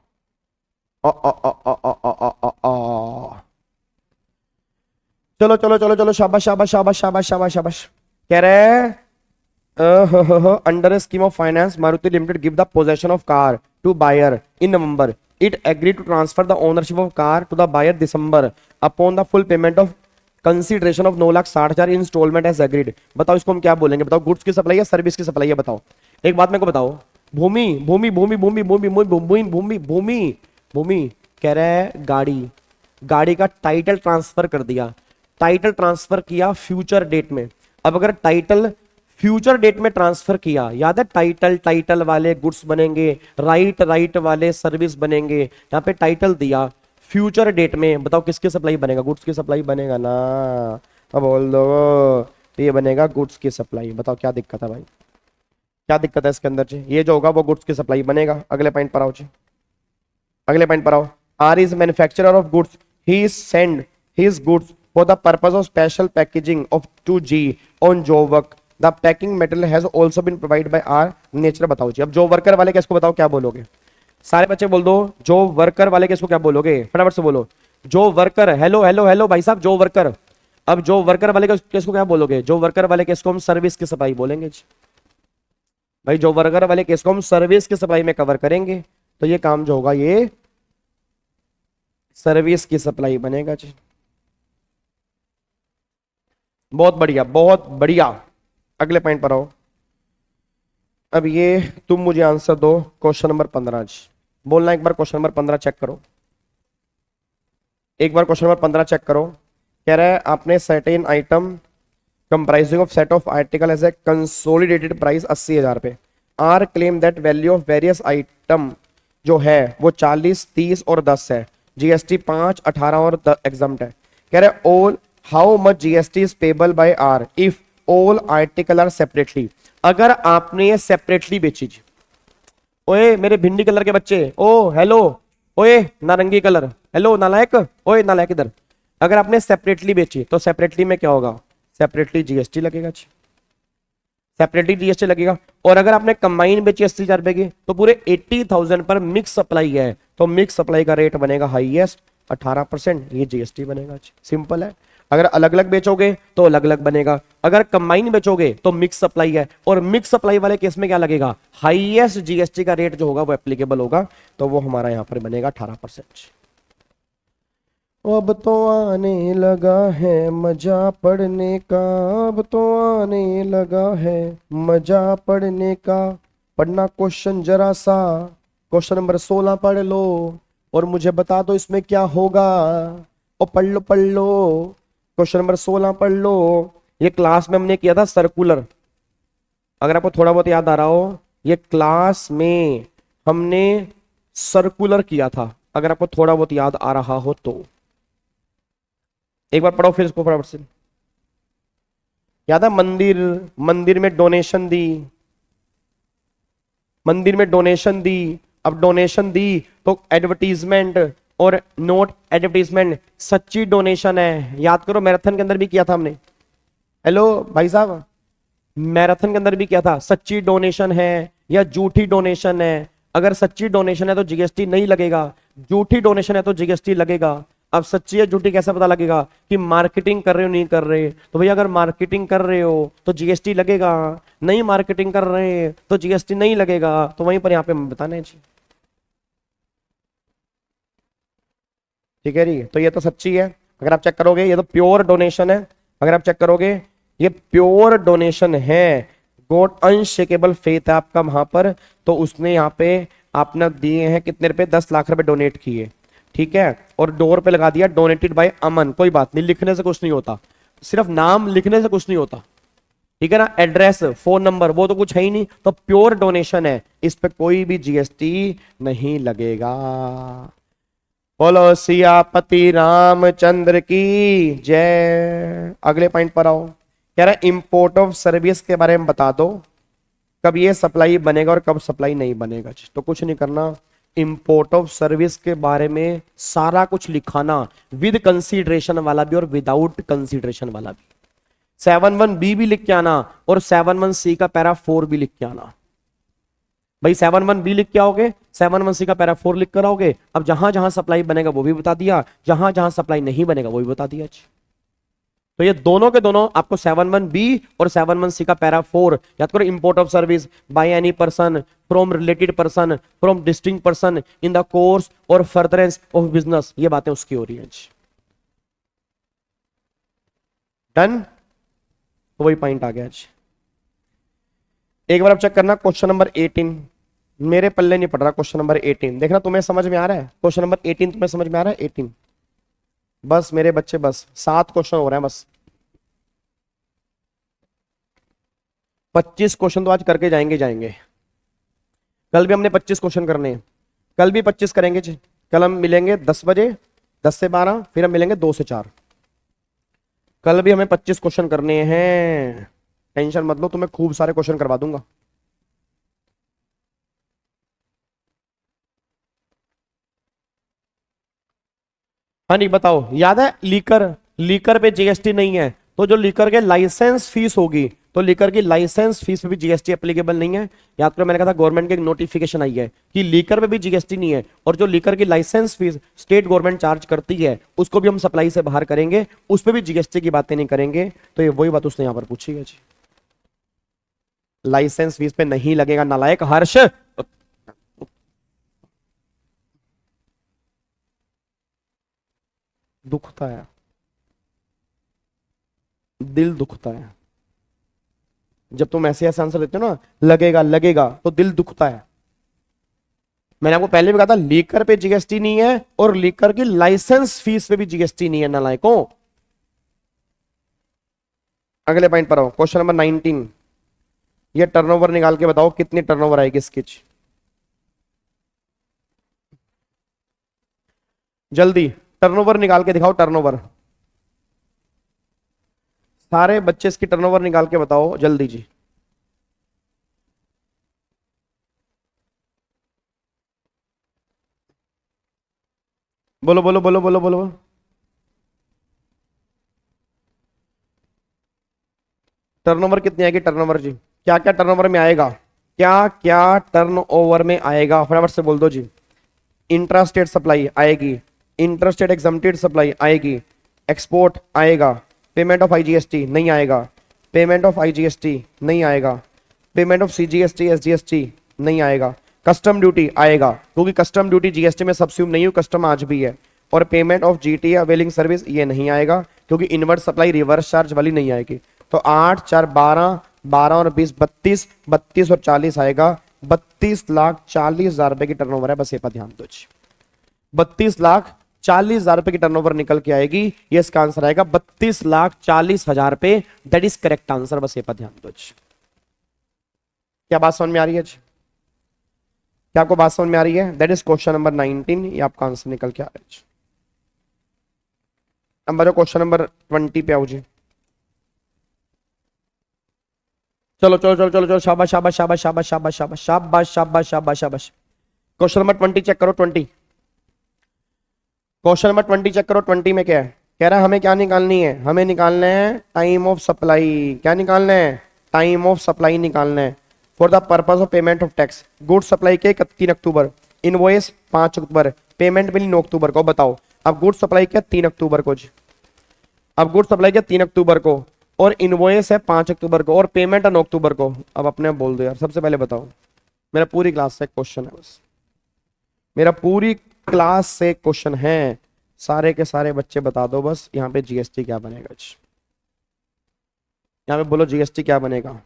चलो चलो चलो चलो, शाबाश शाबाश शाबाश शाबाश शाबाश शाबाश। कह रहे हैं under scheme of finance Maruti limited give the possession of car to buyer in November, it agree to transfer the ownership of car to the buyer December upon the full payment of consideration of 9,60,000 instalment as agreed. बताओ इसको हम क्या बोलेंगे? बताओ goods की supply है service की supply है? बताओ एक बात मेरे को बताओ। भूमि भूमि भूमि भूमि भूमि भूमि भूमि भूमि भूमि कह रहा है गाड़ी, गाड़ी का टाइटल ट्रांसफर कर दिया, टाइटल ट्रांसफर किया फ्यूचर डेट में। अब अगर टाइटल फ्यूचर डेट में ट्रांसफर किया, याद है टाइटल, टाइटल वाले गुड्स बनेंगे, राइट राइट वाले सर्विस बनेंगे। यहाँ पे टाइटल दिया, फ्यूचर डेट में बताओ किसकी सप्लाई बनेगा, गुड्स की सप्लाई बनेगा ना। अब बोल दो तो ये बनेगा गुड्स की सप्लाई। बताओ क्या दिक्कत है भाई, क्या दिक्कत है इसके अंदर जी। ये जो होगा वो गुड्स की सप्लाई बनेगा। अगले पॉइंट पर आओ जी, अगले पॉइंट पर आओ। R is manufacturer of goods, he send his goods for the purpose of special packaging of 2G on job work, the packing material has also been provide by R nature. बताओ जी अब जो worker वाले किसको बताओ क्या बोलोगे, सारे बच्चे बोल दो जो वर्कर वाले किसको क्या बोलोगे, फटाफट से बोलो। जो वर्कर, हेलो हेलो हेलो भाई साहब, जो वर्कर। अब जो वर्कर वाले किसको क्या बोलोगे, जो वर्कर वाले किसको हम सर्विस की सप्लाई बोलेंगे जी। भाई जो वर्कर वाले केस को हम सर्विस की सप्लाई में कवर करेंगे, तो ये काम जो होगा ये सर्विस की सप्लाई बनेगा जी। बहुत बढ़िया बहुत बढ़िया। अगले पॉइंट पर आओ। अब ये तुम मुझे आंसर दो क्वेश्चन नंबर 15 जी। बोलना एक बार क्वेश्चन नंबर 15 चेक करो, एक बार क्वेश्चन नंबर 15 चेक करो। कह रहा है आपने certain item comprising of set of article as a consolidated price 80,000 पे। R claim that value of various item जो है वो 40, 30 और 10 है। जीएसटी 5, 18 और एग्जम्प्ट है। कह रहे all how much GST is payable by R if all article are separately. अगर आपने ये सेपरेटली बेची जी, ओए मेरे भिंडी कलर के बच्चे, ओ हेलो, ओए नारंगी कलर, हेलो नालायक, ओए नालायक इधर। अगर आपने सेपरेटली बेची तो सेपरेटली में क्या होगा, सेपरेटली जीएसटी लगेगा जी, सेपरेटली जीएसटी लगेगा। और अगर आपने कंबाइन बेची 80,000 रुपए की तो पूरे 80,000 पर मिक्स सप्लाई है, तो मिक्स सप्लाई का रेट बनेगा हाईएस्ट 18%, ये जीएसटी बनेगा जी। सिंपल है। अगर अलग अलग बेचोगे तो अलग अलग बनेगा, अगर कंबाइन बेचोगे तो मिक्स सप्लाई है, और मिक्स सप्लाई वाले केस में क्या लगेगा, हाईएस्ट जीएसटी का रेट जो होगा वो एप्लीकेबल होगा, तो वो हमारा यहां पर बनेगा 18%। अब तो आने लगा है मजा पढ़ने का, अब तो आने लगा है मजा पढ़ने का। पढ़ना क्वेश्चन जरा सा, क्वेश्चन नंबर 16 पढ़ लो और मुझे बता दो इसमें क्या होगा। और पढ़ लो पढ़ लो, क्वेश्चन नंबर 16 पढ़ लो। ये क्लास में हमने किया था सर्कुलर, अगर आपको थोड़ा बहुत याद आ रहा हो, ये क्लास में हमने सर्कुलर किया था, अगर आपको थोड़ा बहुत याद आ रहा हो तो एक बार पढ़ो फिर इसको फटाफट से। याद है मंदिर, मंदिर में डोनेशन दी, मंदिर में डोनेशन दी। अब डोनेशन दी तो एडवर्टीजमेंट और नोट एडवर्टीजमेंट सच्ची डोनेशन है। याद करो मैराथन के अंदर भी किया था हमने, हेलो भाई साहब, मैराथन के अंदर भी किया था, सच्ची डोनेशन है या झूठी डोनेशन है। अगर सच्ची डोनेशन है तो जीएसटी नहीं लगेगा, झूठी डोनेशन है तो जीएसटी लगेगा। अब सच्ची या झूठी कैसे पता लगेगा कि मार्केटिंग कर रहे हो नहीं कर रहे, तो भैया अगर मार्केटिंग कर रहे हो तो जीएसटी लगेगा, नहीं मार्केटिंग कर रहे हैं तो जीएसटी नहीं लगेगा। तो वहीं पर यहाँ पे बताना है जी, ठीक है जी। तो ये तो सच्ची है, अगर आप चेक करोगे ये तो प्योर डोनेशन है, अगर आप चेक करोगे ये प्योर डोनेशन है। गॉड अनशेकेबल फेथ है आपका वहां पर, तो उसने यहाँ पे आपने दिए हैं कितने रुपए, 10 लाख रुपए डोनेट किए, ठीक है। और डोर पे लगा दिया डोनेटेड बाय अमन, कोई बात नहीं, लिखने से कुछ नहीं होता, सिर्फ नाम लिखने से कुछ नहीं होता, ठीक है ना। एड्रेस, फोन नंबर वो तो कुछ है ही नहीं, तो प्योर डोनेशन है, इस पे कोई भी जीएसटी नहीं लगेगा। बोलो सियापति रामचंद्र की जय। अगले पॉइंट पर आओ। कह रहा है इंपोर्ट ऑफ सर्विस के बारे में बता दो, कब ये सप्लाई बनेगा और कब सप्लाई नहीं बनेगा। तो कुछ नहीं करना, इंपोर्ट ऑफ सर्विस के बारे में सारा कुछ लिखाना, विद कंसीडरेशन वाला भी और विदाउट कंसीडरेशन वाला भी। 71B भी लिख के आना और 71C का पैरा 4 भी लिख के आना। भाई 71B लिख के आओगे, 71C का पैरा 4 लिख कर आओगे। अब जहां जहां सप्लाई बनेगा वो भी बता दिया, जहां जहां सप्लाई नहीं बनेगा वो भी बता दिया। तो ये दोनों के दोनों आपको 71B और 71C का पैरा 4 याद करो। Import of service by any person from related person from distinct person in the course और फर्दरेंस ऑफ बिजनेस, ये बातें उसकी हो रही है। डन, तो वही पॉइंट आ गया। एक बार आप चेक करना क्वेश्चन नंबर 18, मेरे पल्ले नहीं पड़ रहा। क्वेश्चन नंबर 18 देखना, तुम्हें समझ में आ रहा है? क्वेश्चन नंबर 18 तुम्हें समझ में आ रहा है? 18 बस मेरे बच्चे, बस 7 क्वेश्चन हो रहे हैं, बस 25 क्वेश्चन तो आज करके जाएंगे। कल भी हमने 25 क्वेश्चन करने हैं, कल भी 25 करेंगे जी। कल हम मिलेंगे 10 बजे 10 से 12, फिर हम मिलेंगे 2 से 4। कल भी हमें 25 क्वेश्चन करने हैं, टेंशन मत लो, तुम्हें खूब सारे क्वेश्चन करवा दूंगा। हाँ नहीं बताओ, याद है लीकर, लीकर पे जीएसटी नहीं है, तो जो लीकर के लाइसेंस फीस होगी, तो लीकर की लाइसेंस फीस पे भी जीएसटी एप्लीकेबल नहीं है। याद करो मैंने कहा था गवर्नमेंट की एक नोटिफिकेशन आई है कि लीकर पे भी जीएसटी नहीं है, और जो लीकर की licence fee state government charge करती है उसको भी हम सप्लाई से बाहर करेंगे, उस पर भी जीएसटी की बातें नहीं करेंगे। तो ये वही बात उसने यहां पर पूछी है जी, लाइसेंस फीस पे नहीं लगेगा नालायक हर्ष। दुखता है, दिल दुखता है जब तुम ऐसे ऐसे आंसर देते हो ना, लगेगा लगेगा, तो दिल दुखता है। मैंने आपको पहले भी कहा था लीकर पे जीएसटी नहीं है और लीकर की लाइसेंस फीस पे भी जीएसटी नहीं है नालायकों। अगले पॉइंट पर आओ, क्वेश्चन नंबर 19। ये टर्नओवर निकाल के बताओ कितनी टर्नओवर आएगी इसकी, जल्दी टर्नओवर निकाल के दिखाओ। टर्नओवर, सारे बच्चे इसकी टर्नओवर निकाल के बताओ जल्दी जी। बोलो बोलो बोलो बोलो बोलो बोलो। टर्नओवर कितनी आएगी टर्नओवर जी, क्या क्या टर्नओवर में आएगा, क्या क्या टर्नओवर में आएगा, फटाफट से बोल दो जी। इंट्रा स्टेट सप्लाई आएगी, इंटर स्टेट एग्जम्प्टेड सप्लाई आएगी, एक्सपोर्ट आएगा, पेमेंट ऑफ आईजीएसटी नहीं आएगा, पेमेंट ऑफ आईजीएसटी नहीं आएगा, पेमेंट ऑफ सीजीएसटी एसजीएसटी नहीं आएगा, कस्टम ड्यूटी आएगा क्योंकि कस्टम ड्यूटी जीएसटी में सबस्यूम नहीं हुई, कस्टम आज भी है, और payment of GT availing service ये नहीं आएगा क्योंकि इनवर्ट सप्लाई रिवर्स चार्ज वाली नहीं आएगी। तो 8 4 12, 12 और 20 32, 32 और 40 आएगा, 32,40,000 रुपए की टर्नओवर है, बस ये पर ध्यान दो जी। 32,40,000 रुपए की टर्नओवर निकल के आएगी, ये इसका आंसर आएगा 32,40,000 रुपए, दैट इज करेक्ट आंसर, बस ये पर ध्यान दो जी। क्या बात समझ में आ रही है जी, क्या आपको बात समझ में आ रही है? दैट इज क्वेश्चन नंबर 19, ये आपका आंसर निकल के आ रहा है। नंबर क्वेश्चन नंबर 20 पे आओ जी। चलो चलो चलो चलो चलो, शाबाश शाबाश शाबाश शाबाश शाबाश शाबाश शाबाश शाबाश शाबाश शाबाश। क्वेश्चन नंबर 20 चेक करो, 20 क्वेश्चन नंबर 20 चेक करो। 20 में क्या है, कह रहा है हमें क्या निकालनी है, हमें निकालना है टाइम ऑफ सप्लाई। क्या निकालना है? टाइम ऑफ सप्लाई निकालना है for the purpose of payment of tax. Good supply के 3 अक्टूबर, इनवॉइस 5 अक्टूबर, पेमेंट मिली 9 अक्टूबर को। बताओ अब गुड सप्लाई के 3 अक्टूबर को जी, अब गुड सप्लाई के 3 अक्टूबर को, और इनवॉइस है 5 अक्टूबर को, और पेमेंट है 9 अक्टूबर को। अब अपने आप बोल दो यार, सबसे पहले बताओ, मेरा पूरी क्लास से क्वेश्चन है, बस मेरा पूरी क्लास से क्वेश्चन है, सारे के सारे बच्चे बता दो बस यहाँ पे जीएसटी क्या बनेगा जी। यहाँ पे बोलो जीएसटी क्या बनेगा,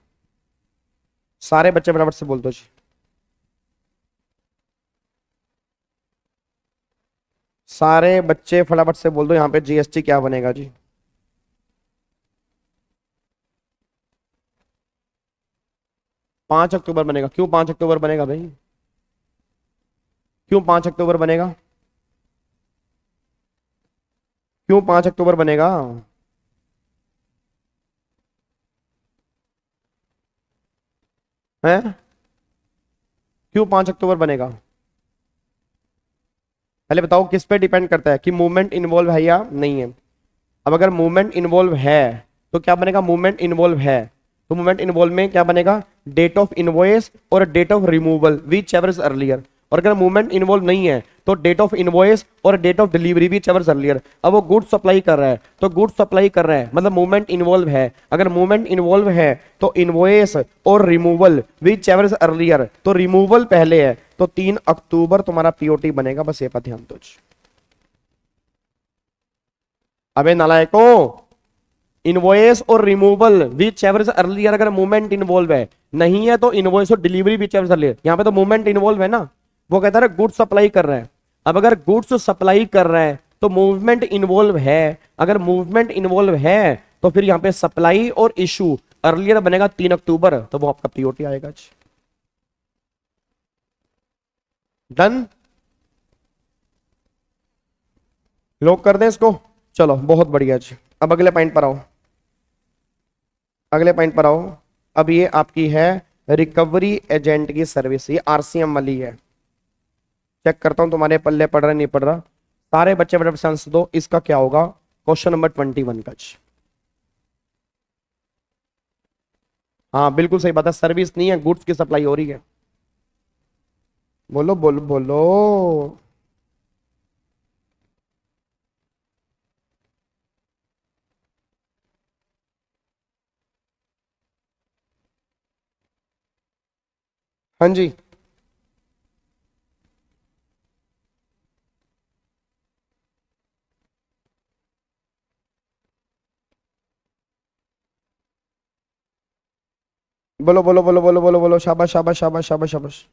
सारे बच्चे फटाफट से बोल दो जी। सारे बच्चे फटाफट से बोल दो यहाँ पे जीएसटी क्या बनेगा जी। पांच अक्टूबर बनेगा। क्यों 5 अक्टूबर बनेगा भाई, क्यों 5 अक्टूबर बनेगा, क्यों 5 अक्टूबर बनेगा? हैं, क्यों 5 अक्टूबर बनेगा? पहले बताओ किस पे डिपेंड करता है कि मूवमेंट इन्वॉल्व है या नहीं है। अब अगर मूवमेंट इन्वॉल्व है तो क्या बनेगा, मूवमेंट इन्वॉल्व है तो मूवमेंट इन्वॉल्व में क्या बनेगा, डेट ऑफ इनवॉइस और date of removal whichever is earlier. और अगर मूवमेंट इन्वॉल्व नहीं है तो डेट ऑफ इनवॉइस और date of delivery whichever is earlier. अब वो गुड्स सप्लाई कर रहा है तो गुड्स सप्लाई कर रहा है मतलब मूवमेंट इन्वॉल्व है। अगर मूवमेंट इन्वॉल्व है तो इनवॉइस और removal whichever is earlier, तो रिमूवल पहले है तो 3 अक्टूबर तुम्हारा पीओटी बनेगा, बस ये पर ध्यान दो। अबे नालायकों, इनवॉइस और removal whichever is earlier, अगर मूवमेंट इन्वॉल्व है, नहीं है तो इनवॉइस और delivery whichever is earlier. यहां पे तो मूवमेंट इन्वॉल्व है ना, वो कहता है गुड्स सप्लाई कर रहा है। अब अगर गुड्स सप्लाई कर रहा है तो मूवमेंट इन्वॉल्व है, अगर मूवमेंट इन्वॉल्व है तो फिर यहां पे सप्लाई और इशू अर्लियर बनेगा 3 अक्टूबर, तो वो आपका पीओटी आएगा। डन। लॉक कर दें इसको। चलो बहुत बढ़िया जी। अब अगले पॉइंट पर आओ, अगले पॉइंट पर आओ। अब ये आपकी है रिकवरी एजेंट की सर्विस, ये आरसीएम वाली है। चेक करता हूं तुम्हारे पल्ले पड़ रहा नहीं पड़ रहा। सारे बच्चे फटाफट से आंसर दो, इसका क्या होगा क्वेश्चन नंबर 21 का। हाँ बिल्कुल सही बात है, सर्विस नहीं है, गुड्स की सप्लाई हो रही है। बोलो बोलो बोलो। हाँ जी, बोलो बोलो बोलो बोलो बोलो बोलो। शाबाश शाबाश शाबाश शाबाश शाबाश।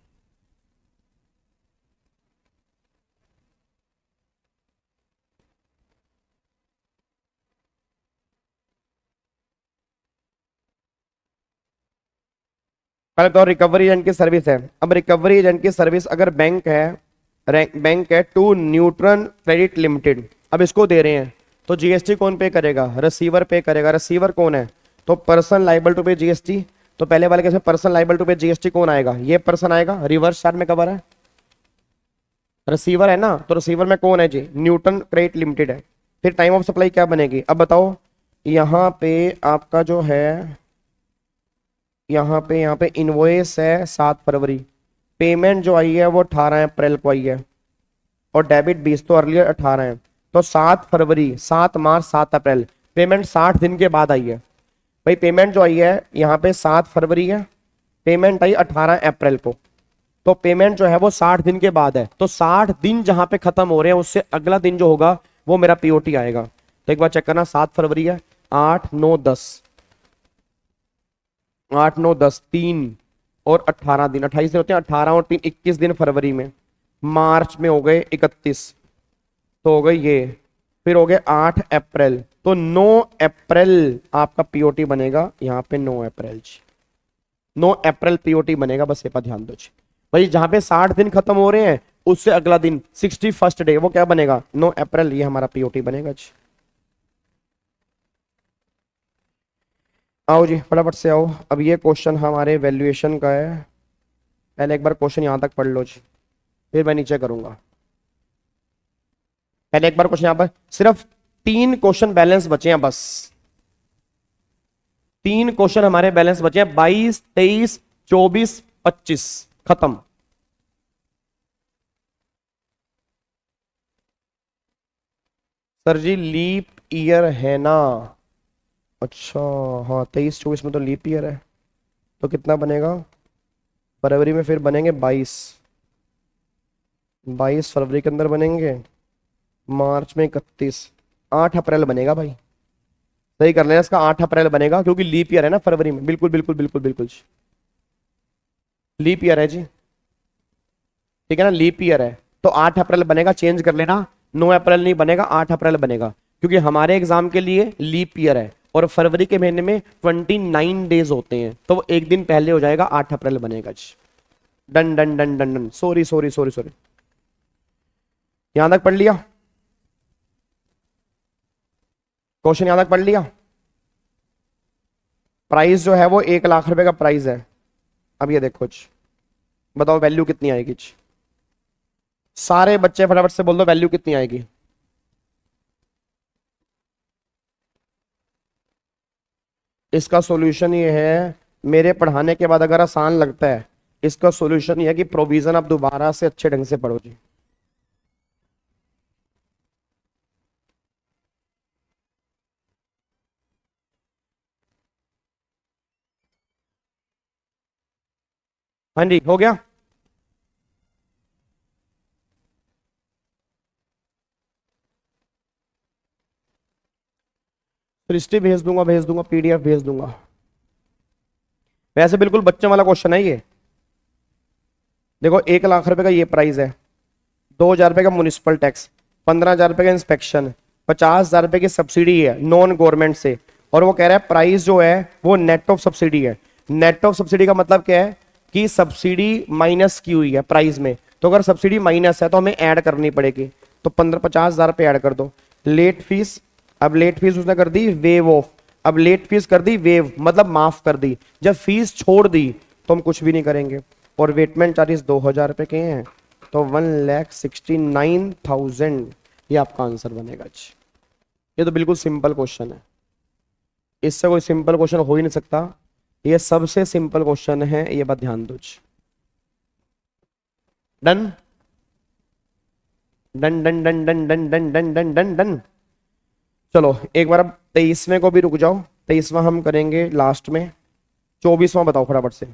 पहले तो रिकवरी एजेंट की सर्विस है। अब रिकवरी एजेंट की सर्विस अगर बैंक है, बैंक है टू न्यूट्रन क्रेडिट लिमिटेड, अब इसको दे रहे हैं तो जीएसटी कौन पे करेगा? रिसीवर पे करेगा। रिसीवर कौन है? तो person liable to pay GST. तो पहले वाले केस में person liable to pay GST कौन आएगा? ये पर्सन आएगा, रिवर्स चार्ट में कवर है, रिसीवर है ना, तो रिसीवर में कौन है जी? न्यूटन क्रेडिट लिमिटेड है। फिर टाइम ऑफ सप्लाई क्या बनेगी अब बताओ? यहाँ पे आपका जो है, यहाँ पे इनवॉइस है 7 फरवरी, पेमेंट जो आई है वो 18 अप्रैल को आई है, और डेबिट 20 तो अर्लियर 18 है। तो 7 फरवरी, 7 मार्च, 7 अप्रैल, पेमेंट 60 दिन के बाद आई है। भाई पेमेंट जो आई है यहाँ पे 7 फरवरी है, पेमेंट आई 18 अप्रैल को, तो पेमेंट जो है वो 60 दिन के बाद है। तो 60 दिन जहां पे खत्म हो रहे हैं उससे अगला दिन जो होगा वो मेरा पीओटी आएगा। तो एक बार चेक करना, 7 फरवरी है, 8 9 10, 8 9 10 3 और 18 दिन, 28 दिन होते हैं, 18 और 3 21 दिन फरवरी में। मार्च में हो गए 31, तो हो गए ये, फिर हो गए 8 अप्रैल, तो 9 अप्रैल आपका पीओटी बनेगा। यहाँ पे 9 अप्रैल जी, 9 अप्रैल पीओटी बनेगा, बस ये पर ध्यान दो जी। भाई जहां पे 60 दिन खत्म हो रहे हैं उससे अगला दिन 61st डे वो क्या बनेगा? 9 अप्रैल, ये हमारा पीओटी बनेगा जी। आओ जी फटाफट से आओ। अब ये क्वेश्चन हमारे वैल्यूएशन का है। पहले एक बार क्वेश्चन यहां तक पढ़ लो जी, फिर मैं नीचे करूंगा। पहले एक बार क्वेश्चन यहां पर, सिर्फ 3 क्वेश्चन बैलेंस बचे हैं, बस 3 क्वेश्चन हमारे बैलेंस बचे हैं। 22 23 24 25 खत्म। सर जी लीप ईयर है ना? अच्छा हाँ, 23 24 में तो लीप ईयर है, तो कितना बनेगा फरवरी में? फिर बनेंगे 22 फरवरी के अंदर बनेंगे, मार्च में 31, 8 अप्रैल बनेगा भाई। सही कर लेना इसका, 8 अप्रैल बनेगा क्योंकि लीप ईयर है ना फरवरी में। बिल्कुल बिल्कुल बिल्कुल बिल्कुल लीप ईयर है जी, ठीक है ना, लीप ईयर है, तो 8 अप्रैल बनेगा। चेंज कर लेना, 9 अप्रैल नहीं बनेगा, 8 अप्रैल बनेगा, क्योंकि हमारे एग्जाम के लिए लीप ईयर है और फरवरी के महीने में 29 डेज होते हैं, तो वो एक दिन पहले हो जाएगा, 8 अप्रैल बनेगा जी। Done done done done done. Sorry sorry sorry sorry, यहां तक पढ़ लिया क्वेश्चन? यहां तक पढ़ लिया? प्राइस जो है वो 1 लाख रुपए का प्राइस है। अब ये देखो जी, बताओ वैल्यू कितनी आएगी जी? सारे बच्चे फटाफट से बोल दो वैल्यू कितनी आएगी? इसका सॉल्यूशन ये है, मेरे पढ़ाने के बाद अगर आसान लगता है, इसका सॉल्यूशन ये है कि प्रोविजन आप दोबारा से अच्छे ढंग से पढ़ो जी। हाँ जी हो गया। सृष्टि भेज दूंगा पीडीएफ भेज दूंगा। वैसे बिल्कुल बच्चों वाला क्वेश्चन है ये। देखो 1 लाख रुपए का ये प्राइस है, 2,000 रुपए का म्युनिसिपल टैक्स, 15,000 रुपए का इंस्पेक्शन, 50,000 रुपए की सब्सिडी है नॉन गवर्नमेंट से, और वो कह रहा है प्राइस जो है वो नेट ऑफ सब्सिडी है। नेट ऑफ सब्सिडी का मतलब क्या है कि सब्सिडी माइनस की हुई है प्राइस में, तो अगर सब्सिडी माइनस है तो हमें ऐड करनी पड़ेगी। तो 50,000 पे ऐड कर दो। लेट फीस, अब लेट फीस उसने कर दी वेव ऑफ, अब लेट फीस कर दी वेव मतलब माफ कर दी। जब फीस छोड़ दी तो हम कुछ भी नहीं करेंगे। और वेटमेंट चार्जेस 2,000 रुपए के हैं, तो 1,69,000 ये आपका आंसर बनेगा जी। ये तो बिल्कुल सिंपल क्वेश्चन है, इससे कोई सिंपल क्वेश्चन हो ही नहीं सकता। ये सबसे सिंपल क्वेश्चन है, ये बात ध्यान दो। Done done done done done done done done done done done. चलो एक बार अब 23वें को भी रुक जाओ, 23वां हम करेंगे लास्ट में। 24वां बताओ फटाफट से।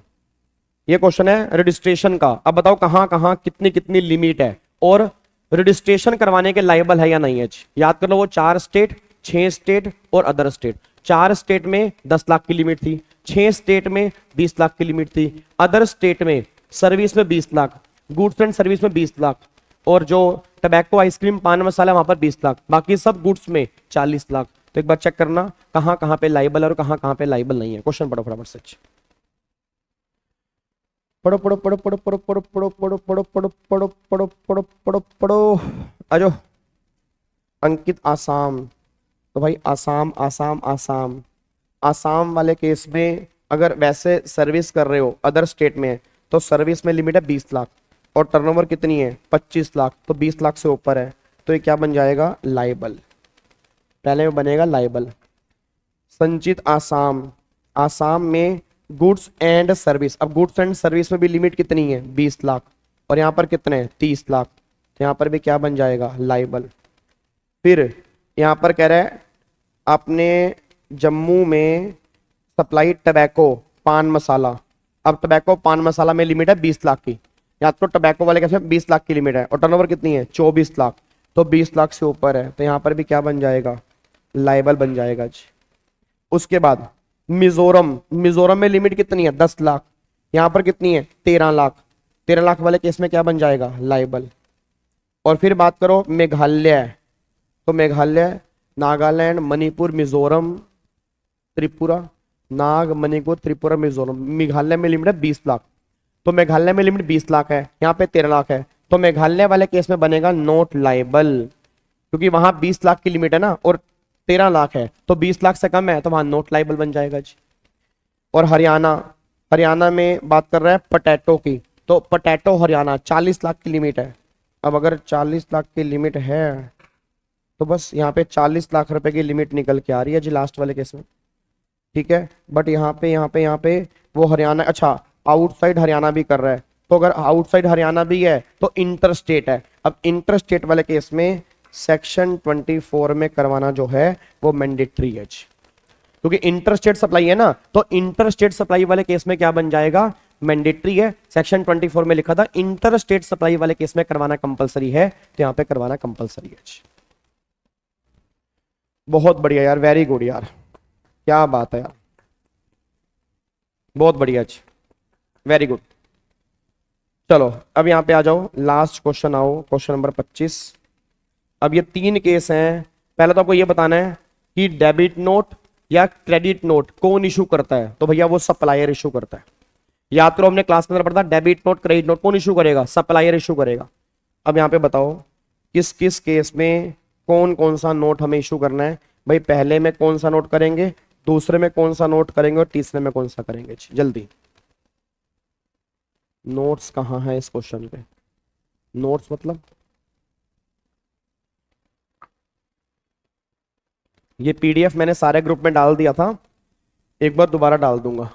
ये क्वेश्चन है रजिस्ट्रेशन का। अब बताओ कहां कहां कितनी कितनी लिमिट है और रजिस्ट्रेशन करवाने के लायबल है या नहीं है। याद कर लो, वो 4 स्टेट, 6 स्टेट और अदर स्टेट। 4 स्टेट में 10 लाख की लिमिट थी, 6 स्टेट में 20 लाख की लिमिट थी, अदर स्टेट में सर्विस में 20 लाख, गुड्स एंड सर्विस में 20 लाख, और जो टबैको, आइसक्रीम, पान मसाला वहां पर 20 लाख, बाकी सब गुड्स में 40 लाख। तो एक बार चेक करना कहां कहां पे लायबल और कहां कहां पे लायबल नहीं है। क्वेश्चन पढ़ो फटाफट से। पढ़ो पढ़ो पढ़ो पढ़ो पढ़ो पढ़ो पढ़ो पढ़ो पढ़ो पढ़ो पढ़ो पढ़ो पढ़ो पढ़ो पढ़ो। आजो अंकित आसाम, तो भाई आसाम आसाम आसाम। आसाम वाले केस में अगर वैसे सर्विस कर रहे हो अदर स्टेट में, तो सर्विस में लिमिट है 20 लाख और टर्नओवर कितनी है 25 लाख, तो 20 लाख से ऊपर है, तो ये क्या बन जाएगा लायबल। पहले में बनेगा लायबल। संचित आसाम, आसाम में गुड्स एंड सर्विस, अब गुड्स एंड सर्विस में भी लिमिट कितनी है 20 लाख और यहाँ पर कितने 30 लाख, तो यहाँ पर भी क्या बन जाएगा लायबल। फिर यहाँ पर कह रहा है आपने जम्मू में सप्लाई टबैको पान मसाला, अब टबैको पान मसाला में लिमिट है 20 लाख की, या तो टबैको वाले कैसे 20 लाख की लिमिट है और टर्नओवर कितनी है 24 लाख, तो 20 लाख से ऊपर है, तो यहाँ पर भी क्या बन जाएगा लायबल बन जाएगा जी। उसके बाद मिजोरम, मिजोरम में लिमिट कितनी है 10 लाख, यहाँ पर कितनी है 13 लाख, 13 लाख वाले केस में क्या बन जाएगा लायबल। और फिर बात करो मेघालय, तो मेघालय, नागालैंड, मणिपुर, मिजोरम, त्रिपुरा, नाग, मणिपुर, त्रिपुरा, मिजोरम, मेघालय में लिमिट है 20 लाख, तो मेघालय में लिमिट 20 लाख है, यहाँ पे 13 लाख है, तो मेघालय वाले केस में बनेगा नॉट लायबल, क्योंकि वहां 20 लाख की लिमिट है ना और 13 लाख है, तो 20 लाख से कम है, तो वहां नॉट लायबल बन जाएगा जी। और हरियाणा, हरियाणा में बात कर रहा है पोटैटो की, तो पोटैटो हरियाणा 40 लाख की लिमिट है। अब अगर 40 लाख की लिमिट है तो बस यहाँ पे 40 लाख रुपए की लिमिट निकल के आ रही है जी लास्ट वाले केस में, ठीक है। बट यहाँ पे वो हरियाणा, अच्छा आउटसाइड हरियाणा भी कर रहा है, तो अगर आउटसाइड हरियाणा भी है तो इंटर स्टेट है। अब इंटर स्टेट वाले केस में सेक्शन 24 में करवाना जो है वो मैंडेटरी है, क्योंकि इंटर स्टेट सप्लाई है ना, तो इंटर स्टेट सप्लाई वाले केस में क्या बन जाएगा मैंडेटरी है। सेक्शन 24 में लिखा था इंटर स्टेट सप्लाई वाले केस में करवाना कंपलसरी है, तो यहाँ पे करवाना कंपलसरी है। बहुत बढ़िया यार, वेरी गुड यार, क्या बात है यार, बहुत बढ़िया जी, वेरी गुड। चलो अब यहाँ पे आ जाओ, लास्ट क्वेश्चन आओ, क्वेश्चन नंबर 25। अब ये 3 केस हैं। पहले तो आपको ये बताना है कि डेबिट नोट या क्रेडिट नोट कौन इशू करता है, तो भैया वो सप्लायर इशू करता है। याद करो हमने क्लास के अंदर पढ़ा था डेबिट नोट क्रेडिट नोट कौन इशू करेगा, सप्लायर इशू करेगा। अब यहाँ पे बताओ किस किस केस में कौन कौन सा नोट हमें इशू करना है। भाई पहले में कौन सा नोट करेंगे, दूसरे में कौन सा नोट करेंगे और तीसरे में कौन सा करेंगे। जल्दी नोट्स कहाँ है इस क्वेश्चन पे, नोट्स मतलब ये पीडीएफ मैंने सारे ग्रुप में डाल दिया था, एक बार दोबारा डाल दूंगा।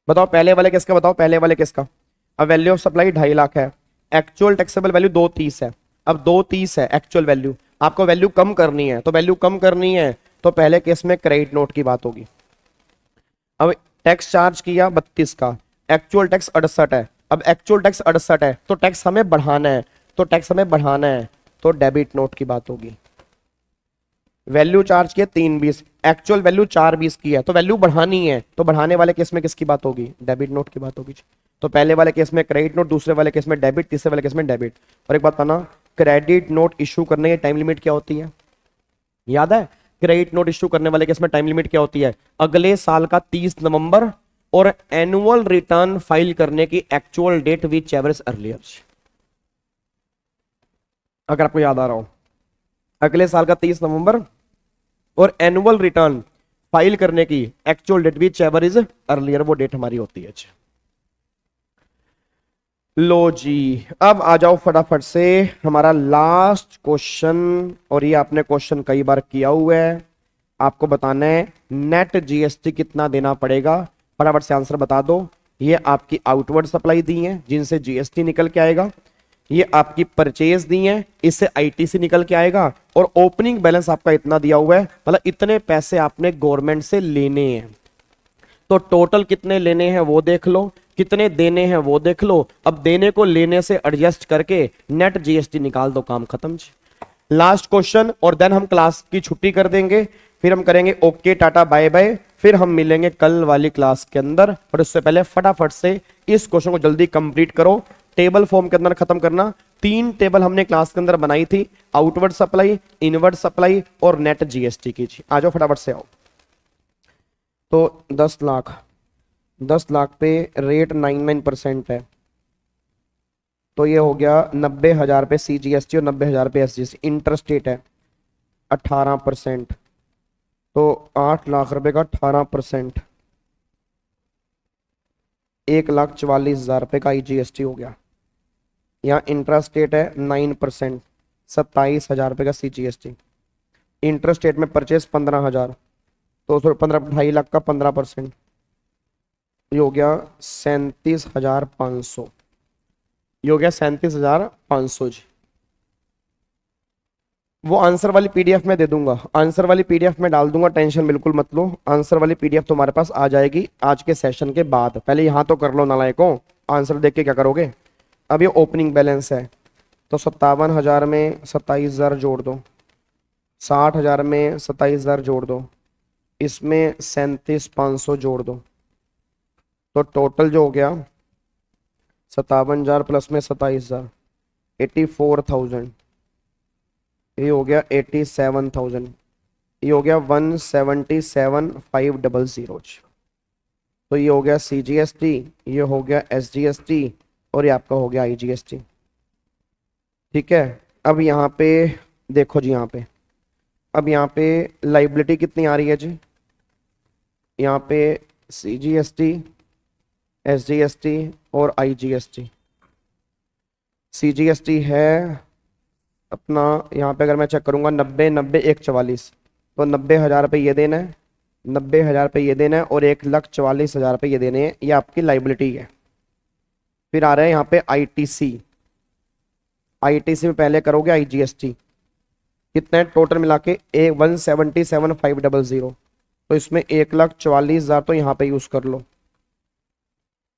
बताओ पहले वाले किसका, बताओ पहले वाले किसका। अब वैल्यू ऑफ सप्लाई 2.5 लाख है, एक्चुअल टैक्सेबल वैल्यू 230 है। अब 230 है एक्चुअल वैल्यू, आपको वैल्यू कम करनी है, तो वैल्यू कम करनी है तो पहले केस में क्रेडिट नोट की बात होगी। अब टैक्स चार्ज किया 32 का, एक्चुअल टैक्स 68 है। अब एक्चुअल टैक्स 68 है तो टैक्स हमें बढ़ाना है, तो टैक्स हमें बढ़ाना है तो डेबिट नोट की बात होगी। वैल्यू चार्ज किया 320, एक्चुअल वैल्यू 420 की है, तो वैल्यू बढ़ानी है, तो बढ़ाने वाले केस में किसकी बात होगी, डेबिट नोट की बात होगी। तो पहले वाले केस में क्रेडिट नोट, दूसरे वाले केस में डेबिट, तीसरे वाले केस में डेबिट। और एक बात कहना, क्रेडिट नोट इशू करने की टाइम लिमिट क्या होती है, याद है क्रेडिट नोट इश्यू करने वाले केस में टाइम लिमिट क्या होती है? अगले साल का 30 नवंबर और एनुअल रिटर्न फाइल करने की actual date whichever is earlier. अगर आपको याद आ रहा हो, अगले साल का 30 नवंबर और एनुअल रिटर्न फाइल करने की actual date whichever is earlier, वो डेट हमारी होती है। लो जी, अब आ जाओ फटाफट से हमारा लास्ट क्वेश्चन, और ये आपने क्वेश्चन कई बार किया हुआ है। आपको बताना है नेट जीएसटी कितना देना पड़ेगा। फटाफट से आंसर बता दो। ये आपकी आउटवर्ड सप्लाई दी है जिनसे जीएसटी निकल के आएगा, ये आपकी परचेज दी है, इससे आईटीसी निकल के आएगा, और ओपनिंग बैलेंस आपका इतना दिया हुआ है, मतलब इतने पैसे आपने गवर्नमेंट से लेने हैं। तो टोटल कितने लेने हैं वो देख लो, कितने देने हैं वो देख लो। अब देने को लेने से एडजस्ट करके नेट जीएसटी निकाल दो, काम खत्म जी। लास्ट क्वेश्चन, और देन हम क्लास की छुट्टी कर देंगे, फिर हम करेंगे ओके टाटा बाय बाय, फिर हम मिलेंगे कल वाली क्लास के अंदर। और उससे पहले फटाफट से इस क्वेश्चन को जल्दी कंप्लीट करो। टेबल फॉर्म के अंदर खत्म करना। 3 टेबल हमने क्लास के अंदर बनाई थी, आउटवर्ड सप्लाई, इनवर्ड सप्लाई और नेट जीएसटी की। आ जाओ फटाफट से आओ। तो 10 लाख पे रेट 99% है, तो ये हो गया 90,000 पे सीजीएसटी और 90,000 पे एसजीएसटी। इंटरेस्ट रेट है 18%, तो 8 लाख रुपए का 18%, 1,44,000 रुपए का जीएसटी हो गया। यहाँ इंटरेस्ट रेट है 9%, 27,000 रुपए का सीजीएसटी। इंटरेस्ट रेट में परचेस 15,000, तो 2.5 लाख का 15%, ये हो गया 37,500, ये हो गया 37,500 जी। वो आंसर वाली पीडीएफ में दे दूंगा, आंसर वाली पीडीएफ में डाल दूंगा, टेंशन बिल्कुल मत लो। आंसर वाली पीडीएफ तुम्हारे पास आ जाएगी आज के सेशन के बाद। पहले यहाँ तो कर लो नालायकों, आंसर देख के क्या करोगे। अब ये ओपनिंग बैलेंस है, तो 57,000 में 27,000 जोड़ दो, 60,000 में 27,000 जोड़ दो, इसमें 37,500 जोड़ दो, तो टोटल जो हो गया 57,000 प्लस में 27,000, 84,000, ये हो गया 87,000, ये हो गया 177,500। तो ये हो गया सीजीएसटी, ये हो गया एसजीएसटी, और ये आपका हो गया आईजीएसटी। ठीक है, अब यहाँ पे देखो जी, यहाँ पे अब यहाँ पे लाइबिलिटी कितनी आ रही है जी। यहाँ पे सीजीएसटी, एसजीएसटी और आईजीएसटी। सीजीएसटी है अपना, यहाँ पे अगर मैं चेक करूँगा 90, 90, 144, तो 90,000 रुपये ये देना है, 90,000 रुपये ये देना है, और 1,44,000 रुपये ये देने हैं। ये आपकी लाइबिलिटी है। फिर आ रहा है यहाँ पे आईटीसी। आईटीसी में पहले करोगे आईजीएसटी, कितना है टोटल मिला के 177,500, तो इसमें 1,44,000 तो यहाँ पे यूज कर लो,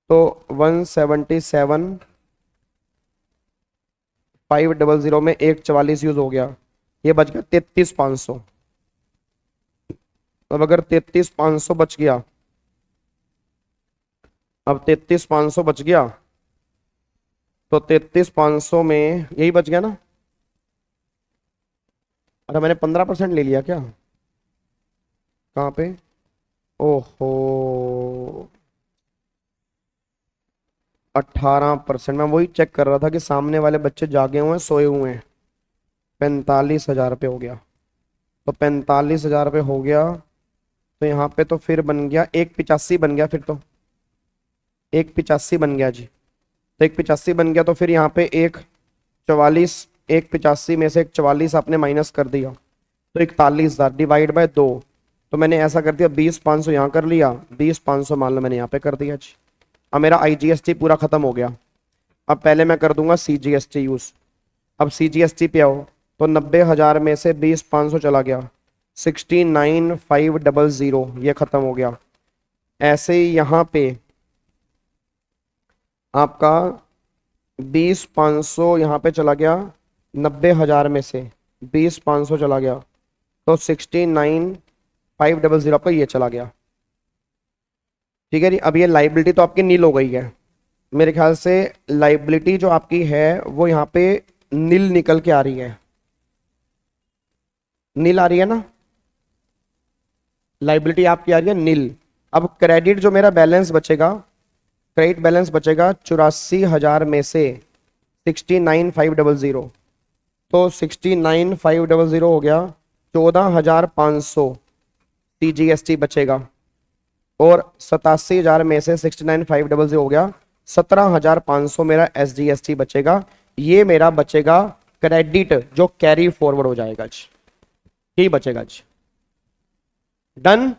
तो 177,500 में 1,44 यूज हो गया, ये बच गया 33,500। अब अगर 33,500 बच गया, अब 33,500 बच गया, तो 33,500 में यही बच गया ना। अरे मैंने 15% ले लिया क्या, कहाँ पे, ओहो 18%। मैं वही चेक कर रहा था कि सामने वाले बच्चे जागे हुए हैं, सोए हुए हैं। 45,000 रुपये हो गया, तो 45,000 रुपये हो गया, तो यहाँ पे तो फिर बन गया 1,85 बन गया, फिर तो 1,85 बन गया जी। तो 1,85 बन गया, तो फिर यहाँ पे 1,44, 1,85 में से 1,44 आपने माइनस कर दिया, तो 41,000 डिवाइड बाय 2, तो मैंने ऐसा कर दिया 20,500 यहाँ कर लिया, 20,500 मान लो मैंने यहाँ पे कर दिया जी। अब मेरा आईजीएसटी पूरा खत्म हो गया। अब पहले मैं कर दूंगा सीजीएसटी यूज। अब सीजीएसटी पे आओ, तो 90,000 में से 20,500 चला गया, 69,500, ये खत्म हो गया। ऐसे ही यहाँ पे आपका 20,500 यहाँ पे चला गया, 90,000 में से 20,500 चला गया, तो 69,500 आपका ये चला गया। ठीक है जी। अब ये लाइबिलिटी तो आपकी नील हो गई है। मेरे ख्याल से लाइबिलिटी जो आपकी है वो यहाँ पे नील निकल के आ रही है, नील आ रही है ना। लाइबिलिटी आपकी आ रही है नील। अब क्रेडिट जो मेरा बैलेंस बचेगा, क्रेडिट बैलेंस बचेगा 84,000 में से 69,500, तो 69,500 हो गया 14,500 CGST बचेगा, और 87,000 में से 69,500 हो गया 17,500 मेरा SGST बचेगा। ये मेरा बचेगा क्रेडिट जो कैरी फॉरवर्ड हो जाएगा जी, यही बचेगा जी। डन,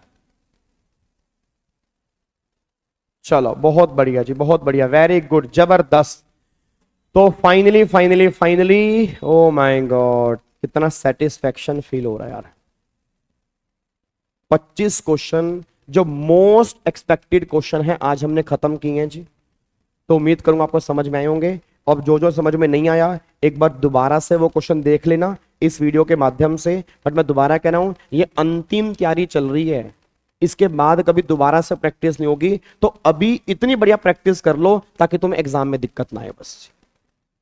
चलो बहुत बढ़िया जी, बहुत बढ़िया, वेरी गुड, जबरदस्त। तो finally finally finally, O my God, कितना सेटिस्फेक्शन फील हो रहा है यार। 25 क्वेश्चन जो मोस्ट एक्सपेक्टेड क्वेश्चन है आज हमने खत्म किए हैं जी। तो उम्मीद करूंगा आपको समझ में आए होंगे, और जो जो समझ में नहीं आया एक बार दोबारा से वो क्वेश्चन देख लेना इस वीडियो के माध्यम से। बट मैं दोबारा कह रहा हूं, ये अंतिम तैयारी चल रही है, इसके बाद कभी दोबारा से प्रैक्टिस नहीं होगी। तो अभी इतनी बढ़िया प्रैक्टिस कर लो ताकि तुम्हें एग्जाम में दिक्कत ना आए बस,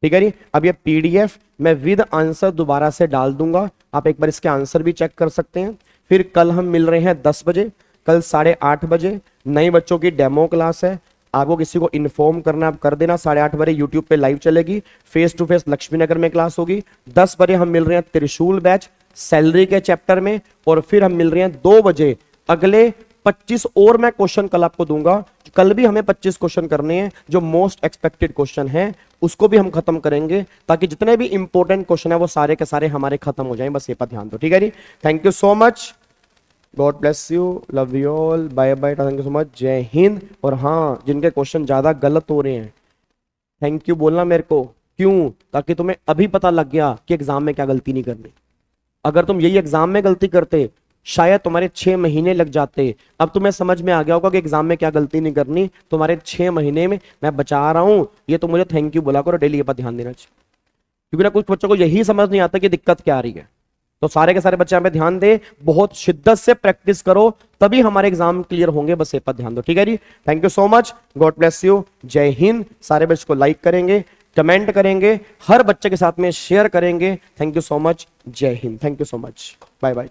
ठीक है जी। अब ये PDF मैं विद आंसर दोबारा से डाल दूंगा, आप एक बार इसके आंसर भी चेक कर सकते हैं। फिर कल हम मिल रहे हैं 10 बजे, कल 8:30 बजे नए बच्चों की डेमो क्लास है। आपको किसी को इन्फॉर्म करना आप कर देना, 8:30 बजे यूट्यूब पे लाइव चलेगी, फेस टू फेस लक्ष्मी नगर में क्लास होगी। 10 बजे हम मिल रहे हैं त्रिशूल बैच सैलरी के चैप्टर में, और फिर हम मिल रहे हैं 2 बजे अगले 25 और मैं क्वेश्चन कल आपको दूंगा। कल भी हमें 25 क्वेश्चन करने हैं जो मोस्ट एक्सपेक्टेड क्वेश्चन है, उसको भी हम खत्म करेंगे ताकि जितने भी इंपॉर्टेंट क्वेश्चन है वो सारे के सारे हमारे खत्म हो जाएं। बस ये पर ध्यान दो, ठीक है जी। Thank you so much, God bless you, love you all, bye bye, thank you so much, जय हिंद। और हाँ, जिनके क्वेश्चन ज्यादा गलत हो रहे हैं थैंक यू बोलना मेरे को, क्यों? ताकि तुम्हें अभी पता लग गया कि एग्जाम में क्या गलती नहीं करनी। अगर तुम यही एग्जाम में गलती करते शायद तुम्हारे 6 महीने लग जाते। अब तुम्हें समझ में आ गया होगा कि एग्जाम में क्या गलती नहीं करनी, तुम्हारे 6 महीने में मैं बचा रहा हूं। ये तो मुझे थैंक यू बोला करो डेली, ये पर ध्यान देना चाहिए, क्योंकि ना कुछ बच्चों को यही समझ नहीं आता कि दिक्कत क्या आ रही है। तो सारे के सारे बच्चे यहाँ पे ध्यान दे, बहुत शिद्दत से प्रैक्टिस करो, तभी हमारे एग्जाम क्लियर होंगे। बस ये पर ध्यान दो, ठीक है जी। Thank you so much, God bless you, जय हिंद। सारे बच्चों को लाइक करेंगे, कमेंट करेंगे, हर बच्चे के साथ में शेयर करेंगे। थैंक यू सो मच, जय हिंद, thank you so much, bye bye.